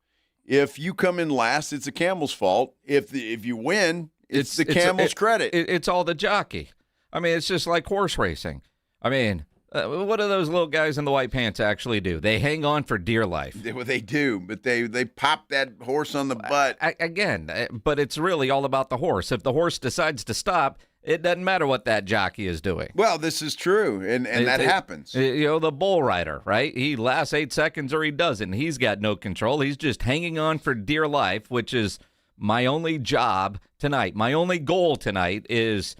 If you come in last, it's the camel's fault. If you win, it's the camel's credit. It's all the jockey. I mean, it's just like horse racing. I mean, what do those little guys in the white pants actually do? They hang on for dear life. They do, but they pop that horse on the butt. But it's really all about the horse. If the horse decides to stop, it doesn't matter what that jockey is doing. Well, this is true, and that happens. The bull rider, right? He lasts 8 seconds or he doesn't. He's got no control. He's just hanging on for dear life, which is my only job tonight. My only goal tonight is,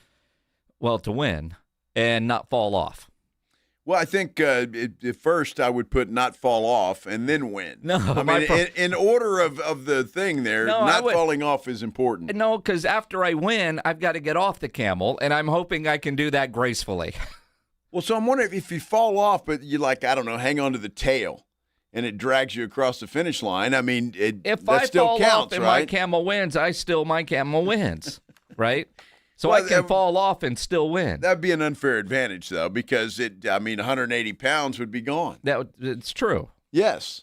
well, to win and not fall off. Well, I think at first I would put not fall off and then win. No, I mean, in order of the thing there, not falling off is important. No, because after I win, I've got to get off the camel, and I'm hoping I can do that gracefully. Well, so I'm wondering if you fall off, but you hang on to the tail, and it drags you across the finish line. I mean, if I fall counts, off and right? my camel wins, my camel wins, right? So I can fall off and still win. That'd be an unfair advantage, though, because 180 pounds would be gone. It's true. Yes.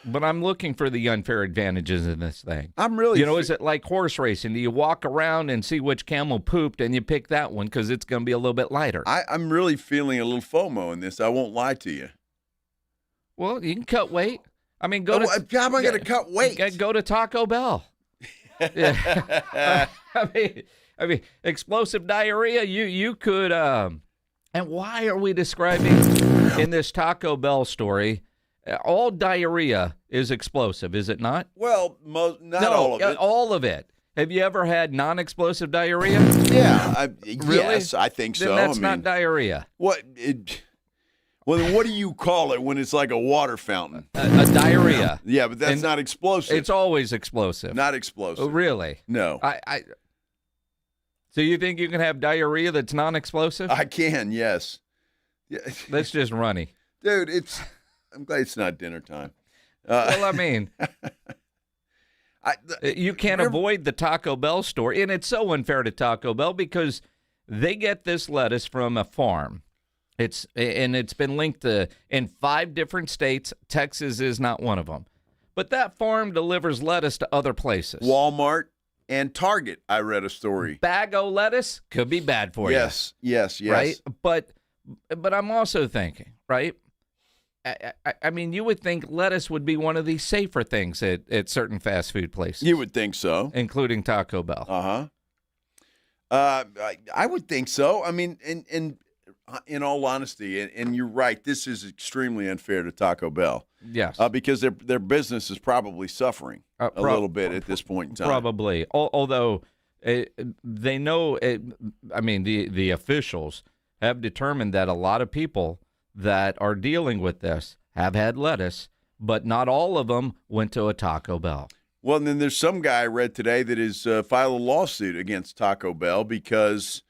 But I'm looking for the unfair advantages in this thing. I'm really... is it like horse racing? Do you walk around and see which camel pooped and you pick that one because it's going to be a little bit lighter? I'm really feeling a little FOMO in this. I won't lie to you. Well, you can cut weight. I mean, how am I going to cut weight? Go to Taco Bell. Yeah. I mean, explosive diarrhea. You could. And why are we describing in this Taco Bell story? All diarrhea is explosive, is it not? Well, not all of it. All of it. Have you ever had non-explosive diarrhea? Yeah. Really? Yes, I think so. Then that's not diarrhea. What? Well, then what do you call it when it's like a water fountain? A diarrhea. Yeah, but that's not explosive. It's always explosive. Not explosive. Oh, really? No. So you think you can have diarrhea that's non-explosive? I can, yes. Yeah. That's just runny. Dude, I'm glad it's not dinner time. Well, I mean, you can't avoid the Taco Bell story, and it's so unfair to Taco Bell because they get this lettuce from a farm. It's been linked to in 5 different states. Texas is not one of them. But that farm delivers lettuce to other places. Walmart and Target, I read a story. Bag o' lettuce could be bad for you. Yes. Right? But I'm also thinking, right? I mean, you would think lettuce would be one of the safer things at certain fast food places. You would think so. Including Taco Bell. Uh-huh. I would think so. I mean, in all honesty, and you're right, this is extremely unfair to Taco Bell. Yes. Because their business is probably suffering a little bit at this point in time. Probably. Although they know, the officials have determined that a lot of people that are dealing with this have had lettuce, but not all of them went to a Taco Bell. Well, and then there's some guy I read today that has filed a lawsuit against Taco Bell because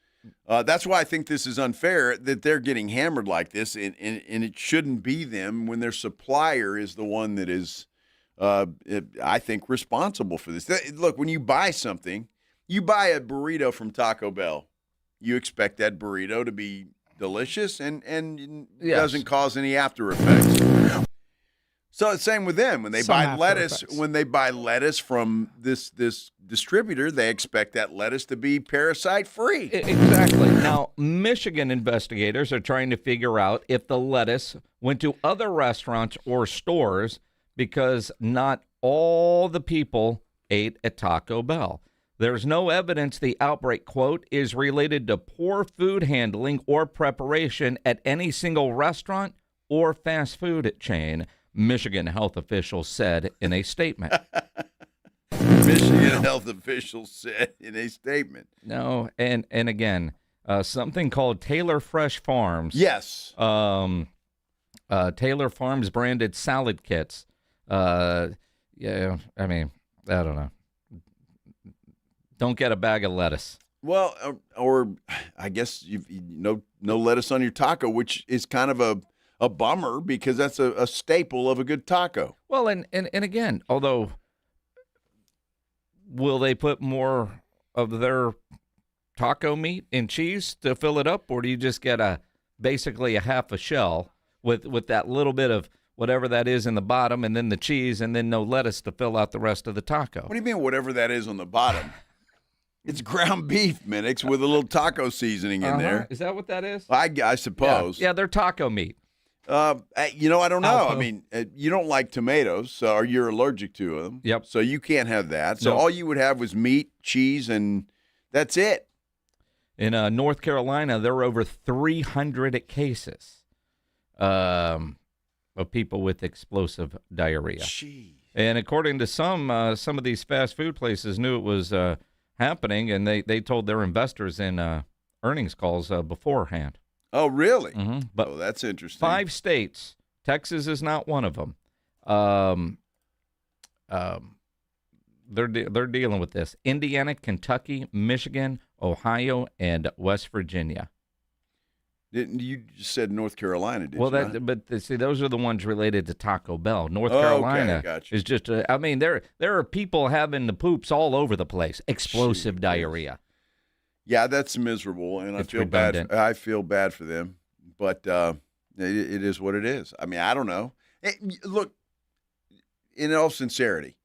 that's why I think this is unfair, that they're getting hammered like this, and it shouldn't be them when their supplier is the one that is, I think, responsible for this. Look, when you buy something, you buy a burrito from Taco Bell, you expect that burrito to be delicious and Yes. doesn't cause any after effects. So it's the same with them. When they buy lettuce from this distributor, they expect that lettuce to be parasite free. Exactly. Now, Michigan investigators are trying to figure out if the lettuce went to other restaurants or stores because not all the people ate at Taco Bell. There's no evidence the outbreak, quote, is related to poor food handling or preparation at any single restaurant or fast food chain, Michigan health officials said in a statement. Michigan health officials said in a statement. No, and again, something called Taylor Fresh Farms. Yes. Taylor Farms branded salad kits. Yeah, I mean, I don't know. Don't get a bag of lettuce. Well, or I guess no lettuce on your taco, which is kind of a a bummer because that's a staple of a good taco. Well, and again, although, will they put more of their taco meat and cheese to fill it up, or do you just get basically a half a shell with that little bit of whatever that is in the bottom, and then the cheese, and then no lettuce to fill out the rest of the taco? What do you mean, whatever that is on the bottom? It's ground beef, Minix, with a little taco seasoning in there. Is that what that is? I suppose. Yeah, they're taco meat. I don't know. I mean, you don't like tomatoes, or you're allergic to them. Yep. So you can't have that. So Nope. all you would have was meat, cheese, and that's it. In North Carolina, there are over 300 cases of people with explosive diarrhea. Jeez. And according to some of these fast food places knew it was happening, and they told their investors in earnings calls beforehand. Oh, really? Mm-hmm. But that's interesting. 5 states. Texas is not one of them. They're dealing with this. Indiana, Kentucky, Michigan, Ohio, and West Virginia. You just said North Carolina, did Well, you not? see, those are the ones related to Taco Bell. North Carolina gotcha. is just. I mean, there are people having the poops all over the place. Explosive diarrhea. Yeah, that's miserable, and It's I feel redundant. bad. I feel bad for them, but it is what it is. I mean, I don't know. Look, in all sincerity,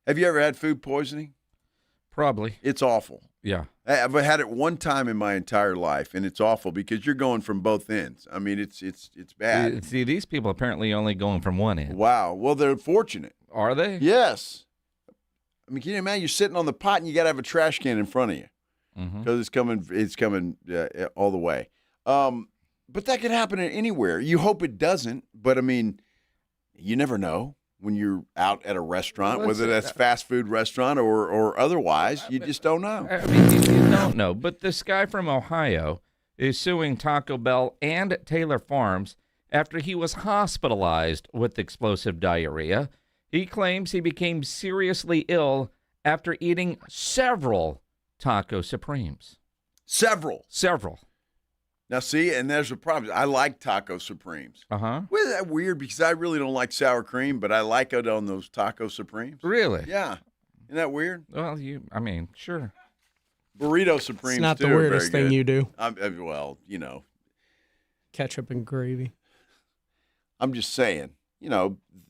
have you ever had food poisoning? Probably. It's awful. Yeah. I've had it one time in my entire life, and it's awful because you're going from both ends. I mean, it's bad. See, these people apparently only going from one end. Wow. Well, they're fortunate. Are they? Yes. I mean, can you imagine you're sitting on the pot and you got to have a trash can in front of you because it's coming all the way. But that could happen anywhere. You hope it doesn't, but I mean, you never know when you're out at a restaurant, Well, whether that's fast food restaurant or otherwise. You just don't know. I mean, you don't know. But this guy from Ohio is suing Taco Bell and Taylor Farms after he was hospitalized with explosive diarrhea. He claims he became seriously ill after eating several Taco Supremes. Several. Now, see, and there's a problem. I like Taco Supremes. Uh-huh. Well, is that weird? Because I really don't like sour cream, but I like it on those Taco Supremes. Really? Yeah. Isn't that weird? Well, sure. Burrito Supremes, It's not the too, are weirdest very thing good. you do. Well, you know. Ketchup and gravy. I'm just saying,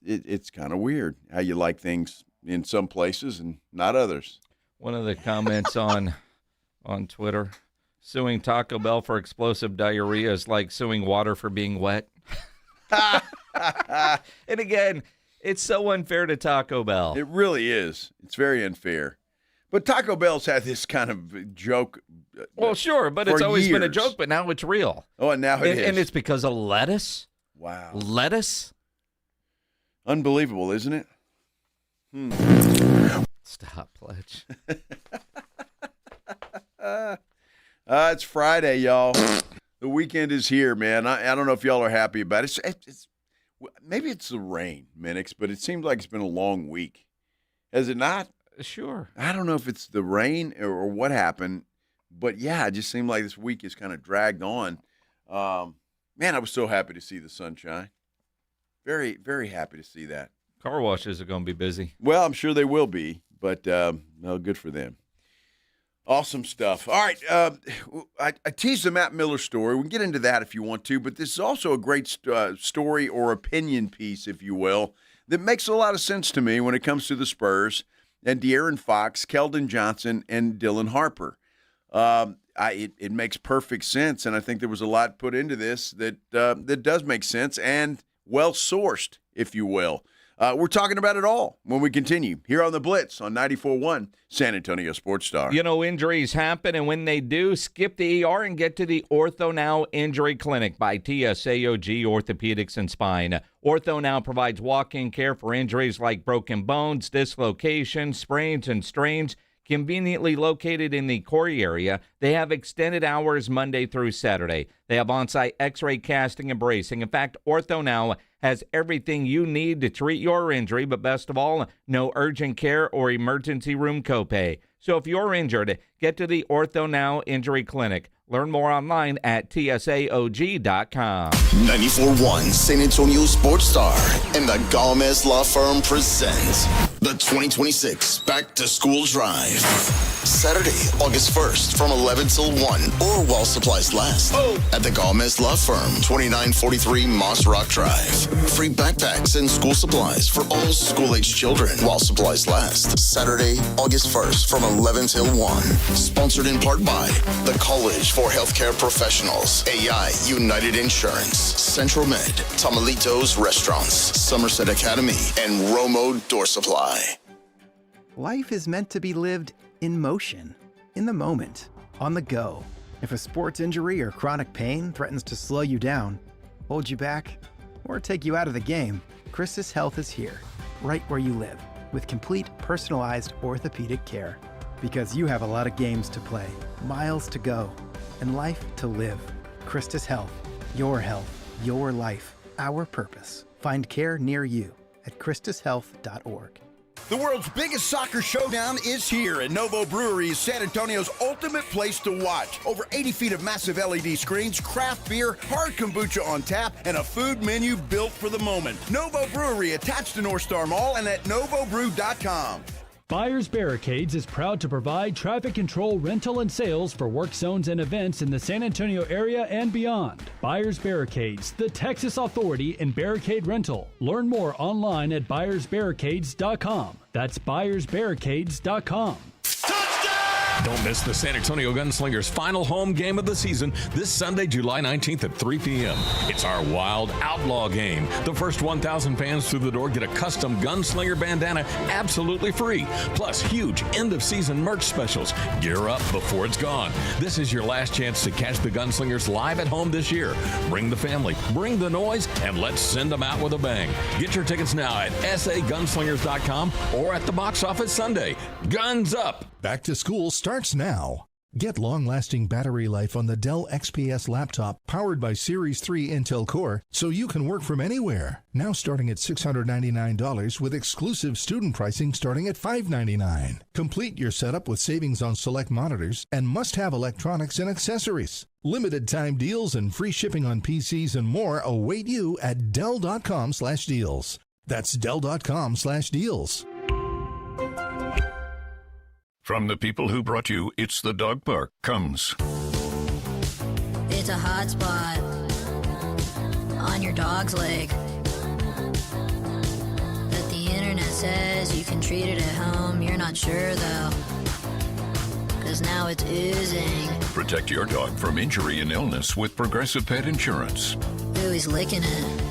it's kind of weird how you like things in some places and not others. One of the comments on Twitter, suing Taco Bell for explosive diarrhea is like suing water for being wet. And again, it's so unfair to Taco Bell. It really is. It's very unfair. But Taco Bell's had this kind of joke. Well, sure, but for it's always been a years. joke, but now it's real. Oh, and now it is. And it's because of lettuce? Wow. Lettuce? Unbelievable, isn't it? Stop, Pledge. It's Friday, y'all. The weekend is here, man. I don't know if y'all are happy about it. Maybe it's the rain, Minix, but it seems like it's been a long week. Has it not? Sure. I don't know if it's the rain or what happened, but yeah, it just seemed like this week is kind of dragged on. Man, I was so happy to see the sunshine. Very, very happy to see that. Car washes are going to be busy. Well, I'm sure they will be, but no, good for them. Awesome stuff. All right, I teased the Matt Miller story. We can get into that if you want to, but this is also a great story or opinion piece, if you will, that makes a lot of sense to me when it comes to the Spurs and De'Aaron Fox, Keldon Johnson, and Dylan Harper. It makes perfect sense, and I think there was a lot put into this that does make sense and well-sourced, if you will. We're talking about it all when we continue here on the Blitz on 94.1 San Antonio Sports Star. Injuries happen, and when they do, skip the ER and get to the Ortho Now Injury Clinic by TSAOG Orthopedics and Spine. Ortho Now provides walk-in care for injuries like broken bones, dislocations, sprains, and strains. Conveniently located in the Corey area, they have extended hours Monday through Saturday. They have on-site x-ray casting and bracing. In fact, Ortho Now has everything you need to treat your injury, but best of all, no urgent care or emergency room copay. So if you're injured, get to the Ortho Now Injury Clinic, Learn more online at tsaog.com. 94.1 San Antonio Sports Star and the Gomez Law Firm present the 2026 Back to School Drive. Saturday, August 1st from 11 till 1 or while supplies last at the Gomez Law Firm, 2943 Moss Rock Drive. Free backpacks and school supplies for all school-aged children while supplies last. Saturday, August 1st from 11 till 1. Sponsored in part by the College for Healthcare Professionals, AI United Insurance, Central Med, Tamalitos Restaurants, Somerset Academy, and Romo Door Supply. Life is meant to be lived in motion, in the moment, on the go. If a sports injury or chronic pain threatens to slow you down, hold you back, or take you out of the game, Christus Health is here, right where you live, with complete personalized orthopedic care. Because you have a lot of games to play, miles to go, and life to live. Christus Health, your life, our purpose. Find care near you at christushealth.org. The world's biggest soccer showdown is here, and Novo Brewery is San Antonio's ultimate place to watch. Over 80 feet of massive LED screens, craft beer, hard kombucha on tap, and a food menu built for the moment. Novo Brewery, attached to North Star Mall and at novobrew.com. Buyers Barricades is proud to provide traffic control, rental, and sales for work zones and events in the San Antonio area and beyond. Buyers Barricades, the Texas authority in barricade rental. Learn more online at buyersbarricades.com. That's buyersbarricades.com. Don't miss the San Antonio Gunslingers' final home game of the season this Sunday, July 19th at 3 p.m. It's our Wild Outlaw game. The first 1,000 fans through the door get a custom Gunslinger bandana absolutely free. Plus, huge end-of-season merch specials. Gear up before it's gone. This is your last chance to catch the Gunslingers live at home this year. Bring the family, bring the noise, and let's send them out with a bang. Get your tickets now at sagunslingers.com or at the box office Sunday. Guns up! Back to school starts now. Get long-lasting battery life on the Dell XPS laptop powered by Series 3 Intel Core so you can work from anywhere. Now starting at $699 with exclusive student pricing starting at $599. Complete your setup with savings on select monitors and must-have electronics and accessories. Limited time deals and free shipping on PCs and more await you at Dell.com/deals. That's Dell.com/deals. From the people who brought you It's the Dog Park comes. It's a hot spot on your dog's leg that the internet says you can treat it at home. You're not sure though, because now it's oozing. Protect your dog from injury and illness with Progressive Pet Insurance. Ooh, he's licking it.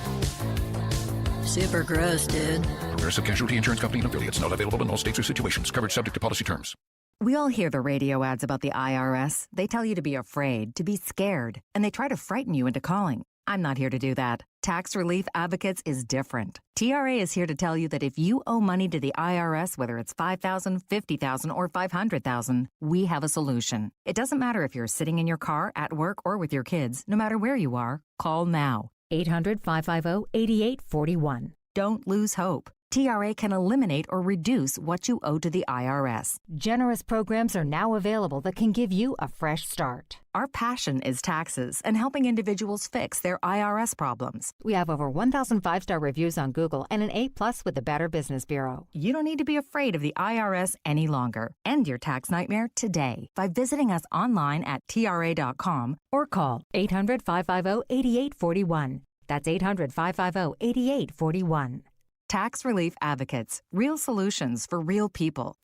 Super gross, dude. Progressive Casualty Insurance Company and affiliates. Not available in all states or situations. Coverage subject to policy terms. We all hear the radio ads about the IRS. They tell you to be afraid, to be scared, and they try to frighten you into calling. I'm not here to do that. Tax Relief Advocates is different. TRA is here to tell you that if you owe money to the IRS, whether it's $5,000, $50,000, or $500,000, we have a solution. It doesn't matter if you're sitting in your car, at work, or with your kids. No matter where you are, call now. 800-550-8841. Don't lose hope. TRA can eliminate or reduce what you owe to the IRS. Generous programs are now available that can give you a fresh start. Our passion is taxes and helping individuals fix their IRS problems. We have over 1,000 5-star reviews on Google and an A+ with the Better Business Bureau. You don't need to be afraid of the IRS any longer. End your tax nightmare today by visiting us online at TRA.com or call 800-550-8841. That's 800-550-8841. Tax Relief Advocates. Real solutions for real people.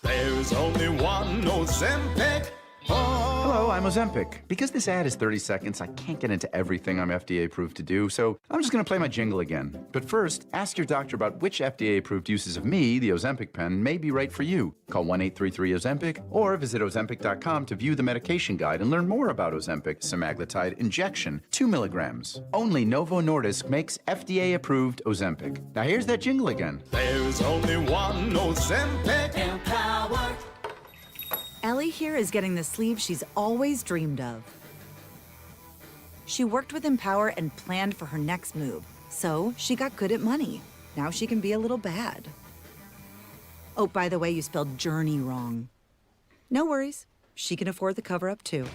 There's only one Ozempic. Hello, I'm Ozempic. Because this ad is 30 seconds, I can't get into everything I'm FDA approved to do, so I'm just going to play my jingle again. But first, ask your doctor about which FDA approved uses of me, the Ozempic pen, may be right for you. Call 1-833-OZEMPIC or visit Ozempic.com to view the medication guide and learn more about Ozempic semaglutide injection, 2 milligrams. Only Novo Nordisk makes FDA approved Ozempic. Now here's that jingle again. There's only one Ozempic. Empower. Ellie here is getting the sleeve she's always dreamed of. She worked with Empower and planned for her next move, so she got good at money. Now she can be a little bad. Oh, by the way, you spelled journey wrong. No worries, she can afford the cover-up too.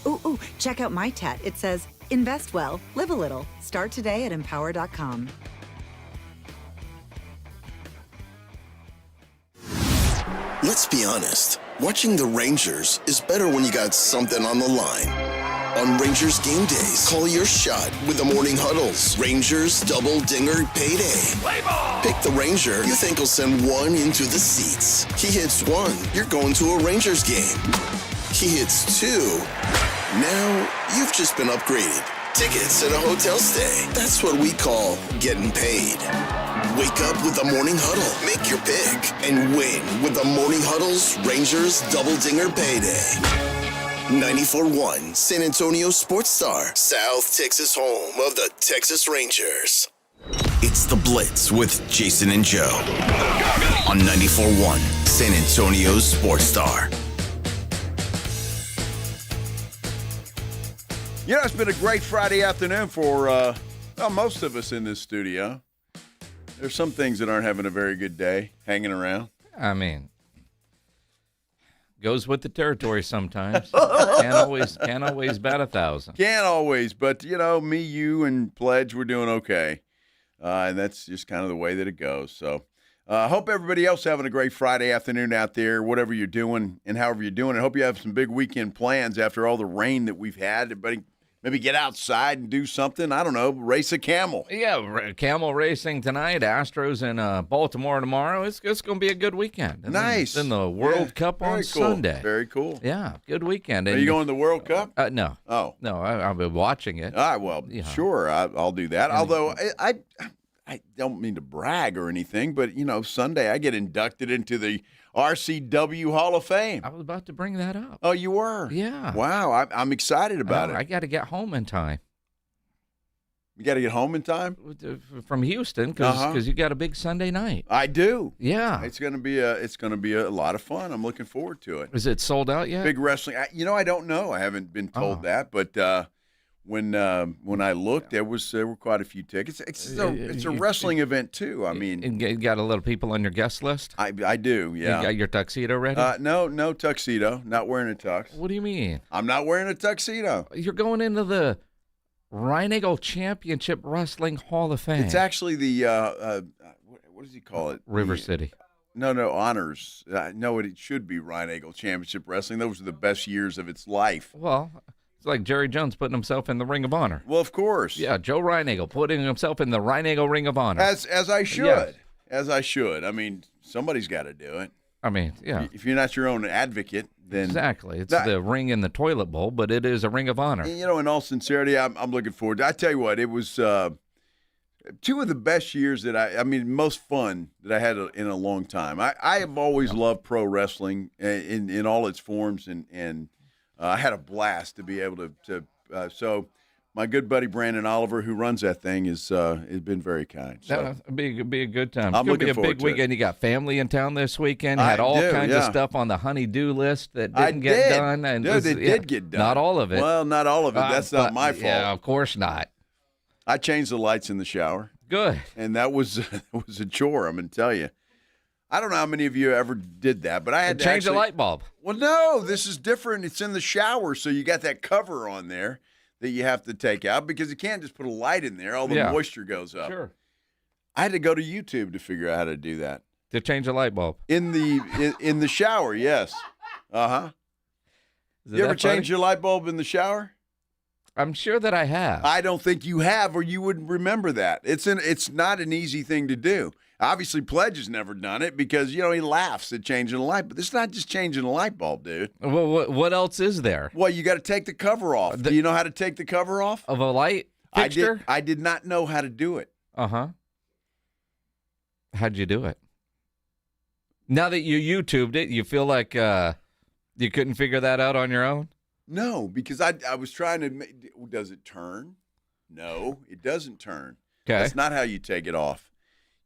Ooh, check out my tat. It says, invest well, live a little. Start today at empower.com. Let's be honest. Watching the Rangers is better when you got something on the line. On Rangers game days, call your shot with the Morning Huddles. Rangers Double Dinger Payday. Play ball! Pick the Ranger you think will send one into the seats. He hits one, you're going to a Rangers game. He hits two. Now you've just been upgraded. Tickets and a hotel stay. That's what we call getting paid. Wake up with the Morning Huddle. Make your pick and win with the Morning Huddle's Rangers Double Dinger Payday. 94.1 San Antonio Sports Star, South Texas home of the Texas Rangers. It's The Blitz with Jason and Joe on 94.1 San Antonio Sports Star. You know, it's been a great Friday afternoon for most of us in this studio. There's some things that aren't having a very good day hanging around. I mean, goes with the territory sometimes. Can't always bat 1,000. Can't always, but, you know, me, you, and Pledge, we're doing okay. And that's just kind of the way that it goes. So I hope everybody else having a great Friday afternoon out there, whatever you're doing and however you're doing. I hope you have some big weekend plans after all the rain that we've had. Everybody maybe get outside and do something. I don't know, race a camel. Yeah, camel racing tonight. Astros in Baltimore tomorrow. It's going to be a good weekend. And nice. Then the World Cup on Sunday. Very cool. Yeah, good weekend. Are you going to the World Cup? No. Oh. No, I'll be watching it. All right, well, sure, I'll do that. Although I don't mean to brag or anything, but, you know, Sunday I get inducted into the RCW Hall of Fame. I was about to bring that up. Oh, you were? Yeah. Wow, I'm excited about it. I got to get home in time. You got to get home in time? From Houston, because you got a big Sunday night. I do. Yeah. It's going to be a lot of fun. I'm looking forward to it. Is it sold out yet? Big wrestling. I don't know. I haven't been told that, but when I looked, there were quite a few tickets. It's a wrestling event too. I mean, and you got a lot of people on your guest list. I do. Yeah. You got your tuxedo ready? No tuxedo. Not wearing a tux. What do you mean? I'm not wearing a tuxedo. You're going into the Rhine-Eagle Championship Wrestling Hall of Fame. It's actually the what does he call it? River City. No, honors. No, it should be Rhine-Eagle Championship Wrestling. Those are the best years of its life. Well, it's like Jerry Jones putting himself in the Ring of Honor. Well, of course. Yeah, Joe Rhine-Eagle putting himself in the Rhine-Eagle Ring of Honor. As I should. Yes. As I should. I mean, somebody's got to do it. I mean, yeah. If you're not your own advocate, then exactly. It's the ring in the toilet bowl, but it is a Ring of Honor. You know, in all sincerity, I'm looking forward to it. I tell you what, it was two of the best years most fun that I had in a long time. I have always loved pro wrestling in all its forms, and I had a blast to be able to so my good buddy Brandon Oliver, who runs that thing, has been very kind. So It'll be a good time. I'm looking forward to it. It's going to be a big weekend. You got family in town this weekend. You had all kinds of stuff on the honey-do list that didn't get done. And did get done. Not all of it. Well, not all of it. That's not my fault. Yeah, of course not. I changed the lights in the shower. Good. And that was a chore, I'm going to tell you. I don't know how many of you ever did that, but I had to change the light bulb. Well, no, this is different. It's in the shower, so you got that cover on there that you have to take out because you can't just put a light in there. All the moisture goes up. Sure. I had to go to YouTube to figure out how to do that. To change the light bulb? In the shower, yes. Uh-huh. You ever change your light bulb in the shower? I'm sure that I have. I don't think you have, or you wouldn't remember that. It's not an easy thing to do. Obviously, Pledge has never done it because, he laughs at changing a light. But it's not just changing a light bulb, dude. Well, what else is there? Well, you got to take the cover off. Do you know how to take the cover off? Of a light fixture? I did not know how to do it. Uh-huh. How'd you do it? Now that you YouTubed it, you feel like you couldn't figure that out on your own? No, because I was trying to does it turn? No, it doesn't turn. Okay. That's not how you take it off.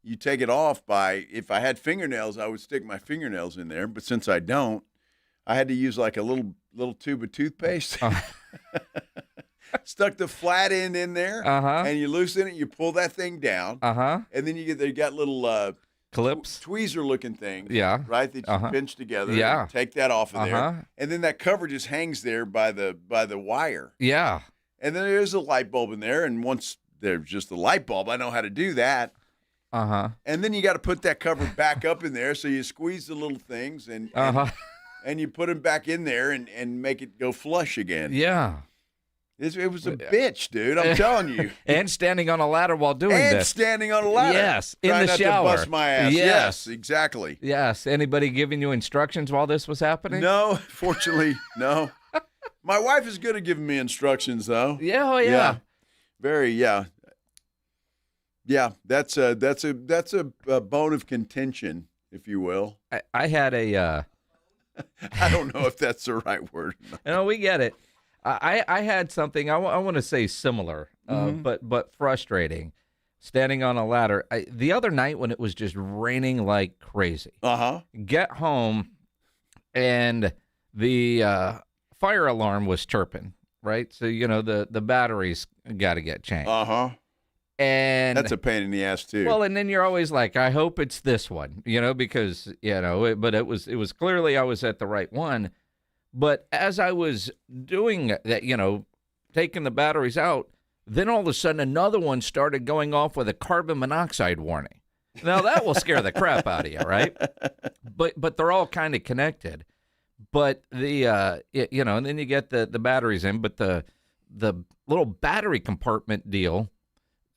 You take it off by, if I had fingernails, I would stick my fingernails in there. But since I don't, I had to use like a little tube of toothpaste. Stuck the flat end in there, and you loosen it, you pull that thing down, and then you got little clips, tweezer-looking things. Yeah. Right, that you pinch together. Yeah. Take that off of there, and then that cover just hangs there by the wire. Yeah. And then there's a light bulb in there, and once there's just a light bulb, I know how to do that. And then you got to put that cover back up in there, so you squeeze the little things and you put them back in there and make it go flush again. Yeah. It was a bitch, dude. I'm telling you. And standing on a ladder while doing this. And standing on a ladder. Yes, in Trying the not shower. to bust my ass. Yes, exactly. Yes. Anybody giving you instructions while this was happening? No, fortunately, no. My wife is good at giving me instructions, though. Yeah, oh yeah. Very, yeah. Yeah, that's a bone of contention, if you will. I had a. I don't know if that's the right word. No, we get it. I had something I want to say similar, but frustrating. Standing on a ladder. The other night when it was just raining like crazy. Get home, and the fire alarm was chirping. Right, so the batteries got to get changed. And that's a pain in the ass too. Well, and then you're always like, I hope it's this one, because but it was clearly I was at the right one. But as I was doing that, taking the batteries out, then all of a sudden another one started going off with a carbon monoxide warning. Now that will scare the crap out of you, right? But they're all kind of connected. But the and then you get the batteries in, but the little battery compartment deal,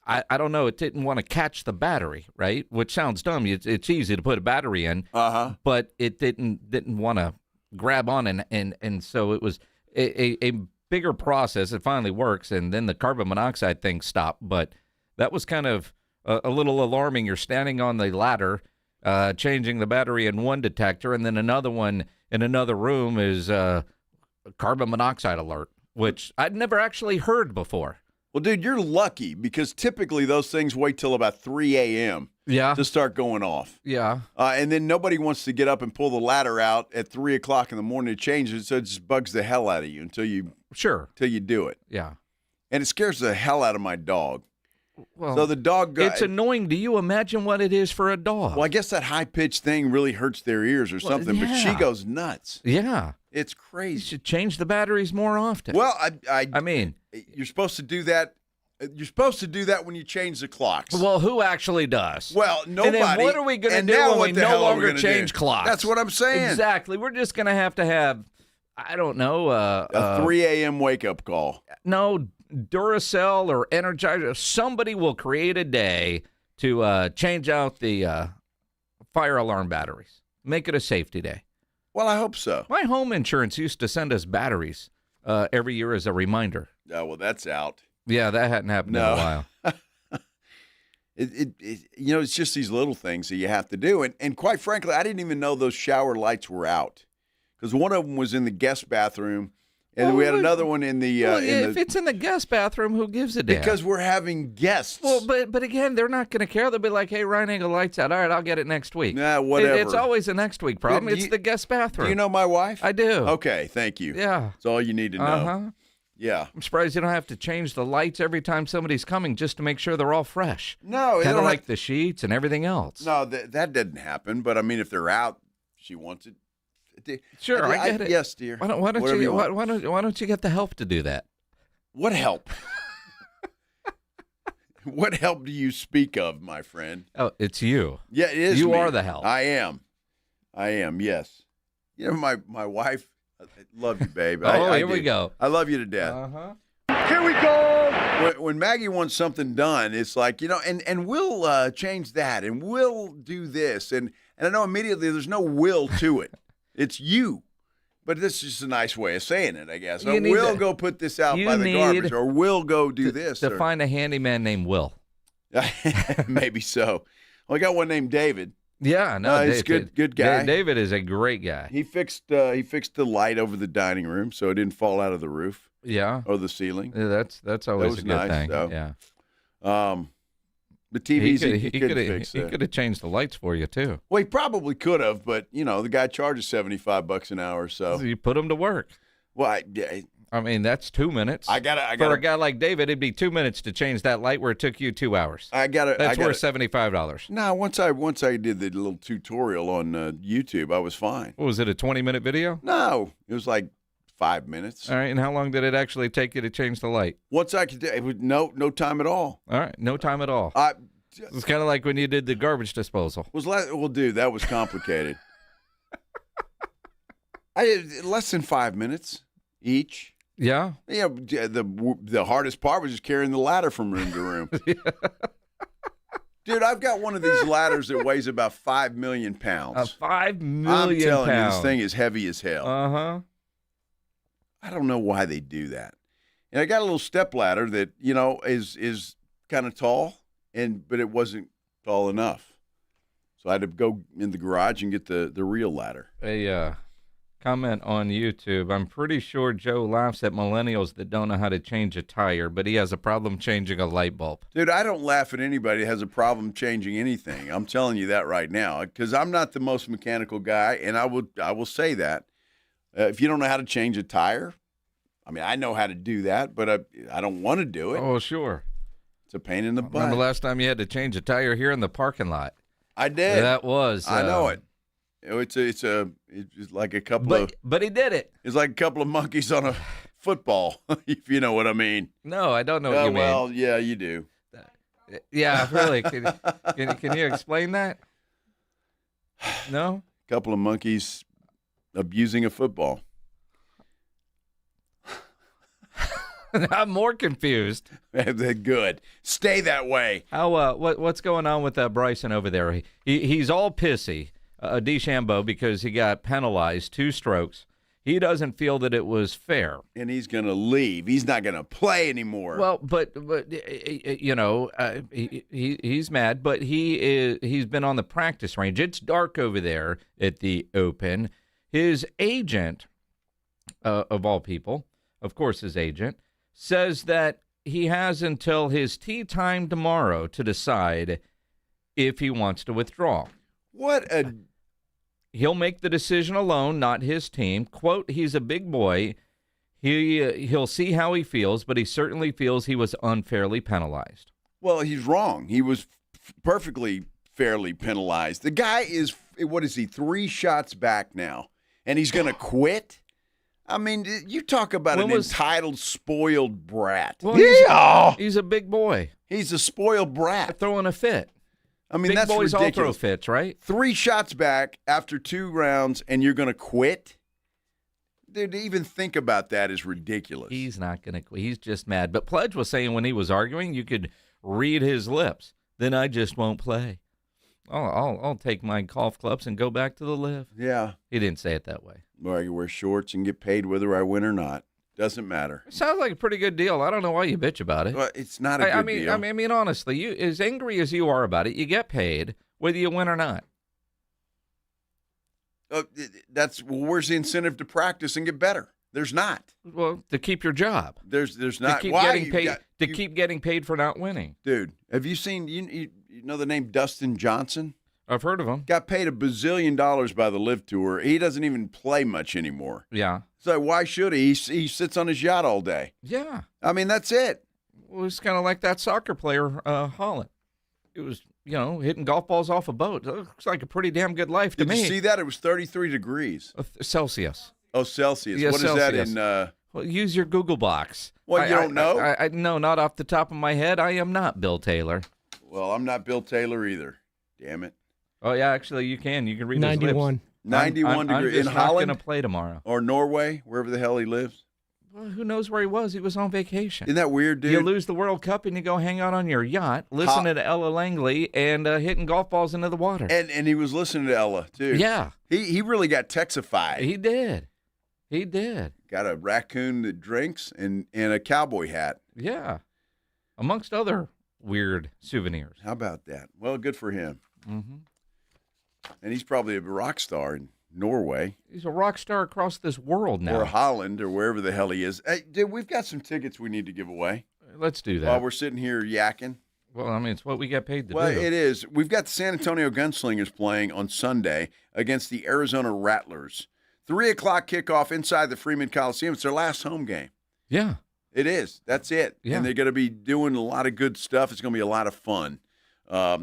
I don't know, it didn't want to catch the battery, right? Which sounds dumb. It's easy to put a battery in, but it didn't want to grab on, and so it was a bigger process. It finally works, and then the carbon monoxide thing stopped. But that was kind of a little alarming. You're standing on the ladder, changing the battery in one detector, and then another one in another room is a carbon monoxide alert, which I'd never actually heard before. Well, dude, you're lucky because typically those things wait till about 3 a.m. to start going off. Yeah. And then nobody wants to get up and pull the ladder out at 3 o'clock in the morning to change it, so it just bugs the hell out of you until you do it. Yeah. And it scares the hell out of my dog. Well, so the dog it's annoying. Do you imagine what it is for a dog? Well, I guess that high-pitched thing really hurts their ears or something, but she goes nuts. Yeah. It's crazy. You should change the batteries more often. Well, I mean, you're supposed to do that. You're supposed to do that when you change the clocks. Well, who actually does? Well, nobody. And then what are we going to do when we no longer change clocks? That's what I'm saying. Exactly. We're just going to have, I don't know. A 3 a.m. wake-up call. No, Duracell or Energizer. Somebody will create a day to change out the fire alarm batteries. Make it a safety day. Well, I hope so. My home insurance used to send us batteries every year as a reminder. Oh, well, that's out. Yeah, that hadn't happened in a while. It's just these little things that you have to do. And quite frankly, I didn't even know those shower lights were out because one of them was in the guest bathroom, and we had another one in the. If it's in the guest bathroom, who gives a damn? Because we're having guests. Well, but again, they're not going to care. They'll be like, "Hey, Ryan, the lights out. All right, I'll get it next week." Nah, whatever. It's always a next week problem. It's the guest bathroom. Do you know my wife? I do. Okay, thank you. Yeah, that's all you need to know. Yeah. I'm surprised you don't have to change the lights every time somebody's coming just to make sure they're all fresh. No. Kind of like the sheets and everything else. No, that didn't happen. But, I mean, if they're out, she wants it. Sure, I get it. Yes, dear. Why don't you get the help to do that? What help? What help do you speak of, my friend? Oh, it's you. Yeah, it is You me. are the help. I am, yes. My wife, I love you, babe. Here we go. I love you to death. Here we go. When Maggie wants something done, it's like, and we'll change that, and we'll do this. And I know immediately there's no will to it. It's you. But this is just a nice way of saying it, I guess. We'll go put this out by the garbage, or we'll go do this. To find a handyman named Will. Maybe so. Well, I got one named David. Yeah, no, he's good guy. David is a great guy. He fixed the light over the dining room so it didn't fall out of the roof. Yeah, or the ceiling. Yeah, that's always a good nice, thing. So. Yeah. The TVs he could fix. He could have changed the lights for you too. Well, he probably could have, but the guy charges $75 an hour, so you put him to work. Well, I mean, that's 2 minutes. I got For a guy like David, it'd be 2 minutes to change that light where it took you 2 hours. That's worth $75. No, once I did the little tutorial on YouTube, I was fine. What was it, a 20-minute video? No, it was like 5 minutes. All right, and how long did it actually take you to change the light? Once I could, it was no time at all. All right, no time at all. It's kind of like when you did the garbage disposal. Well, dude, that was complicated. Less than 5 minutes each. Yeah. Yeah. The hardest part was just carrying the ladder from room to room. Dude, I've got one of these ladders that weighs about 5 million pounds. 5 million I'm telling you, pounds. this thing is heavy as hell. Uh-huh. I don't know why they do that. And I got a little step ladder that, is kind of tall, but it wasn't tall enough. So I had to go in the garage and get the real ladder. A comment on YouTube. I'm pretty sure Joe laughs at millennials that don't know how to change a tire, but he has a problem changing a light bulb. Dude, I don't laugh at anybody that has a problem changing anything. I'm telling you that right now, because I'm not the most mechanical guy, and I will say that. If you don't know how to change a tire, I mean, I know how to do that, but I don't want to do it. Oh, sure. It's a pain in the butt. Remember last time you had to change a tire here in the parking lot? I did. That was. I know it. It's like a couple of. But he did it. It's like a couple of monkeys on a football, if you know what I mean. No, I don't know what you mean. Well, yeah, you do. Yeah, really. Can you explain that? No? A couple of monkeys abusing a football. I'm more confused. Good. Stay that way. How? What's going on with Bryson over there? He's all pissy, DeChambeau, because he got penalized 2 strokes. He doesn't feel that it was fair, and he's going to leave. He's not going to play anymore. Well, but he's mad. But he's been on the practice range. It's dark over there at the Open. His agent, of all people, of course, his agent, says that he has until his tee time tomorrow to decide if he wants to withdraw. He'll make the decision alone, not his team. Quote, he's a big boy. He'll see how he feels, but he certainly feels he was unfairly penalized. Well, he's wrong. He was perfectly fairly penalized. The guy is, 3 shots back now, and he's going to quit? I mean, you talk about entitled, spoiled brat. Well, he's a big boy. He's a spoiled brat. Throwing a fit. I mean, big that's boys ridiculous. all throw fits, right? 3 shots back after 2 rounds, and you're going to quit? Dude, to even think about that is ridiculous. He's not going to quit. He's just mad. But Pledge was saying when he was arguing, you could read his lips. Then I just won't play. I'll take my golf clubs and go back to the live. Yeah. He didn't say it that way. Well, I can wear shorts and get paid whether I win or not. Doesn't matter. It sounds like a pretty good deal. I don't know why you bitch about it. Well, it's not a good deal. I mean, honestly, you as angry as you are about it, you get paid whether you win or not. Where's the incentive to practice and get better? There's not. Well, to keep your job. There's not. To keep getting paid for not winning. Dude, have you seen? You know the name Dustin Johnson? I've heard of him. Got paid $1 bazillion by the Live Tour. He doesn't even play much anymore. Yeah. So why should he? He sits on his yacht all day. Yeah. I mean, that's it. Well, it's kind of like that soccer player, Holland. It was, hitting golf balls off a boat. It looks like a pretty damn good life to me. Did you see that? It was 33 degrees. Celsius. Oh, Celsius. Yeah, what Celsius. is that in? Well, use your Google box. Well, you don't know? No, not off the top of my head. I am not Bill Taylor. Well, I'm not Bill Taylor either. Damn it. Oh, yeah, actually, you can. You can read 91. his lips. 91 degrees. I'm just in Holland? going to play tomorrow. Or Norway, wherever the hell he lives. Well, who knows where he was? He was on vacation. Isn't that weird, dude? You lose the World Cup and you go hang out on your yacht, listening to Ella Langley and hitting golf balls into the water. And he was listening to Ella, too. Yeah. He really got Texified. He did. He did. Got a raccoon that drinks and a cowboy hat. Yeah. Amongst other weird souvenirs. How about that? Well, good for him. Mm-hmm. And he's probably a rock star in Norway. He's a rock star across this world now. Or Holland or wherever the hell he is. Hey, dude, we've got some tickets we need to give away. Let's do that. While we're sitting here yakking. Well, I mean, it's what we get paid to do. Well, it is. We've got the San Antonio Gunslingers playing on Sunday against the Arizona Rattlers. 3 o'clock kickoff inside the Freeman Coliseum. It's their last home game. Yeah. It is. That's it. Yeah. And they're going to be doing a lot of good stuff. It's going to be a lot of fun.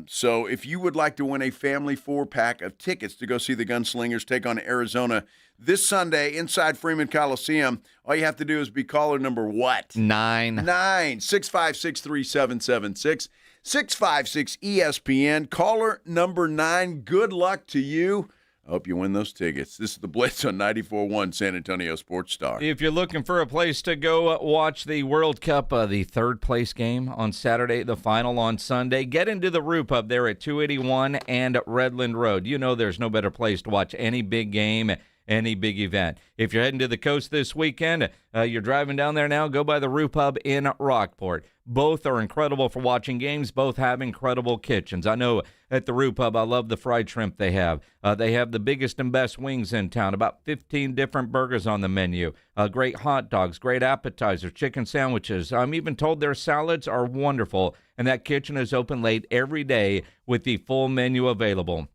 So if you would like to win a family 4-pack of tickets to go see the Gunslingers take on Arizona this Sunday inside Freeman Coliseum, all you have to do is be caller number what? 9. 656-3776. 656-ESPN. Caller number 9. Good luck to you. I hope you win those tickets. This is the Blitz on 94.1 San Antonio Sports Star. If you're looking for a place to go watch the World Cup, the third-place game on Saturday, the final on Sunday, get into the Roo Pub there at 281 and Redland Road. You know there's no better place to watch any big game, any big event. If you're heading to the coast this weekend, you're driving down there now, go by the Roo Pub in Rockport. Both are incredible for watching games. Both have incredible kitchens. I know at the Roo Pub, I love the fried shrimp they have. They have the biggest and best wings in town, about 15 different burgers on the menu, great hot dogs, great appetizers, chicken sandwiches. I'm even told their salads are wonderful, and that kitchen is open late every day with the full menu available.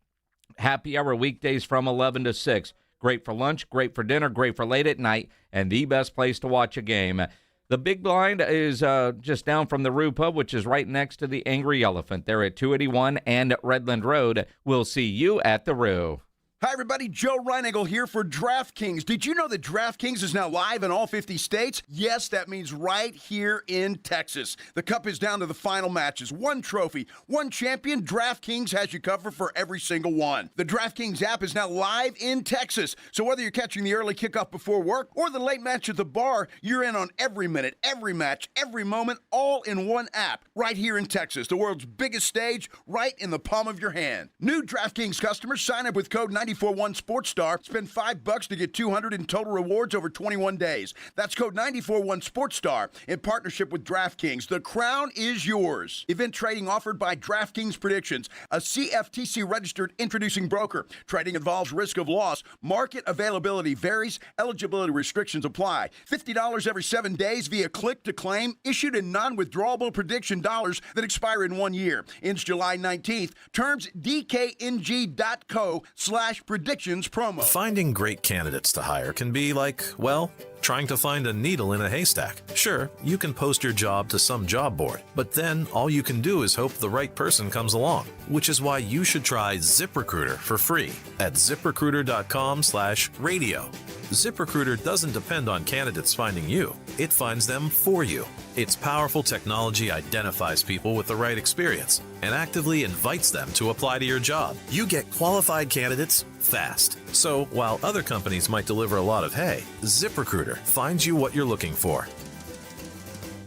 Happy hour weekdays from 11 to 6. Great for lunch, great for dinner, great for late at night, and the best place to watch a game. The Big Blind is just down from the Roo Pub, which is right next to the Angry Elephant. They're at 281 and Redland Road. We'll see you at the Roo. Hi, everybody. Joe Reinagle here for DraftKings. Did you know that DraftKings is now live in all 50 states? Yes, that means right here in Texas. The Cup is down to the final matches. One trophy, one champion. DraftKings has you covered for every single one. The DraftKings app is now live in Texas. So whether you're catching the early kickoff before work or the late match at the bar, you're in on every minute, every match, every moment, all in one app. Right here in Texas, the world's biggest stage, right in the palm of your hand. New DraftKings customers sign up with code 941 SportsStar. Spend $5 to get $200 in total rewards over 21 days. That's code 941 SportsStar in partnership with DraftKings. The crown is yours. Event trading offered by DraftKings Predictions, a CFTC registered introducing broker. Trading involves risk of loss. Market availability varies. Eligibility restrictions apply. $50 every 7 days via click to claim. Issued in non-withdrawable prediction dollars that expire in 1 year. Ends July 19th. Terms dkng.co/predictions promo. Finding great candidates to hire can be like, well, trying to find a needle in a haystack. Sure, you can post your job to some job board, but then all you can do is hope the right person comes along, which is why you should try ZipRecruiter for free at ZipRecruiter.com/radio. ZipRecruiter doesn't depend on candidates finding you. It finds them for you. Its powerful technology identifies people with the right experience and actively invites them to apply to your job. You get qualified candidates fast. So while other companies might deliver a lot of hay, ZipRecruiter finds you what you're looking for.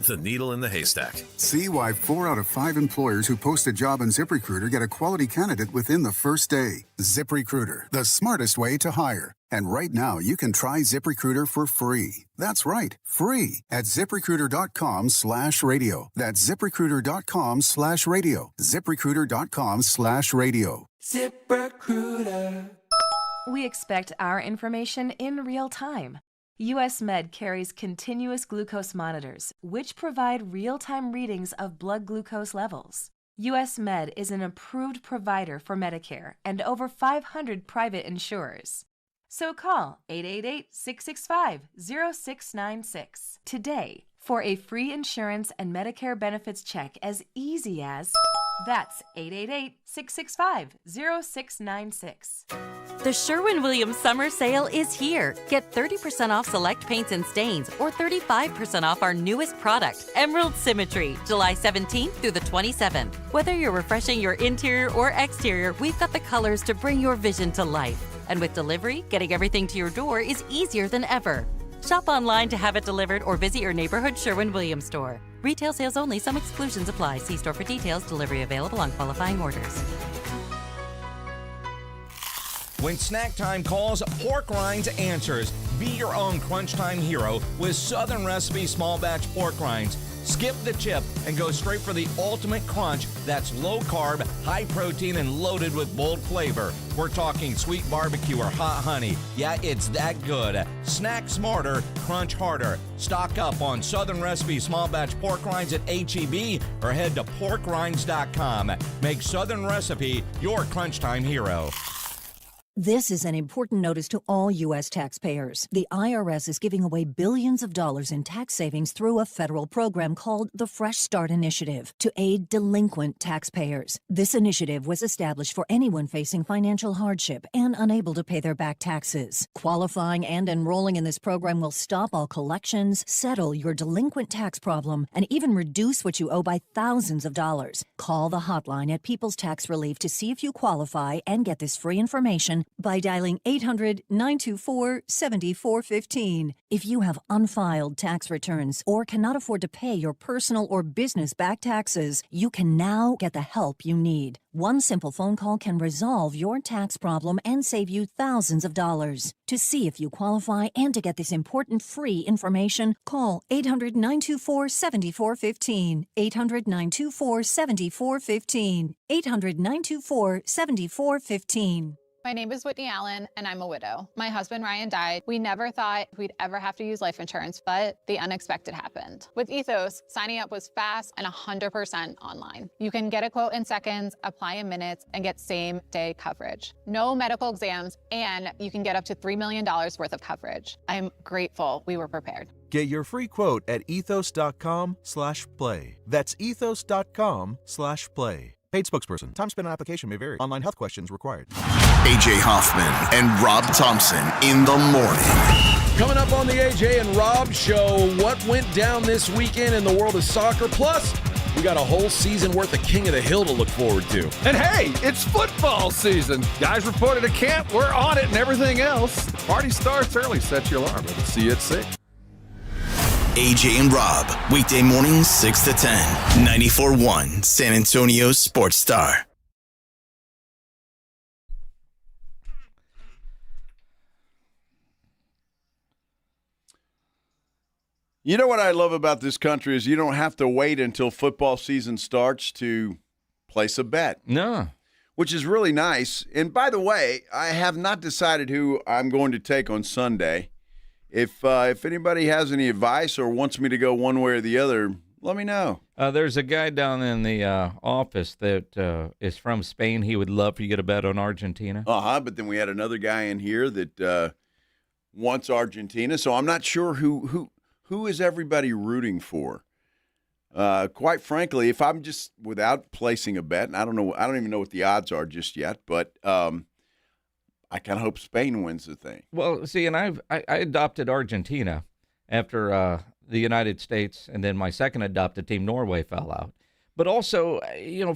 The needle in the haystack. See why 4 out of 5 employers who post a job on ZipRecruiter get a quality candidate within the first day. ZipRecruiter, the smartest way to hire. And right now, you can try ZipRecruiter for free. That's right, free at ZipRecruiter.com/radio. That's ZipRecruiter.com/radio. ZipRecruiter.com/radio. ZipRecruiter. We expect our information in real time. US Med carries continuous glucose monitors, which provide real-time readings of blood glucose levels. US Med is an approved provider for Medicare and over 500 private insurers. So call 888-665-0696 today for a free insurance and Medicare benefits check as easy as... That's 888-665-0696. The Sherwin-Williams Summer Sale is here. Get 30% off select paints and stains or 35% off our newest product, Emerald Symmetry, July 17th through the 27th. Whether you're refreshing your interior or exterior, we've got the colors to bring your vision to life. And with delivery, getting everything to your door is easier than ever. Shop online to have it delivered or visit your neighborhood Sherwin-Williams store. Retail sales only. Some exclusions apply. See store for details. Delivery available on qualifying orders. When snack time calls, Pork Rinds answers. Be your own crunch time hero with Southern Recipe Small Batch Pork Rinds. Skip the chip and go straight for the ultimate crunch that's low carb, high protein, and loaded with bold flavor. We're talking sweet barbecue or hot honey. Yeah, it's that good. Snack smarter, crunch harder. Stock up on Southern Recipe Small Batch Pork Rinds at H-E-B or head to porkrinds.com. Make Southern Recipe your crunch time hero. This is an important notice to all U.S. taxpayers. The IRS is giving away billions of dollars in tax savings through a federal program called the Fresh Start Initiative to aid delinquent taxpayers. This initiative was established for anyone facing financial hardship and unable to pay their back taxes. Qualifying and enrolling in this program will stop all collections, settle your delinquent tax problem, and even reduce what you owe by thousands of dollars. Call the hotline at People's Tax Relief to see if you qualify and get this free information by dialing 800-924-7415. If you have unfiled tax returns or cannot afford to pay your personal or business back taxes, you can now get the help you need. One simple phone call can resolve your tax problem and save you thousands of dollars. To see if you qualify and to get this important free information, call 800-924-7415. 800-924-7415. 800-924-7415. My name is Whitney Allen, and I'm a widow. My husband, Ryan, died. We never thought we'd ever have to use life insurance, but the unexpected happened. With Ethos, signing up was fast and 100% online. You can get a quote in seconds, apply in minutes, and get same-day coverage. No medical exams, and you can get up to $3 million worth of coverage. I'm grateful we were prepared. Get your free quote at ethos.com/play. That's ethos.com/play. Paid spokesperson. Time spent on application may vary. Online health questions required. AJ Hoffman and Rob Thompson in the morning. Coming up on the AJ and Rob Show, what went down this weekend in the world of soccer? Plus, we got a whole season worth of King of the Hill to look forward to. And hey, it's football season. Guys reported to camp. We're on it and everything else. Party starts early. Set your alarm. We'll see you at 6. AJ and Rob, weekday mornings 6 to 10, 94.1 San Antonio Sports Star. You know what I love about this country is you don't have to wait until football season starts to place a bet. No. Which is really nice. And by the way, I have not decided who I'm going to take on Sunday. If anybody has any advice or wants me to go one way or the other, let me know. There's a guy down in the office that is from Spain. He would love for you to bet on Argentina. But then we had another guy in here that wants Argentina. So I'm not sure who is everybody rooting for. Quite frankly, if I'm just without placing a bet, and I don't even know what the odds are just yet, but I kind of hope Spain wins the thing. Well, see, and I adopted Argentina after the United States, and then my second adopted team, Norway, fell out. But also,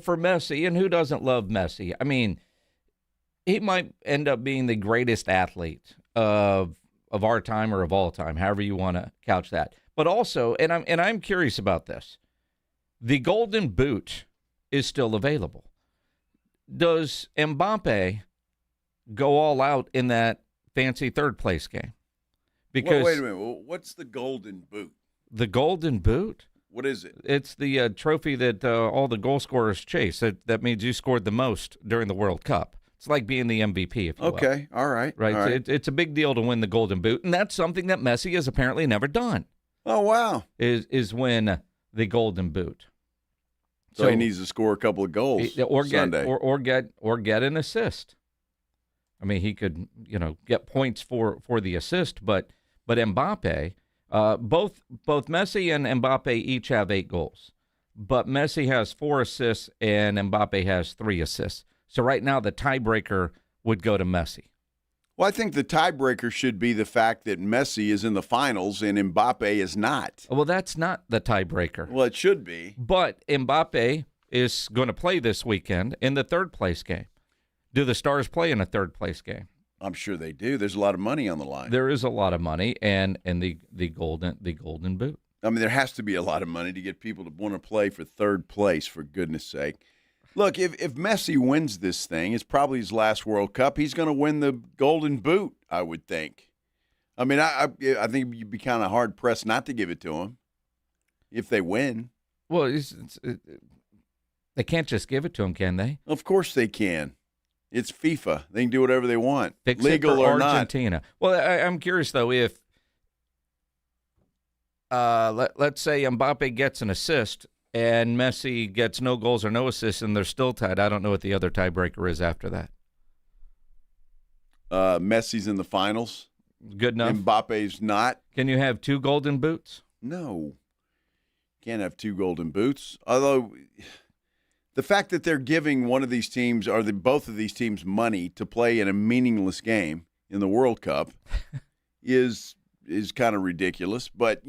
for Messi, and who doesn't love Messi? I mean, he might end up being the greatest athlete of our time or of all time, however you want to couch that. But also, and I'm curious about this, the Golden Boot is still available. Does Mbappe go all out in that fancy third place game? Because wait a minute. What's the Golden Boot? The Golden Boot? What is it? It's the trophy that all the goal scorers chase. That means you scored the most during the World Cup. It's like being the MVP, if you will. Okay, all right. Right? All right. It's a big deal to win the Golden Boot, and that's something that Messi has apparently never done. Oh, wow. Is win the Golden Boot. So he needs to score a couple of goals Sunday. Or get an assist. I mean, he could, get points for the assist, but Mbappe, both Messi and Mbappe each have 8 goals, but Messi has 4 assists and Mbappe has 3 assists. So right now the tiebreaker would go to Messi. Well, I think the tiebreaker should be the fact that Messi is in the finals and Mbappe is not. Well, that's not the tiebreaker. Well, it should be. But Mbappe is going to play this weekend in the third place game. Do the Stars play in a third place game? I'm sure they do. There's a lot of money on the line. There is a lot of money, and the golden boot. I mean, there has to be a lot of money to get people to want to play for third place, for goodness sake. Look, if Messi wins this thing, it's probably his last World Cup. He's going to win the Golden Boot, I would think. I mean, I think you'd be kind of hard-pressed not to give it to him if they win. Well, they can't just give it to him, can they? Of course they can. It's FIFA. They can do whatever they want, Except legal for or Argentina. Not. Well, I'm curious, though, if let's say Mbappe gets an assist and Messi gets no goals or no assists and they're still tied. I don't know what the other tiebreaker is after that. Messi's in the finals. Good enough. Mbappe's not. Can you have 2 golden boots? No. Can't have 2 golden boots. Although the fact that they're giving one of these teams or both of these teams money to play in a meaningless game in the World Cup is kind of ridiculous. But,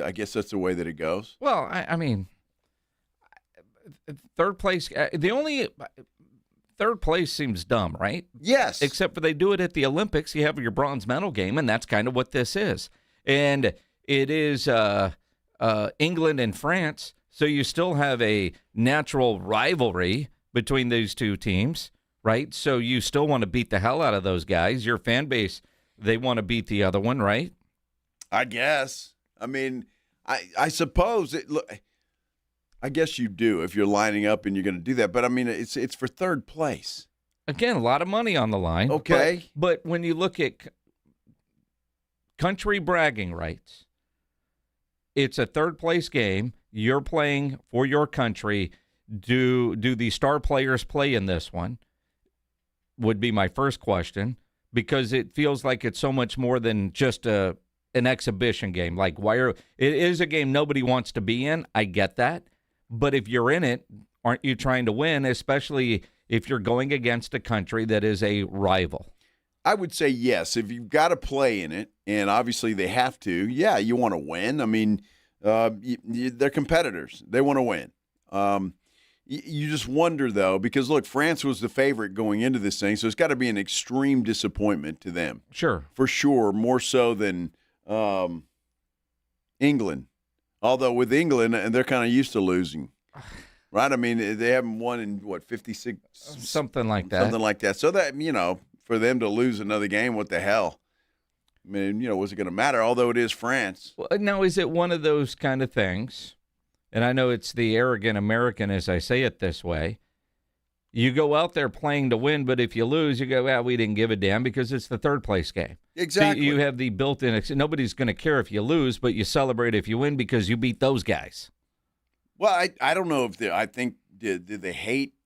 I guess that's the way that it goes. Well, I mean, third place, the only third place seems dumb, right? Yes. Except for they do it at the Olympics. You have your bronze medal game, and that's kind of what this is. And it is England and France, so you still have a natural rivalry between these two teams, right? So you still want to beat the hell out of those guys. Your fan base, they want to beat the other one, right? I guess. I mean, I suppose I guess you do if you're lining up and you're going to do that. But, I mean, it's for third place. Again, a lot of money on the line. Okay. But when you look at country bragging rights, it's a third-place game. You're playing for your country. Do the star players play in this one? Would be my first question, because it feels like it's so much more than just an exhibition game. Like, it is a game nobody wants to be in. I get that. But if you're in it, aren't you trying to win, especially if you're going against a country that is a rival? I would say yes. If you've got to play in it, and obviously they have to, yeah, you want to win. I mean, they're competitors. They want to win. You just wonder, though, because, look, France was the favorite going into this thing, so it's got to be an extreme disappointment to them. Sure. For sure, more so than England. Although with England, they're kind of used to losing, right? I mean, they haven't won in, 56? Something like that. Something like that. So that, for them to lose another game, what the hell? I mean, was it going to matter? Although it is France. Well, now, is it one of those kind of things, and I know it's the arrogant American as I say it this way, you go out there playing to win, but if you lose, you go, well, we didn't give a damn because it's the third-place game. Exactly. So you have the built-in – nobody's going to care if you lose, but you celebrate if you win because you beat those guys. Well, I don't know if I think did they hate –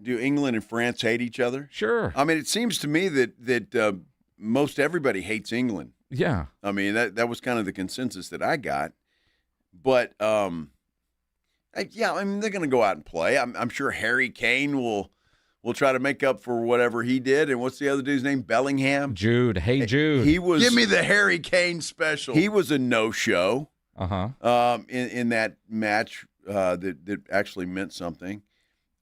do England and France hate each other? Sure. I mean, it seems to me that most everybody hates England. Yeah. I mean, that was kind of the consensus that I got. But, yeah, I mean, they're going to go out and play. I'm sure Harry Kane will try to make up for whatever he did. And what's the other dude's name? Bellingham? Jude. Hey, Jude. He was. Give me the Harry Kane special. He was a no-show. In that match that actually meant something.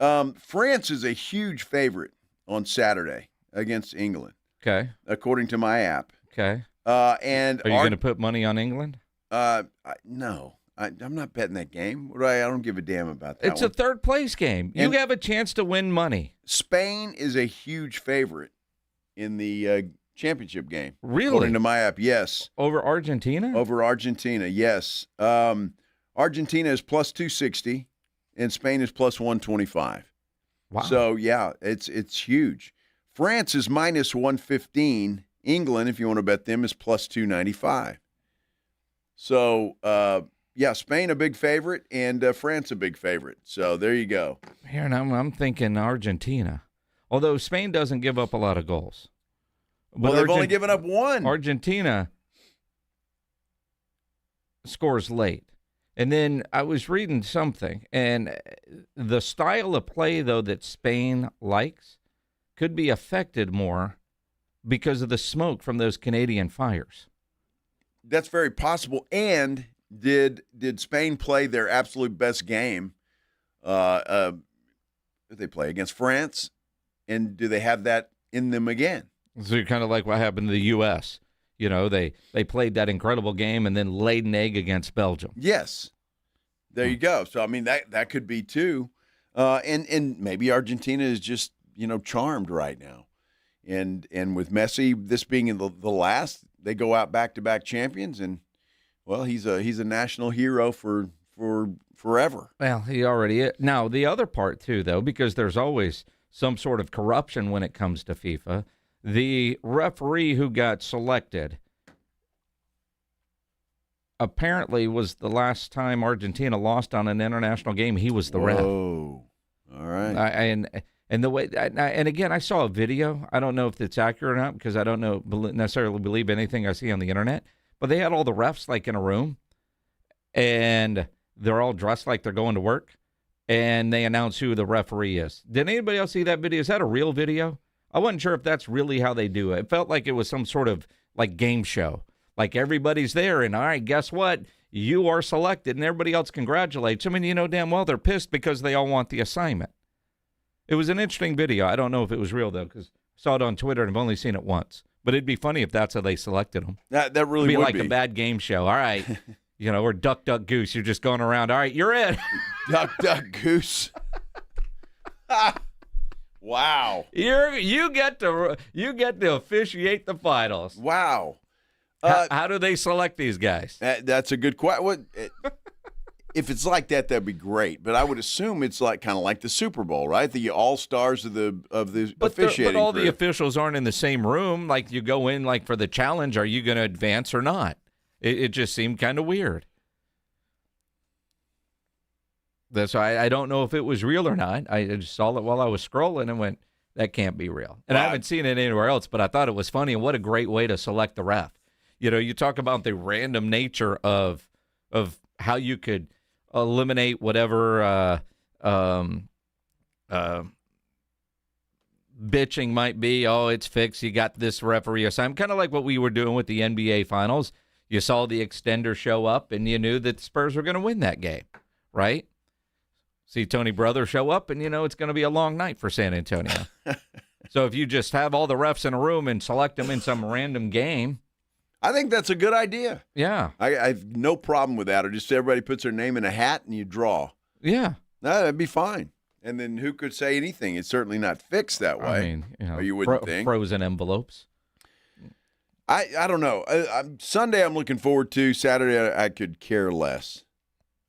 France is a huge favorite on Saturday against England. Okay. According to my app. Okay. And are you going to put money on England? No. I'm not betting that game. I don't give a damn about that. It's a third-place game. You have a chance to win money. Spain is a huge favorite in the championship game. Really? According to my app, yes. Over Argentina? Over Argentina, yes. Argentina is plus 260, and Spain is plus 125. Wow. So, yeah, it's huge. France is minus 115. England, if you want to bet them, is plus 295. So, yeah, Spain a big favorite and France a big favorite. So there you go. Here, and I'm thinking Argentina. Although Spain doesn't give up a lot of goals. But they've only given up one. Argentina scores late. And then I was reading something, and the style of play, though, that Spain likes could be affected more because of the smoke from those Canadian fires. That's very possible. And did Spain play their absolute best game? Did they play against France? And do they have that in them again? So you're kind of like what happened to the U.S. You know, they played that incredible game and then laid an egg against Belgium. Yes. There you go. So, I mean, that could be too. And maybe Argentina is just, charmed right now. And with Messi, this being the last, they go out back-to-back champions, and well, he's a national hero for forever. Well, he already is. Now, the other part, too, though, because there's always some sort of corruption when it comes to FIFA, the referee who got selected apparently was the last time Argentina lost on an international game. He was the ref. Oh, all right. And And the way, and again, I saw a video. I don't know if it's accurate or not because I don't necessarily believe anything I see on the internet. But they had all the refs like in a room, and they're all dressed like they're going to work, and they announce who the referee is. Did anybody else see that video? Is that a real video? I wasn't sure if that's really how they do it. It felt like it was some sort of like game show. Like everybody's there, and all right, guess what? You are selected, and everybody else congratulates them, and you know damn well they're pissed because they all want the assignment. It was an interesting video. I don't know if it was real, though, because I saw it on Twitter, and I've only seen it once. But it'd be funny if that's how they selected them. That really It'd would be like a bad game show. All right, or Duck, Duck, Goose. You're just going around. All right, you're in. Duck, Duck, Goose. Wow. You get to officiate the finals. Wow. How do they select these guys? That's a good question. If it's like that, that'd be great. But I would assume it's like kind of like the Super Bowl, right? The all-stars of the officiating. But all crew. the officials aren't in the same room. Like you go in like for the challenge. Are you going to advance or not? It just seemed kind of weird. So I don't know if it was real or not. I just saw it while I was scrolling and went, that can't be real. And I haven't seen it anywhere else, but I thought it was funny, and what a great way to select the ref. You talk about the random nature of how you could eliminate whatever bitching might be. Oh, it's fixed. You got this referee assignment. Kind of like what we were doing with the NBA Finals. You saw the extender show up, and you knew that the Spurs were going to win that game, right? See Tony Brother show up, and it's going to be a long night for San Antonio. So if you just have all the refs in a room and select them in some random game. I think that's a good idea. Yeah. I have no problem with that. Or just everybody puts their name in a hat and you draw. Yeah. No, that'd be fine. And then who could say anything? It's certainly not fixed that way. I mean, or you wouldn't think. Frozen envelopes. I don't know. Sunday I'm looking forward to. Saturday I could care less.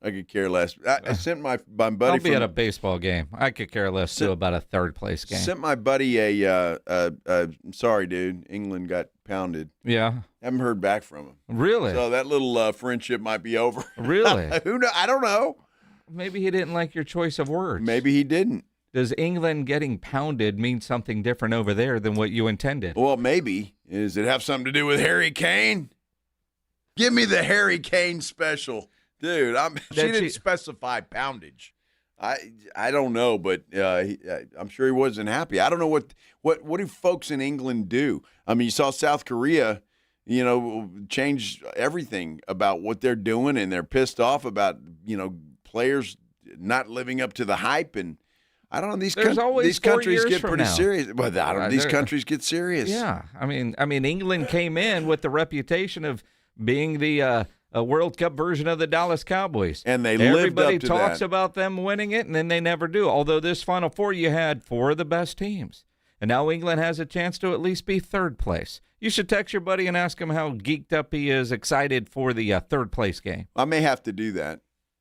I could care less. I sent my buddy. I'll be at a baseball game. I could care less too about a third place game. Sent my buddy sorry, dude. England got pounded. Yeah. Haven't heard back from him. Really? So that little friendship might be over. Really? Who knows? I don't know. Maybe he didn't like your choice of words. Maybe he didn't. Does England getting pounded mean something different over there than what you intended? Well, maybe. Does it have something to do with Harry Kane? Give me the Harry Kane special. Dude, she didn't specify poundage. I don't know, but I'm sure he wasn't happy. I don't know what do folks in England do? I mean, you saw South Korea, change everything about what they're doing, and they're pissed off about players not living up to the hype. And I don't know, these countries get pretty serious. But I don't know, these countries get serious. Yeah, I mean, England came in with the reputation of being the a World Cup version of the Dallas Cowboys. And everybody talks about them winning it, and then they never do. Although this Final Four, you had 4 of the best teams. And now England has a chance to at least be third place. You should text your buddy and ask him how geeked up he is, excited for the third place game. I may have to do that.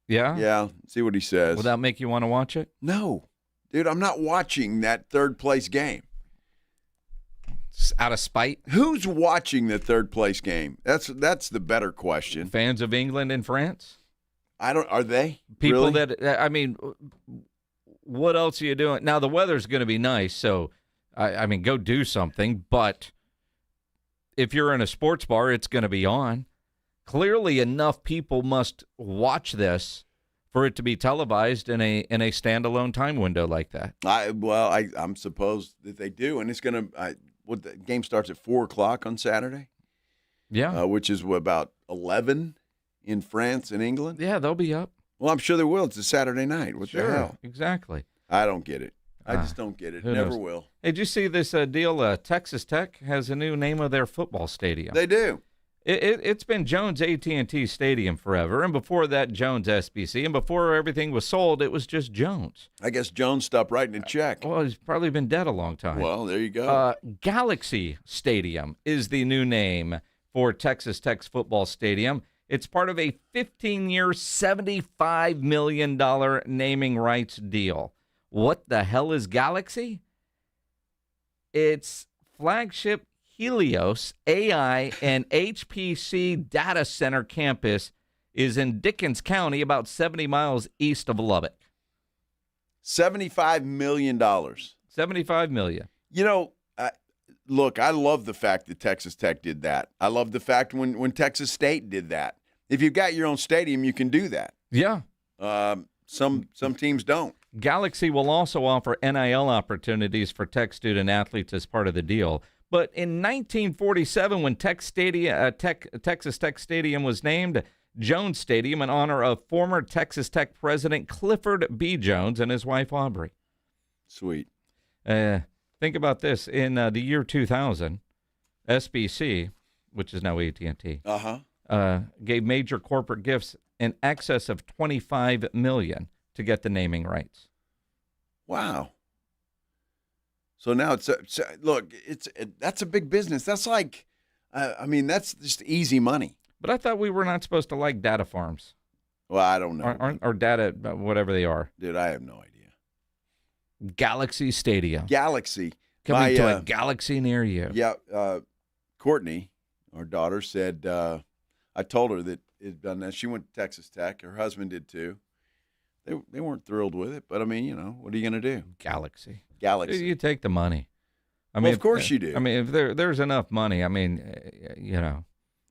Yeah? Yeah, see what he says. Will that make you want to watch it? No. Dude, I'm not watching that third place game. Out of spite? Who's watching the third place game? That's the better question. Fans of England and France? Are they? People really? What else are you doing? Now, the weather's going to be nice, so, go do something. But if you're in a sports bar, it's going to be on. Clearly, enough people must watch this for it to be televised in a standalone time window like that. I'm supposed that they do, and it's going to the game starts at 4:00 on Saturday. Yeah, which is about 11 in France and England. Yeah, they'll be up. Well, I'm sure they will. It's a Saturday night. What the hell? Exactly. I don't get it. I just don't get it. Never will. Hey, did you see this deal? Texas Tech has a new name of their football stadium. They do. It's been Jones AT&T Stadium forever, and before that, Jones SBC, and before everything was sold, it was just Jones. I guess Jones stopped writing a check. Well, he's probably been dead a long time. Well, there you go. Galaxy Stadium is the new name for Texas Tech's football stadium. It's part of a 15-year, $75 million naming rights deal. What the hell is Galaxy? Its flagship Helios AI and HPC data center campus is in Dickens County, about 70 miles east of Lubbock. $75 million. $75 million. Look, I love the fact that Texas Tech did that. I love the fact when Texas State did that. If you've got your own stadium, you can do that. Yeah. Some teams don't. Galaxy will also offer NIL opportunities for Tech student athletes as part of the deal. But in 1947, when Texas Tech Stadium was named Jones Stadium in honor of former Texas Tech president Clifford B. Jones and his wife Aubrey. Sweet. Think about this. In the year 2000, SBC, which is now AT&T, gave major corporate gifts in excess of $25 million to get the naming rights. Wow. So now that's a big business. That's like, that's just easy money. But I thought we were not supposed to like data farms. Well, I don't know. Or data, whatever they are. Dude, I have no idea. Galaxy Stadium. Galaxy. Coming to a galaxy near you. Yeah. Courtney, our daughter, said, I told her that it had done that. She went to Texas Tech. Her husband did too. They weren't thrilled with it, but what are you going to do? Galaxy. Galaxy. You take the money. Of course you do. If there's enough money,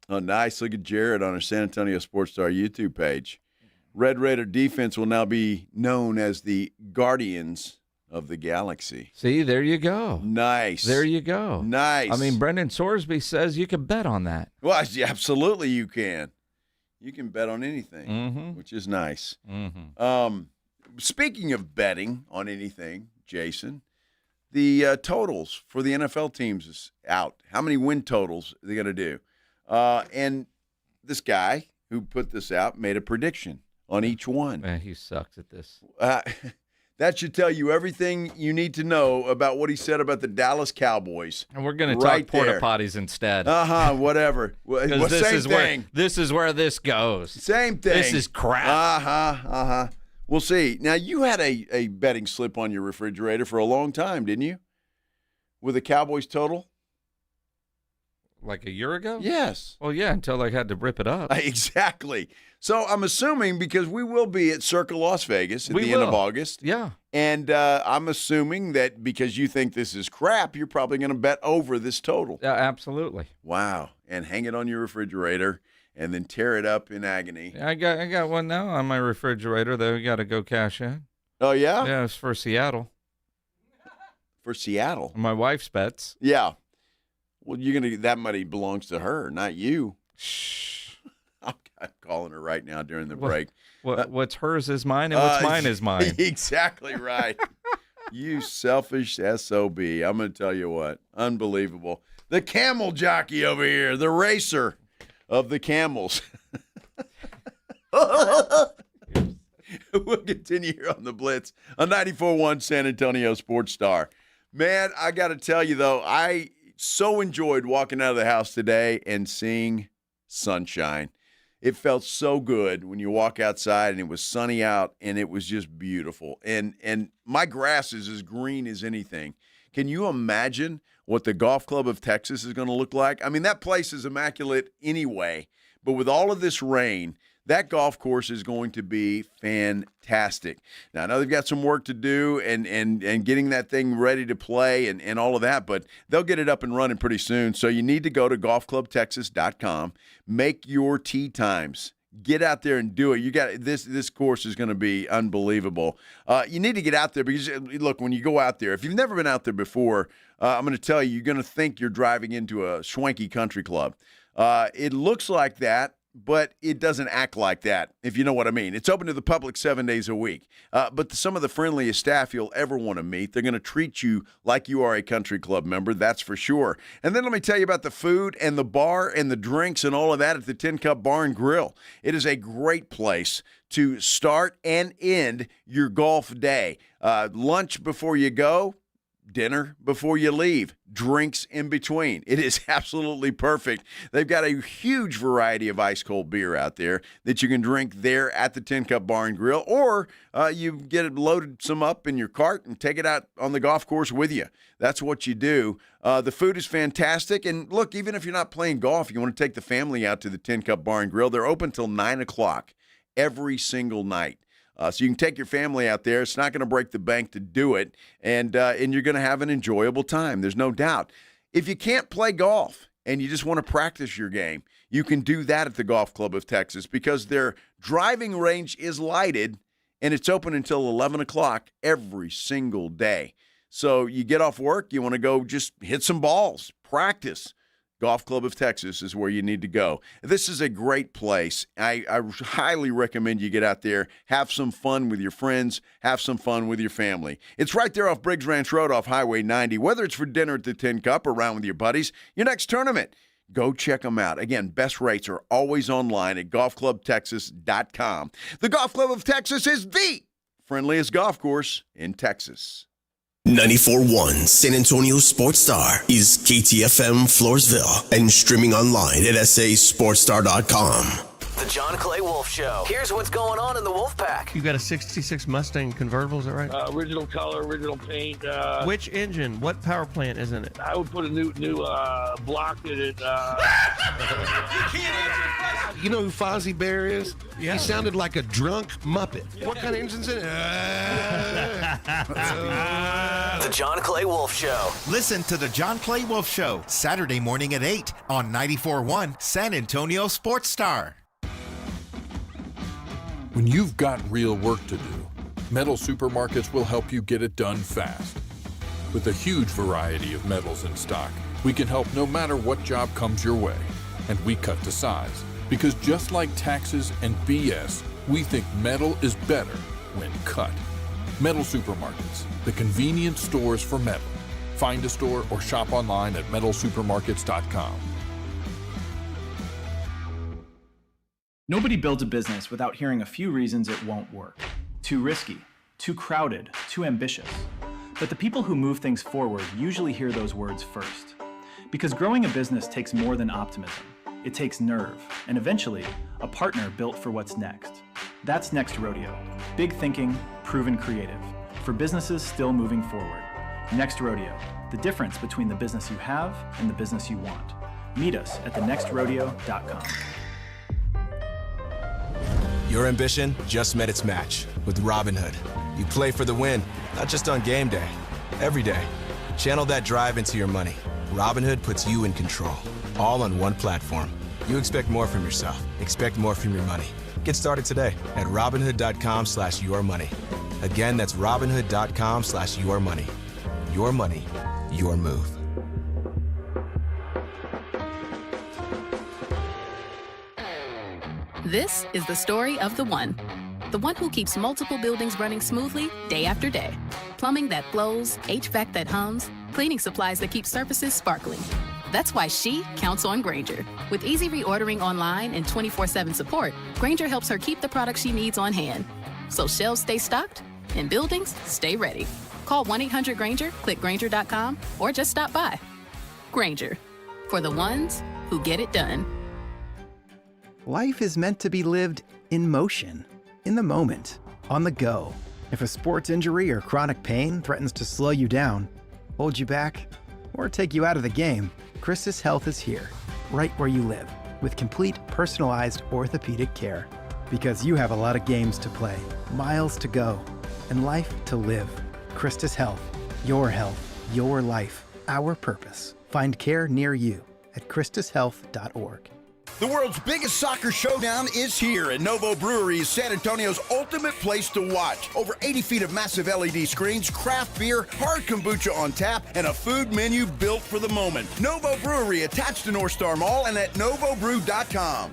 Oh, nice. Look at Jared on our San Antonio Sports Star YouTube page. Red Raider defense will now be known as the Guardians of the Galaxy. See, there you go. Nice. There you go. Nice. Brendan Sorsby says you can bet on that. Well, absolutely you can. You can bet on anything, which is nice. Speaking of betting on anything, Jason, the totals for the NFL teams is out. How many win totals are they going to do? And this guy who put this out made a prediction on each one. Man, he sucks at this. That should tell you everything you need to know about what he said about the Dallas Cowboys. And we're going to talk porta potties instead. Whatever. This is where this goes. Same thing. This is crap. We'll see. Now, you had a betting slip on your refrigerator for a long time, didn't you? With a Cowboys total? Like a year ago? Yes. Well, yeah, until I had to rip it up. Exactly. So I'm assuming because we will be at Circa Las Vegas at the end of August. Yeah. And I'm assuming that because you think this is crap, you're probably going to bet over this total. Absolutely. Wow. And hang it on your refrigerator and then tear it up in agony. I got one now on my refrigerator that we got to go cash in. Oh, yeah? Yeah, it's for Seattle. For Seattle? My wife's bets. Yeah. Well, that money belongs to her, not you. Shh. I'm calling her right now during the break. What's hers is mine, and what's mine is mine. Exactly right. You selfish SOB. I'm going to tell you what. Unbelievable. The camel jockey over here, the racer of the camels. We'll continue here on the Blitz on 94.1 San Antonio Sports Star. Man, I got to tell you, though, I so enjoyed walking out of the house today and seeing sunshine. It felt so good when you walk outside and it was sunny out and it was just beautiful. And my grass is as green as anything. Can you imagine what the Golf Club of Texas is going to look like? I mean, that place is immaculate anyway, but with all of this rain, that golf course is going to be fantastic. Now, I know they've got some work to do and getting that thing ready to play and all of that, but they'll get it up and running pretty soon. So you need to go to golfclubtexas.com, make your tee times. Get out there and do it. You got this course is going to be unbelievable. You need to get out there because, look, when you go out there, if you've never been out there before, I'm going to tell you, you're going to think you're driving into a swanky country club. It looks like that, but it doesn't act like that, if you know what I mean. It's open to the public 7 days a week. But some of the friendliest staff you'll ever want to meet, they're going to treat you like you are a country club member, that's for sure. And then let me tell you about the food and the bar and the drinks and all of that at the Tin Cup Bar and Grill. It is a great place to start and end your golf day. Lunch before you go. Dinner before you leave, drinks in between. It is absolutely perfect. They've got a huge variety of ice-cold beer out there that you can drink there at the Tin Cup Bar and Grill, or you get it loaded some up in your cart and take it out on the golf course with you. That's what you do. The food is fantastic, and look, even if you're not playing golf, you want to take the family out to the Tin Cup Bar and Grill. They're open till 9 o'clock every single night. So you can take your family out there. It's not going to break the bank to do it, and you're going to have an enjoyable time. There's no doubt. If you can't play golf and you just want to practice your game, you can do that at the Golf Club of Texas because their driving range is lighted, and it's open until 11 o'clock every single day. So you get off work, you want to go just hit some balls, practice. Golf Club of Texas is where you need to go. This is a great place. I highly recommend you get out there, have some fun with your friends, have some fun with your family. It's right there off Briggs Ranch Road off Highway 90. Whether it's for dinner at the Tin Cup or around with your buddies, your next tournament, go check them out. Again, best rates are always online at golfclubtexas.com. The Golf Club of Texas is the friendliest golf course in Texas. 94.1 San Antonio Sports Star is KTFM Floresville and streaming online at sasportstar.com. The John Clay Wolf Show. Here's what's going on in the Wolf Pack. You got a 66 Mustang convertible, is that right? Original color, original paint. Which engine? What power plant is in it? I would put a new block in it. You know who Fozzie Bear is? Yeah. He sounded like a drunk Muppet. What kind of engine's in it? The John Clay Wolf Show. Listen to the John Clay Wolf Show, Saturday morning at 8 on 94.1 San Antonio Sports Star. When you've got real work to do, Metal Supermarkets will help you get it done fast. With a huge variety of metals in stock, we can help no matter what job comes your way. And we cut to size. Because just like taxes and BS, we think metal is better when cut. Metal Supermarkets, the convenient stores for metal. Find a store or shop online at metalsupermarkets.com. Nobody builds a business without hearing a few reasons it won't work. Too risky, too crowded, too ambitious. But the people who move things forward usually hear those words first. Because growing a business takes more than optimism. It takes nerve, and eventually, a partner built for what's next. That's Next Rodeo. Big thinking, proven creative. For businesses still moving forward. Next Rodeo. The difference between the business you have and the business you want. Meet us at thenextrodeo.com. Your ambition just met its match with Robinhood. You play for the win, not just on game day, every day. Channel that drive into your money. Robinhood puts you in control, all on one platform. You expect more from yourself. Expect more from your money. Get started today at Robinhood.com/yourmoney. Again, that's Robinhood.com/yourmoney. Your money, your move. This is the story of the one who keeps multiple buildings running smoothly day after day. Plumbing that flows, HVAC that hums, cleaning supplies that keep surfaces sparkling. That's why she counts on Grainger. With easy reordering online and 24/7 support, Grainger helps her keep the products she needs on hand. So shelves stay stocked and buildings stay ready. Call 1-800-GRAINGER, click Grainger.com, or just stop by. Grainger, for the ones who get it done. Life is meant to be lived in motion, in the moment, on the go. If a sports injury or chronic pain threatens to slow you down, hold you back, or take you out of the game, Christus Health is here, right where you live, with complete personalized orthopedic care. Because you have a lot of games to play, miles to go, and life to live. Christus Health, your life, our purpose. Find care near you at christushealth.org. The world's biggest soccer showdown is here, and Novo Brewery is San Antonio's ultimate place to watch. Over 80 feet of massive LED screens, craft beer, hard kombucha on tap, and a food menu built for the moment. Novo Brewery, attached to North Star Mall and at novobrew.com.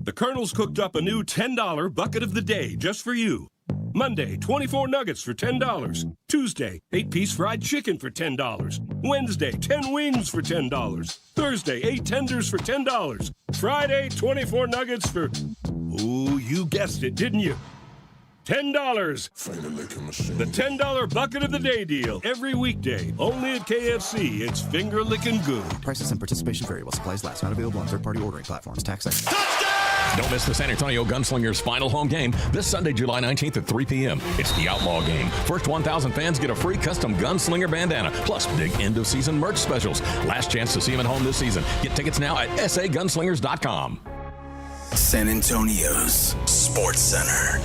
The Colonel's cooked up a new $10 bucket of the day just for you. Monday, 24 nuggets for $10. Tuesday, 8-piece fried chicken for $10. Wednesday, 10 wings for $10. Thursday, 8 tenders for $10. Friday, 24 nuggets for, ooh, you guessed it, didn't you? $10. The $10 bucket of the day deal. Every weekday, only at KFC. It's finger licking good. Prices and participation vary while supplies last. Not available on third-party ordering platforms. Tax section. Don't miss the San Antonio Gunslingers final home game this Sunday, July 19th at 3 p.m. It's the Outlaw Game. First 1,000 fans get a free custom Gunslinger bandana, plus big end-of-season merch specials. Last chance to see them at home this season. Get tickets now at sagunslingers.com. San Antonio's Sports Center.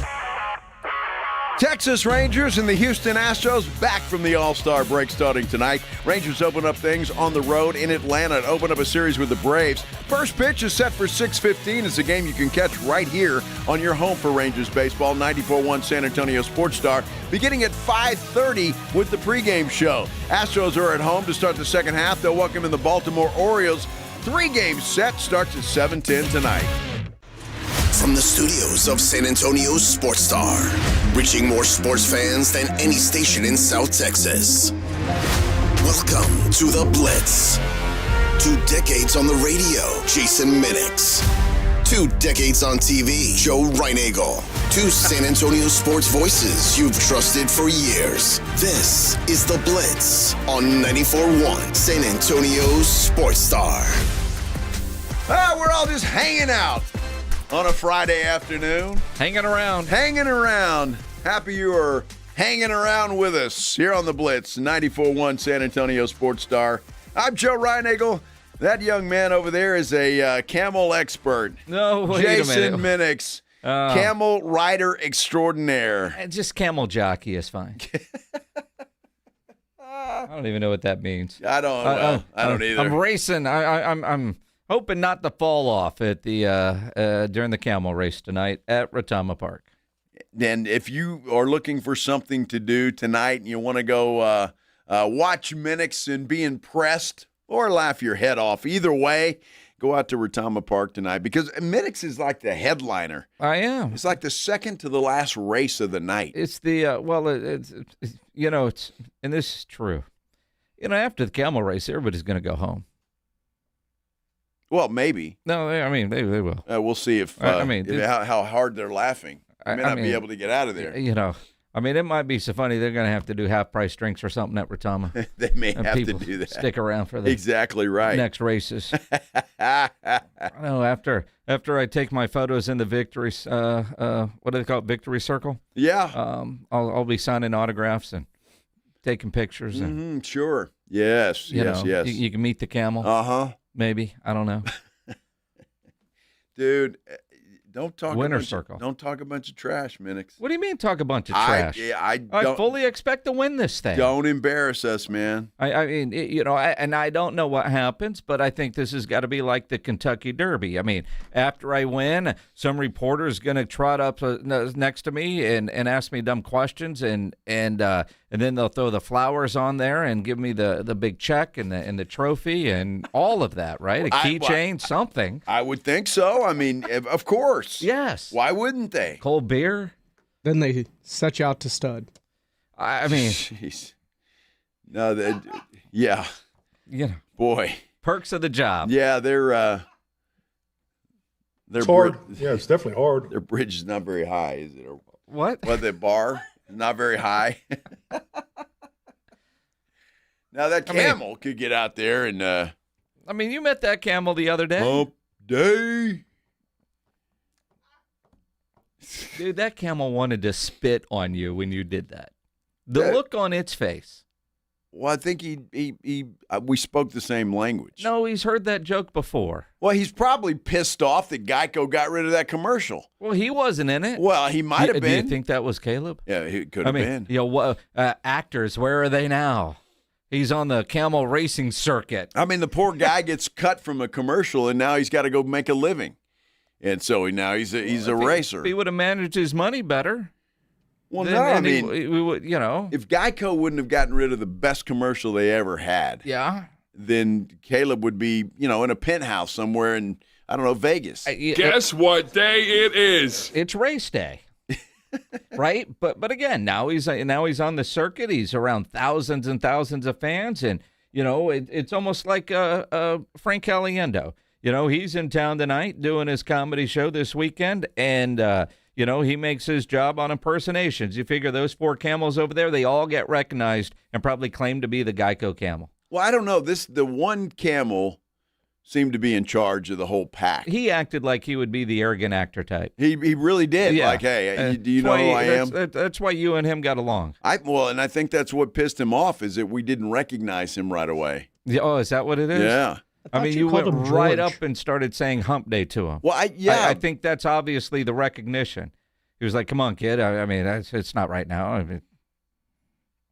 Texas Rangers and the Houston Astros back from the All-Star break starting tonight. Rangers open up things on the road in Atlanta and open up a series with the Braves. First pitch is set for 6:15. It's a game you can catch right here on your home for Rangers baseball, 94.1 San Antonio Sports Star, beginning at 5:30 with the pregame show. Astros are at home to start the second half. They'll welcome in the Baltimore Orioles. 3-game set starts at 7:10 tonight. From the studios of San Antonio Sports Star, reaching more sports fans than any station in South Texas. Welcome to the Blitz. 2 decades on the radio, Jason Minix. 2 decades on TV, Joe Reinagel. 2 San Antonio sports voices you've trusted for years. This is the Blitz on 94.1 San Antonio Sports Star. We're all just hanging out on a Friday afternoon. Hanging around. Happy you are hanging around with us here on the Blitz, 94.1 San Antonio Sports Star. I'm Joe Reinagel. That young man over there is a camel expert. No, wait Jason a minute. Minix, camel rider extraordinaire. Just camel jockey is fine. I don't even know what that means. I don't either. I'm racing. I'm hoping not to fall off at the during the camel race tonight at Retama Park. And if you are looking for something to do tonight and you want to go watch Minix and be impressed or laugh your head off, either way, go out to Retama Park tonight because Minix is like the headliner. I am. It's like the second to the last race of the night. It's the it's and this is true. After the camel race, everybody's going to go home. Well, maybe. No, they will. We'll see if how hard they're laughing. They may not be able to get out of there. It might be so funny they're going to have to do half-price drinks or something at Retama. They may have to do that. Stick around for the exactly right next races. I know. After I take my photos in the victories, what do they call it? Victory Circle. Yeah. I'll be signing autographs and taking pictures. And sure. Yes. Yes. You can meet the camel. Maybe. I don't know. Dude, don't talk Winner's Circle. Don't talk a bunch of trash, Minix. What do you mean talk a bunch of trash? I fully expect to win this thing. Don't embarrass us, man. And I don't know what happens, but I think this has got to be like the Kentucky Derby. I mean, after I win, some reporter is going to trot up next to me and ask me dumb questions, and then they'll throw the flowers on there and give me the big check and the trophy and all of that, right? A keychain, something. I would think so. I mean, of course. Yes. Why wouldn't they? Cold beer. Then they set you out to stud. I mean, jeez. No, yeah. Boy. Perks of the job. Yeah, they're it's hard. Yeah, it's definitely hard. Their bridge is not very high, is it? What? Well, the bar is not very high. Now that camel could get out there and you met that camel the other day. Hump day. Dude, that camel wanted to spit on you when you did that. The look on its face. Well, I think we spoke the same language. No, he's heard that joke before. Well, he's probably pissed off that Geico got rid of that commercial. Well, he wasn't in it. Well, he might have been. Do you think that was Caleb? Yeah, he could have been. Actors, where are they now? He's on the camel racing circuit. I mean, the poor guy gets cut from a commercial, and now he's got to go make a living. And so now he's a racer. If he would have managed his money better. Well, if Geico wouldn't have gotten rid of the best commercial they ever had, then Caleb would be, in a penthouse somewhere in, I don't know, Vegas. Guess what day it is? It's race day, right? But again, now he's on the circuit. He's around thousands and thousands of fans, and it's almost like Frank Caliendo. He's in town tonight doing his comedy show this weekend, and he makes his job on impersonations. You figure those 4 camels over there, they all get recognized and probably claim to be the Geico camel. Well, I don't know. The one camel seemed to be in charge of the whole pack. He acted like he would be the arrogant actor type. He really did. Yeah. Like, hey, do you know who I am? That's why you and him got along. And I think that's what pissed him off is that we didn't recognize him right away. Oh, is that what it is? Yeah. You went right up and started saying hump day to him. Well, I think that's obviously the recognition. he was like, "Come on, kid. I mean, it's not right now. I mean,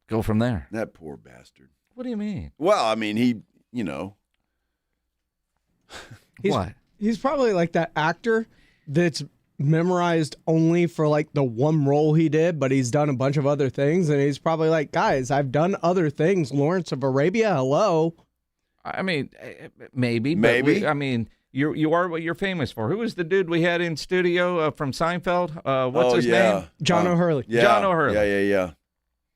go from there." That poor bastard. What do you mean? Well, I mean, he, you know. What? He's probably like that actor that's memorized only for like the one role he did, but he's done a bunch of other things, and he's probably like, guys, I've done other things. Lawrence of Arabia, hello. I mean, maybe. Maybe. I mean, you are what you're famous for. Who was the dude we had in studio from Seinfeld? What's his name? John O'Hurley. Yeah. John O'Hurley. Yeah.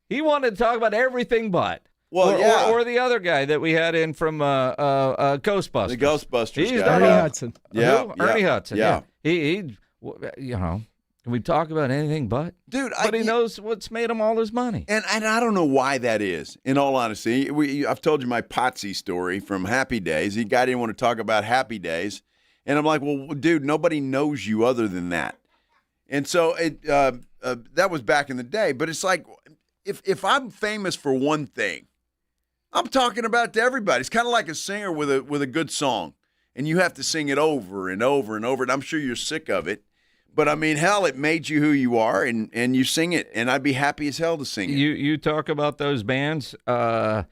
He wanted to talk about everything but. Well, or the other guy that we had in from Ghostbusters. The Ghostbusters He's guy. Ernie Hudson. Yeah. Ernie Hudson. Yeah. He, you know, can we talk about anything but? Dude, but he knows what's made him all his money. And I don't know why that is, in all honesty. I've told you my Potsy story from Happy Days. The guy didn't want to talk about Happy Days. And I'm like, well, dude, nobody knows you other than that. And so that was back in the day. But it's like, if I'm famous for one thing, I'm talking about it to everybody. It's kind of like a singer with a good song. And you have to sing it over and over and over. And I'm sure you're sick of it. But, I mean, hell, it made you who you are, and you sing it, and I'd be happy as hell to sing it. You talk about those bands that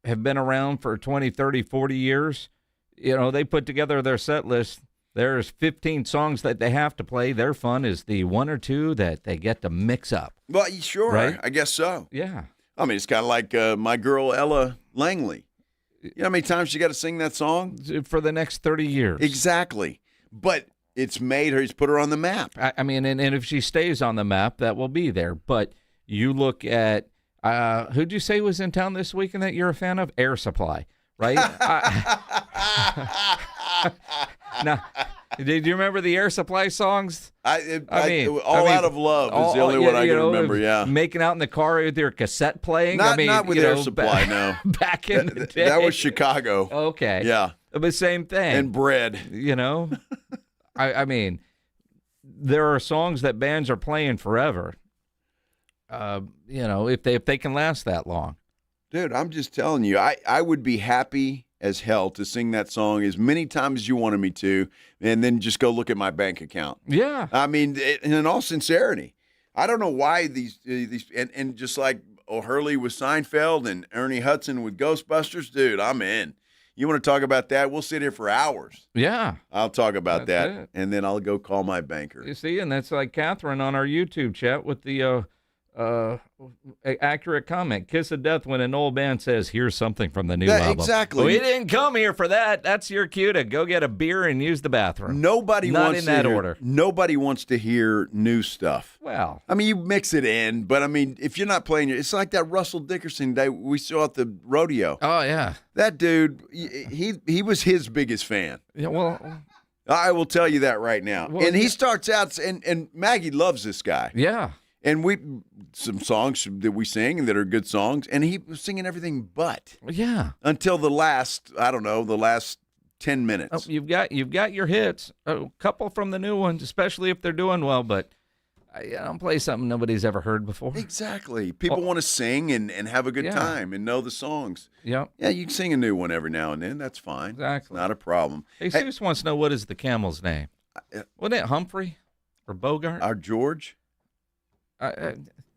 have been around for 20, 30, 40 years. You know, they put together their set list. There's 15 songs that they have to play. Their fun is the one or two that they get to mix up. Well, sure. Right? I guess so. Yeah. I mean, it's kind of like my girl Ella Langley. You know how many times she got to sing that song? For the next 30 years. Exactly. But it's made her, he's put her on the map. I mean, and if she stays on the map, that will be there. But you look at, who'd you say was in town this weekend that you're a fan of? Air Supply, right? Now, did you remember the Air Supply songs? I mean, Out of Love is the only one I can remember, yeah. Making out in the car with your cassette playing? Not with Air Supply, no. Back in the day. That was Chicago. Okay. Yeah. But same thing. And Bread. You know? I mean, there are songs that bands are playing forever, you know, if they can last that long. Dude, I'm just telling you, I would be happy as hell to sing that song as many times as you wanted me to, and then just go look at my bank account. Yeah. I mean, in all sincerity, I don't know why these and just like O'Hurley with Seinfeld and Ernie Hudson with Ghostbusters, dude, I'm in. You want to talk about that? We'll sit here for hours. Yeah. I'll talk about That's that, it. and then I'll go call my banker. You see, and that's like Catherine on our YouTube chat with the accurate comment. Kiss of death when an old band says, here's something from the new album. Exactly. We didn't come here for that. That's your cue to go get a beer and use the bathroom. Nobody Not wants in to that hear, order. Nobody wants to hear new stuff. Well, I mean, you mix it in, but I mean, if you're not playing it, it's like that Russell Dickerson day we saw at the rodeo. Oh, yeah. That dude, he was his biggest fan. Yeah, well, I will tell you that right now. Well, and he starts out, and Maggie loves this guy. Yeah. And some songs that we sing that are good songs, and he was singing everything but. Yeah. Until the last 10 minutes. Oh, you've got your hits, a couple from the new ones, especially if they're doing well, but I don't play something nobody's ever heard before. Exactly. People want to sing and have a good time and know the songs. Yep. Yeah, you can sing a new one every now and then. That's fine. Exactly. It's not a problem. Jesus wants to know, what is the camel's name? Wasn't it Humphrey or Bogart? Our George?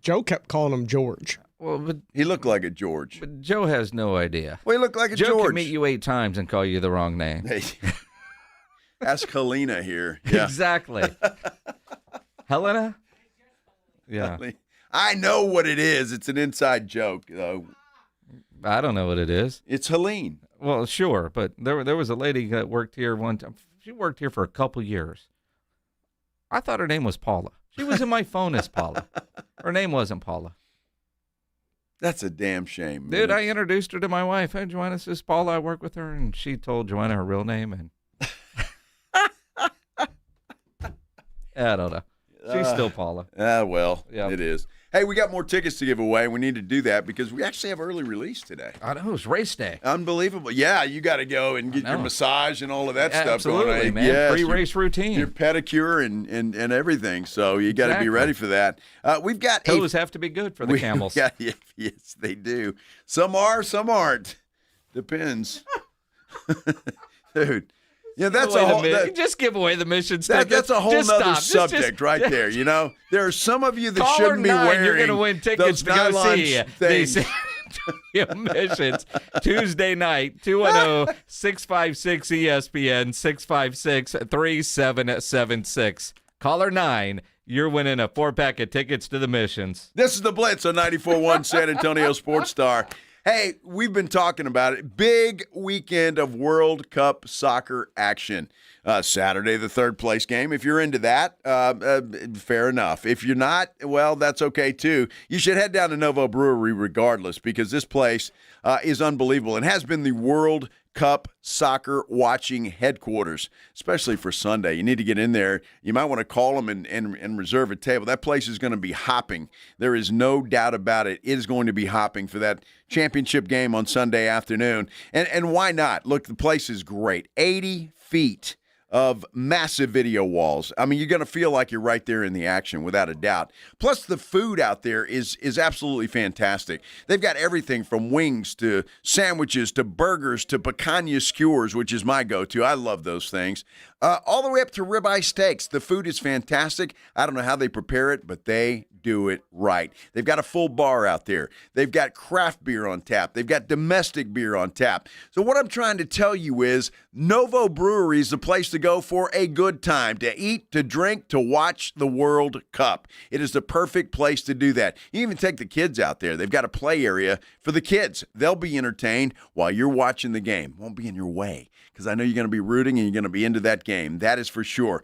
Joe kept calling him George. Well, but he looked like a George. But Joe has no idea. Well, he looked like a Joe George. can meet you 8 times and call you the wrong name. Hey, ask Helena here. Yeah. Exactly. Helena? Yeah. I know what it is. It's an inside joke, though. I don't know what it is. It's Helene. Well, sure, but there was a lady that worked here one time. She worked here for a couple years. I thought her name was Paula. She was in my phone as Paula. Her name wasn't Paula. That's a damn shame. Dude, I introduced her to my wife. Hey, Joanna, this is Paula. I work with her. And she told Joanna her real name. And I don't know. She's still Paula. Well, Yeah. It is. Hey, we got more tickets to give away. We need to do that because we actually have early release today. I know. It's race day. Unbelievable. Yeah, you got to go and get your massage and all of that stuff Absolutely, going on. man. Yes, Pre-race routine. Your pedicure and everything. So you got to be ready for that. We've got Toes have to be good for the camels. Yes, they do. Some are, some aren't. Depends. Dude. Yeah, that's a whole. Just give away the mission That's tickets. a whole Just nother stop. subject right there. You know, there are some of you that Caller shouldn't be 9, wearing. You're going to win tickets to go see things. these missions Tuesday night. 210-656-ESPN 656-3776. Caller 9. You're winning a 4-pack of tickets to the missions. This is the Blitz on 94.1 San Antonio Sports Star. Hey, we've been talking about it. Big weekend of World Cup soccer action. Saturday, the third place game. If you're into that, fair enough. If you're not, well, that's okay too. You should head down to Novo Brewery regardless, because this place is unbelievable and has been the World Cup soccer watching headquarters, especially for Sunday. You need to get in there. You might want to call them and reserve a table. That place is going to be hopping. There is no doubt about it. It is going to be hopping for that championship game on Sunday afternoon. And why not? Look, the place is great. 80 feet of massive video walls. I mean, you're going to feel like you're right there in the action without a doubt. Plus, the food out there is absolutely fantastic. They've got everything from wings to sandwiches to burgers to picanha skewers, which is my go-to. I love those things. All the way up to ribeye steaks. The food is fantastic. I don't know how they prepare it, but they do it right. They've got a full bar out there. They've got craft beer on tap. They've got domestic beer on tap. So what I'm trying to tell you is Novo Brewery is the place to go for a good time, to eat, to drink, to watch the World Cup. It is the perfect place to do that. You even take the kids out there. They've got a play area for the kids. They'll be entertained while you're watching the game. Won't be in your way, because I know you're going to be rooting and you're going to be into that game. That is for sure.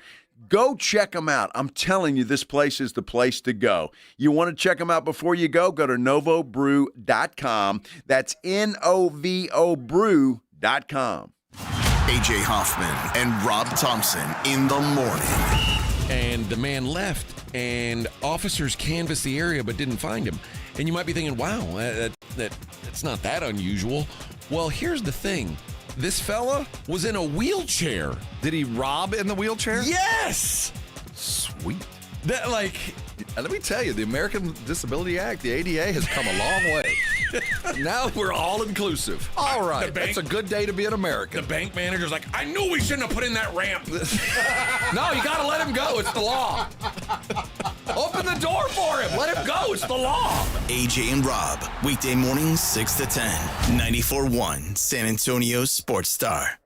Go check them out. I'm telling you, this place is the place to go. You want to check them out before you go to novobrew.com. That's N-O-V-O brew.com. AJ Hoffman and Rob Thompson in the morning. And the man left, and officers canvassed the area but didn't find him. And you might be thinking, wow, that's not that unusual. Well, here's the thing. This fella was in a wheelchair. Did he rob in the wheelchair? Yes! Sweet. Let me tell you, the American Disability Act, the ADA, has come a long way. Now we're all inclusive. All right, it's a good day to be an American. The bank manager's like, I knew we shouldn't have put in that ramp. No, you gotta let him go. It's the law. Open the door for him. Let him go. It's the law. AJ and Rob, weekday mornings 6 to 10, 94.1 San Antonio Sports Star.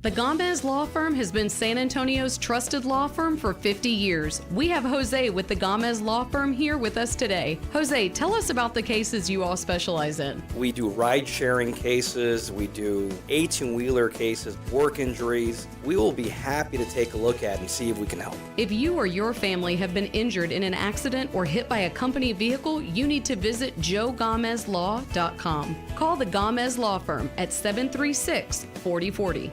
The Gomez Law Firm has been San Antonio's trusted law firm for 50 years. We have Jose with the Gomez Law Firm here with us today. Jose, tell us about the cases you all specialize in. We do ride-sharing cases, we do 18-wheeler cases, work injuries. We will be happy to take a look at and see if we can help. If you or your family have been injured in an accident or hit by a company vehicle, you need to visit joegomezlaw.com. Call the Gomez Law Firm at 736-4040.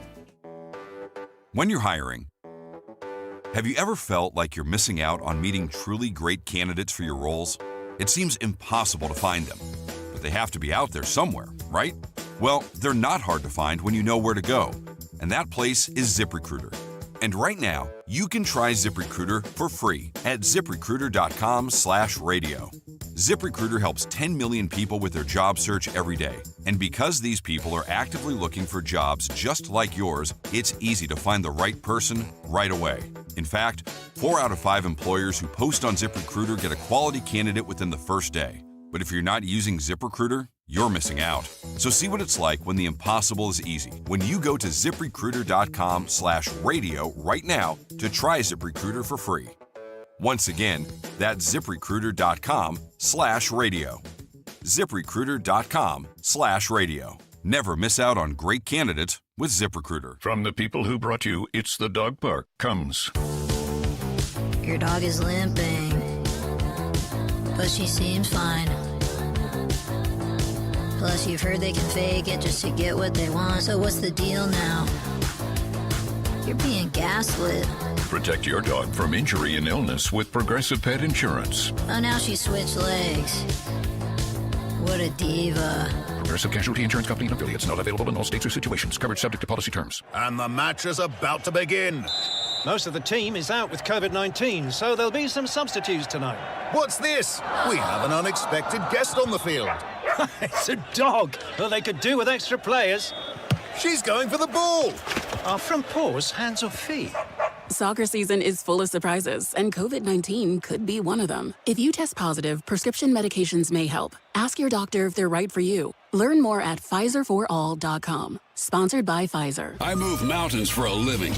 When you're hiring, have you ever felt like you're missing out on meeting truly great candidates for your roles? It seems impossible to find them, but they have to be out there somewhere, right? Well, they're not hard to find when you know where to go, and that place is ZipRecruiter. And right now, you can try ZipRecruiter for free at ZipRecruiter.com/radio. ZipRecruiter helps 10 million people with their job search every day. And because these people are actively looking for jobs just like yours, it's easy to find the right person right away. In fact, 4 out of 5 employers who post on ZipRecruiter get a quality candidate within the first day. But if you're not using ZipRecruiter, you're missing out. So see what it's like when the impossible is easy. When you go to ZipRecruiter.com/radio right now to try ZipRecruiter for free. Once again, that's ZipRecruiter.com/radio. ZipRecruiter.com/radio. Never miss out on great candidates with ZipRecruiter. From the people who brought you It's the Dog Park comes. Your dog is limping, but she seems fine. Plus, you've heard they can fake it just to get what they want. So what's the deal now? You're being gaslit. Protect your dog from injury and illness with Progressive Pet Insurance. Oh, now she switched legs. What a diva. Progressive Casualty Insurance Company and affiliates. Not available in all states or situations. Coverage subject to policy terms. And the match is about to begin. Most of the team is out with COVID-19, so there'll be some substitutes tonight. What's this? We have an unexpected guest on the field. It's a dog. Well, they could do with extra players. She's going for the ball. Are front paws hands or feet? Soccer season is full of surprises, and COVID-19 could be one of them. If you test positive, prescription medications may help. Ask your doctor if they're right for you. Learn more at PfizerForAll.com. Sponsored by Pfizer. I move mountains for a living.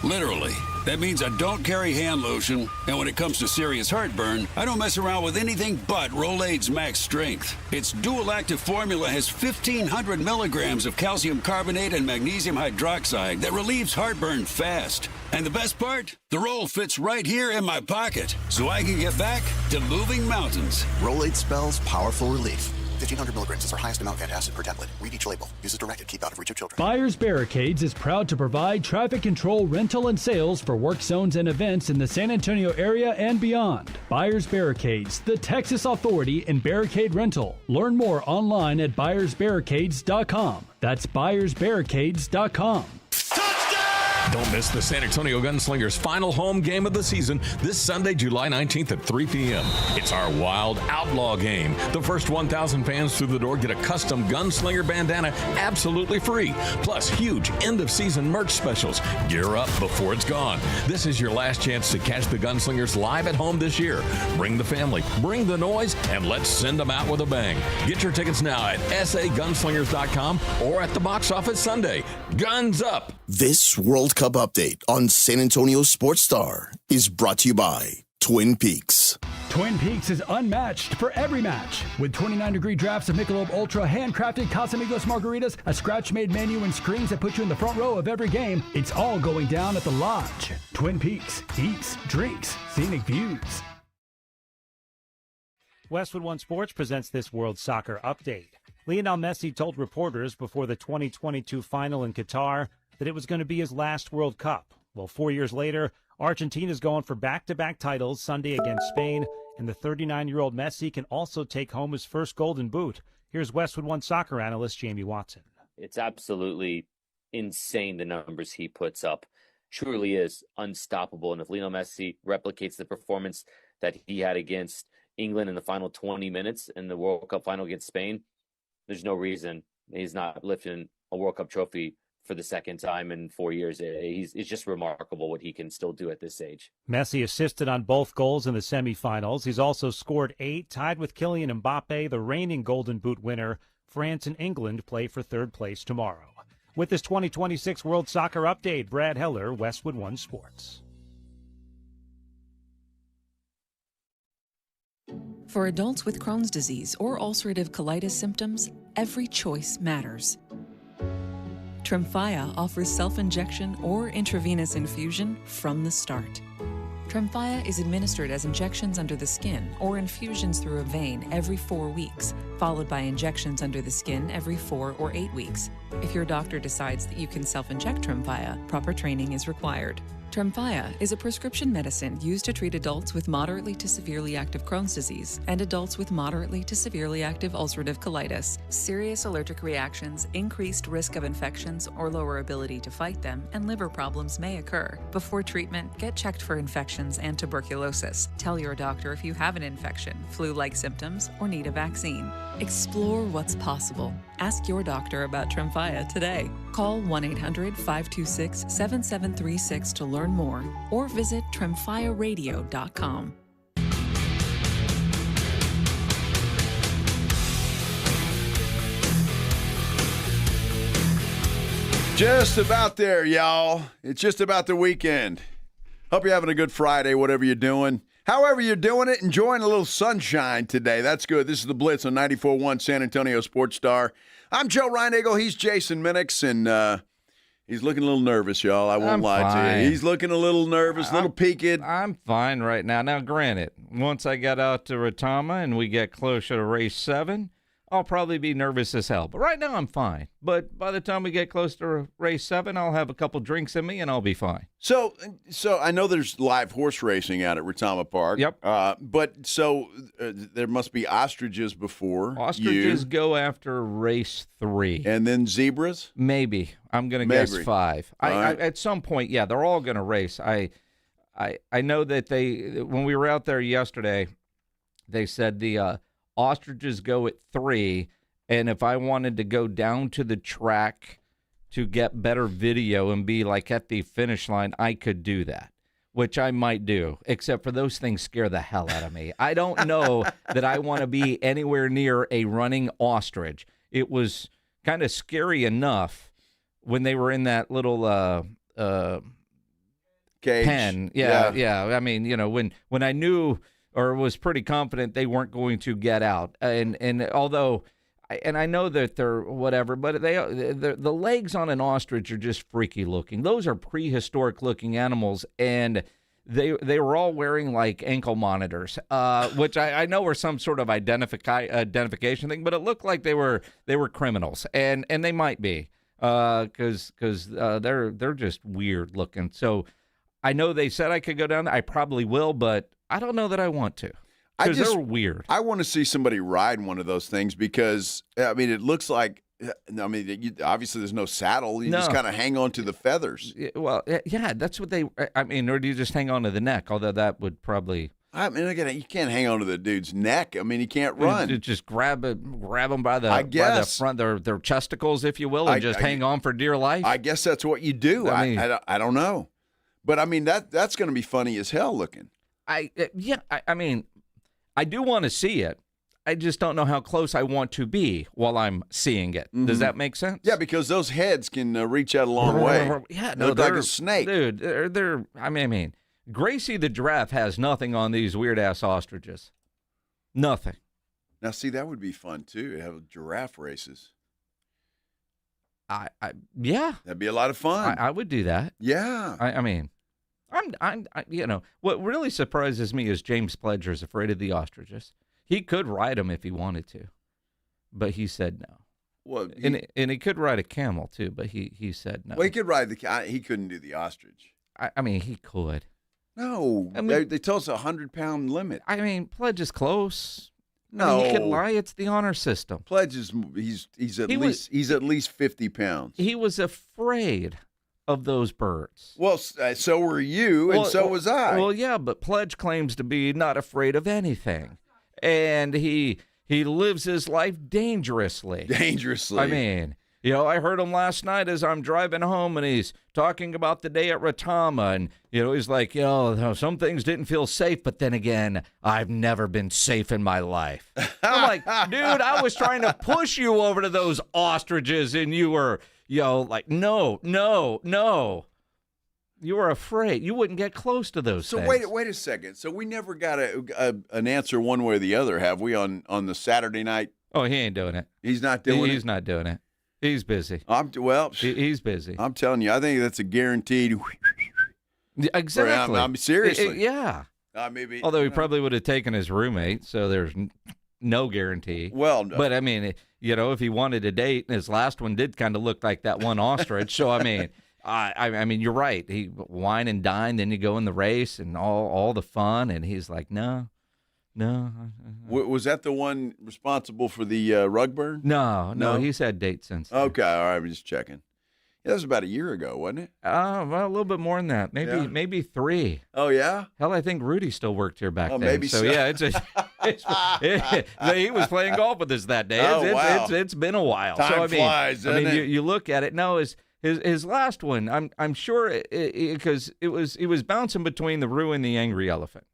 Literally. That means I don't carry hand lotion, and when it comes to serious heartburn, I don't mess around with anything but Rolaids Max Strength. Its dual-active formula has 1,500 milligrams of calcium carbonate and magnesium hydroxide that relieves heartburn fast. And the best part? The roll fits right here in my pocket, so I can get back to moving mountains. Rolaids spells powerful relief. 1,500 milligrams is our highest amount of antacid per tablet. Read each label. Use as directed. Keep out of reach of children. Buyers Barricades is proud to provide traffic control, rental, and sales for work zones and events in the San Antonio area and beyond. Buyers Barricades, the Texas authority in barricade rental. Learn more online at buyersbarricades.com. That's buyersbarricades.com. Don't miss the San Antonio Gunslingers' final home game of the season this Sunday, July 19th at 3 p.m. It's our Wild Outlaw game. The first 1,000 fans through the door get a custom Gunslinger bandana absolutely free. Plus, huge end-of-season merch specials. Gear up before it's gone. This is your last chance to catch the Gunslingers live at home this year. Bring the family, bring the noise, and let's send them out with a bang. Get your tickets now at sagunslingers.com or at the box office Sunday. Guns up! This World Cup update on San Antonio Sports Star is brought to you by Twin Peaks. Twin Peaks is unmatched for every match. With 29-degree drafts of Michelob Ultra, handcrafted Casamigos margaritas, a scratch-made menu, and screens that put you in the front row of every game, it's all going down at the Lodge. Twin Peaks. Eats, drinks, scenic views. Westwood One Sports presents this World Soccer update. Lionel Messi told reporters before the 2022 final in Qatar that it was going to be his last World Cup. Well, 4 years later, Argentina's going for back-to-back titles Sunday against Spain, and the 39-year-old Messi can also take home his first Golden Boot. Here's Westwood One soccer analyst Jamie Watson. It's absolutely insane the numbers he puts up. Truly is unstoppable. And if Lionel Messi replicates the performance that he had against England in the final 20 minutes in the World Cup final against Spain, there's no reason he's not lifting a World Cup trophy for the second time in 4 years. It's just remarkable what he can still do at this age. Messi assisted on both goals in the semifinals. He's also scored 8, tied with Kylian Mbappe, the reigning Golden Boot winner. France and England play for third place tomorrow. With this 2026 World Soccer Update, Brad Heller, Westwood One Sports. For adults with Crohn's disease or ulcerative colitis symptoms, every choice matters. Tremfya offers self-injection or intravenous infusion from the start. Tremfya is administered as injections under the skin or infusions through a vein every 4 weeks, followed by injections under the skin every 4 or 8 weeks. If your doctor decides that you can self-inject Tremfya, proper training is required. Tremfya is a prescription medicine used to treat adults with moderately to severely active Crohn's disease and adults with moderately to severely active ulcerative colitis. Serious allergic reactions, increased risk of infections or lower ability to fight them, and liver problems may occur. Before treatment, get checked for infections and tuberculosis. Tell your doctor if you have an infection, flu-like symptoms, or need a vaccine. Explore what's possible. Ask your doctor about Tremfya today. Call 1-800-526-7736 to learn more or visit tremfyaradio.com. Just about there, y'all. It's just about the weekend. Hope you're having a good Friday, whatever you're doing. However you're doing it, enjoying a little sunshine today. That's good. This is the Blitz on 94.1 San Antonio Sports Star. I'm Joe Reinagle. He's Jason Minix, and he's looking a little nervous, y'all. I won't lie to you. He's looking a little nervous, a little peaked. I'm fine right now. Now, granted, once I get out to Retama and we get closer to race 7, I'll probably be nervous as hell. But right now, I'm fine. But by the time we get close to race 7, I'll have a couple drinks in me, and I'll be fine. So I know there's live horse racing out at Retama Park. Yep. But there must be ostriches before Ostriches go after race 3. And then zebras? Maybe. I'm going to guess 5. Right. At some point, yeah, they're all going to race. I know that when we were out there yesterday, they said the ostriches go at 3, and if I wanted to go down to the track to get better video and be like at the finish line, I could do that, which I might do, except for those things scare the hell out of me. I don't know that I want to be anywhere near a running ostrich. It was kind of scary enough when they were in that little cage. Pen. Yeah. I mean, when I knew or was pretty confident they weren't going to get out, and although, and I know that they're whatever, but the legs on an ostrich are just freaky looking. Those are prehistoric looking animals, and they were all wearing like ankle monitors, which I know were some sort of identification thing, but it looked like they were criminals, and they might be, because they're just weird looking. So I know they said I could go down there. I probably will, but I don't know that I want to. Because they're weird. I want to see somebody ride one of those things because, I mean, it looks like, obviously there's no saddle. You just kind of hang on to the feathers. Well, yeah, that's what or do you just hang on to the neck? Although that would probably... I mean, again, you can't hang on to the dude's neck. I mean, he can't run. You just grab them by the front, their chesticles, if you will, and hang on for dear life. I guess that's what you do. I don't know. But, I mean, that's going to be funny as hell looking. I mean... I do want to see it. I just don't know how close I want to be while I'm seeing it. Mm-hmm. Does that make sense? Yeah, because those heads can reach out a long way. Yeah, they look like a snake. Dude, they're I mean, Gracie the giraffe has nothing on these weird-ass ostriches. Nothing. Now, see, that would be fun, too, to have giraffe races. Yeah. That'd be a lot of fun. I would do that. Yeah. I mean... what really surprises me is James Pledger's afraid of the ostriches. He could ride them if he wanted to, but he said no. Well, and he could ride a camel too, but he said no. Well, he could ride he couldn't do the ostrich. I mean, he could. No, they tell us 100-pound limit. I mean, Pledge is close. No, he could lie. It's the honor system. Pledge is he's at least 50 pounds. He was afraid of those birds. Well, so were you, and so was I. Well, yeah, but Pledge claims to be not afraid of anything, and he lives his life dangerously. Dangerously. I mean, I heard him last night as I'm driving home, and he's talking about the day at Retama, and he's like, some things didn't feel safe, but then again, I've never been safe in my life. I'm like, dude, I was trying to push you over to those ostriches, and you were. Like, no. You were afraid. You wouldn't get close to those things. So wait a second. So we never got an answer one way or the other, have we, on the Saturday night? Oh, he ain't doing it. He's not doing it? He's not doing it. He's busy. He's busy. I'm telling you, I think that's a guaranteed. Exactly. I'm seriously. Yeah. Although he probably would have taken his roommate, so there's no guarantee. Well, no. But I mean, if he wanted a date, and his last one did kind of look like that one ostrich. So I mean, I mean, you're right. He wine and dine, then you go in the race and all the fun, and he's like, no. Was that the one responsible for the rug burn? No. He's had dates since then. Okay, all right. I'm just checking. Yeah, that was about a year ago, wasn't it? Well, a little bit more than that. Maybe 3. Oh, yeah? Hell, I think Rudy still worked here back then. Maybe so. Yeah, he was playing golf with us that day. Wow. It's been a while. Time flies, doesn't it? You look at it. No, his last one, I'm sure, because he was bouncing between the Roo and the Angry Elephant.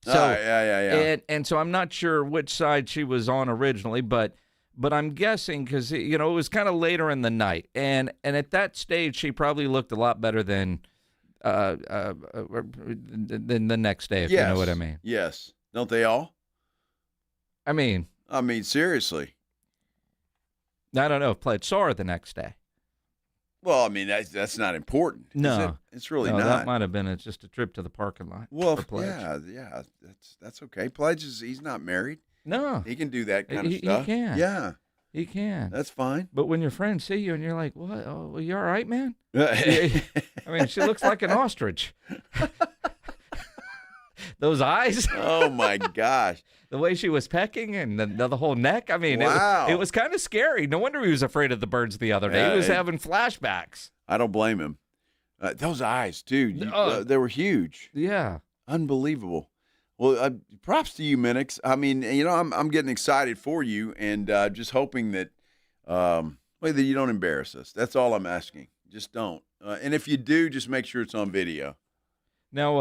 So, yeah. And so I'm not sure which side she was on originally, but I'm guessing because, it was kind of later in the night. And at that stage, she probably looked a lot better than the next day, if you know what I mean. Yes. Don't they all? I mean, seriously. I don't know if Pledge saw her the next day. Well, I mean, that's not important. No. It's really not. That might have been just a trip to the parking lot. Well, for Pledge. yeah. That's okay. Pledge he's not married. No. He can do that kind of stuff. He can. Yeah. He can. That's fine. But when your friends see you and you're like, what? Oh, you all right, man? I mean, she looks like an ostrich. Those eyes. Oh, my gosh. The way she was pecking and the whole neck. I mean, wow. It was kind of scary. No wonder he was afraid of the birds the other day. He was having flashbacks. I don't blame him. Those eyes, too. They were huge. Yeah. Unbelievable. Well, props to you, Minix. I mean, I'm getting excited for you, and just hoping that, Well, that you don't embarrass us. That's all I'm asking. Just don't. And if you do, just make sure it's on video. Now,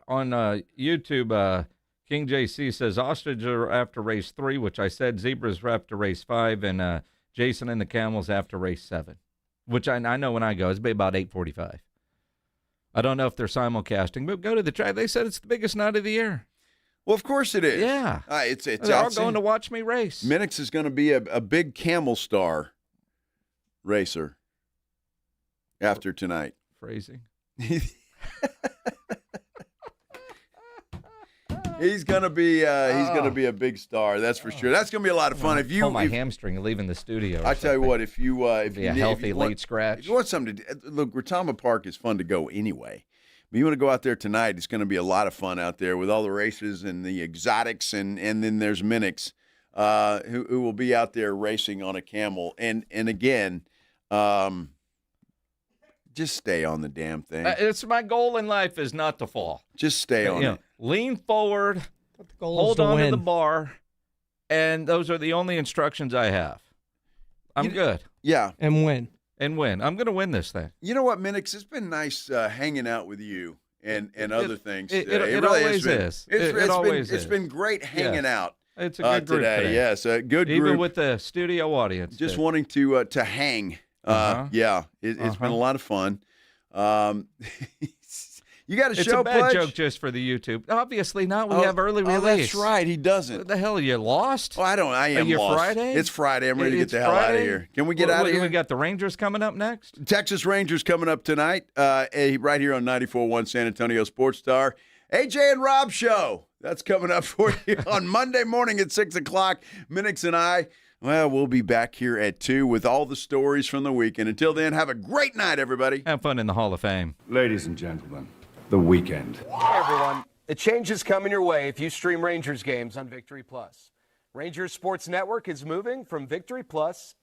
on YouTube, King JC says ostrich are after race 3, which I said zebras are after race 5, and Jason and the camels after race 7, which I know when I go, it's be about 8:45. I don't know if they're simulcasting, but go to the track. They said it's the biggest night of the year. Well, of course it is. Yeah. They're all going to watch me race. Minix is going to be a big camel star racer after tonight. Phrasing. He's gonna be a big star. That's for sure. That's gonna be a lot of fun. If you pull my hamstring leaving the studio, I tell you what, if you late scratch. If you want something to look, Retama Park is fun to go anyway. But you want to go out there tonight, it's going to be a lot of fun out there with all the races and the exotics, and then there's Minix, who will be out there racing on a camel. And again, just stay on the damn thing. It's my goal in life is not to fall. Just stay on it. Lean forward, hold on to the bar, and those are the only instructions I have. I'm good. Yeah. And win. And win. I'm going to win this thing. You know what, Minix? It's been nice hanging out with you and other things. It really always is. It's been great hanging out. It's a good group today. Yes, a good group. Even with the studio audience. Just wanting to hang. Yeah, it's been a lot of fun. You got a show pledge? It's a bad pledge? joke just for the YouTube. Obviously not. We have early release. That's right. He doesn't. What the hell, are you lost? Oh, I am you lost. Friday? It's Friday. I'm ready to get the hell out of here. Can we get out of here? We got the Rangers coming up next. Texas Rangers coming up tonight, right here on 94.1 San Antonio Sports Star. AJ and Rob Show. That's coming up for you on Monday morning at 6 o'clock. Minix and I, well, we'll be back here at 2 with all the stories from the weekend. Until then, have a great night, everybody. Have fun in the Hall of Fame. Ladies and gentlemen, the weekend. Hey, everyone. A change is coming your way if you stream Rangers games on Victory Plus. Rangers Sports Network is moving from Victory Plus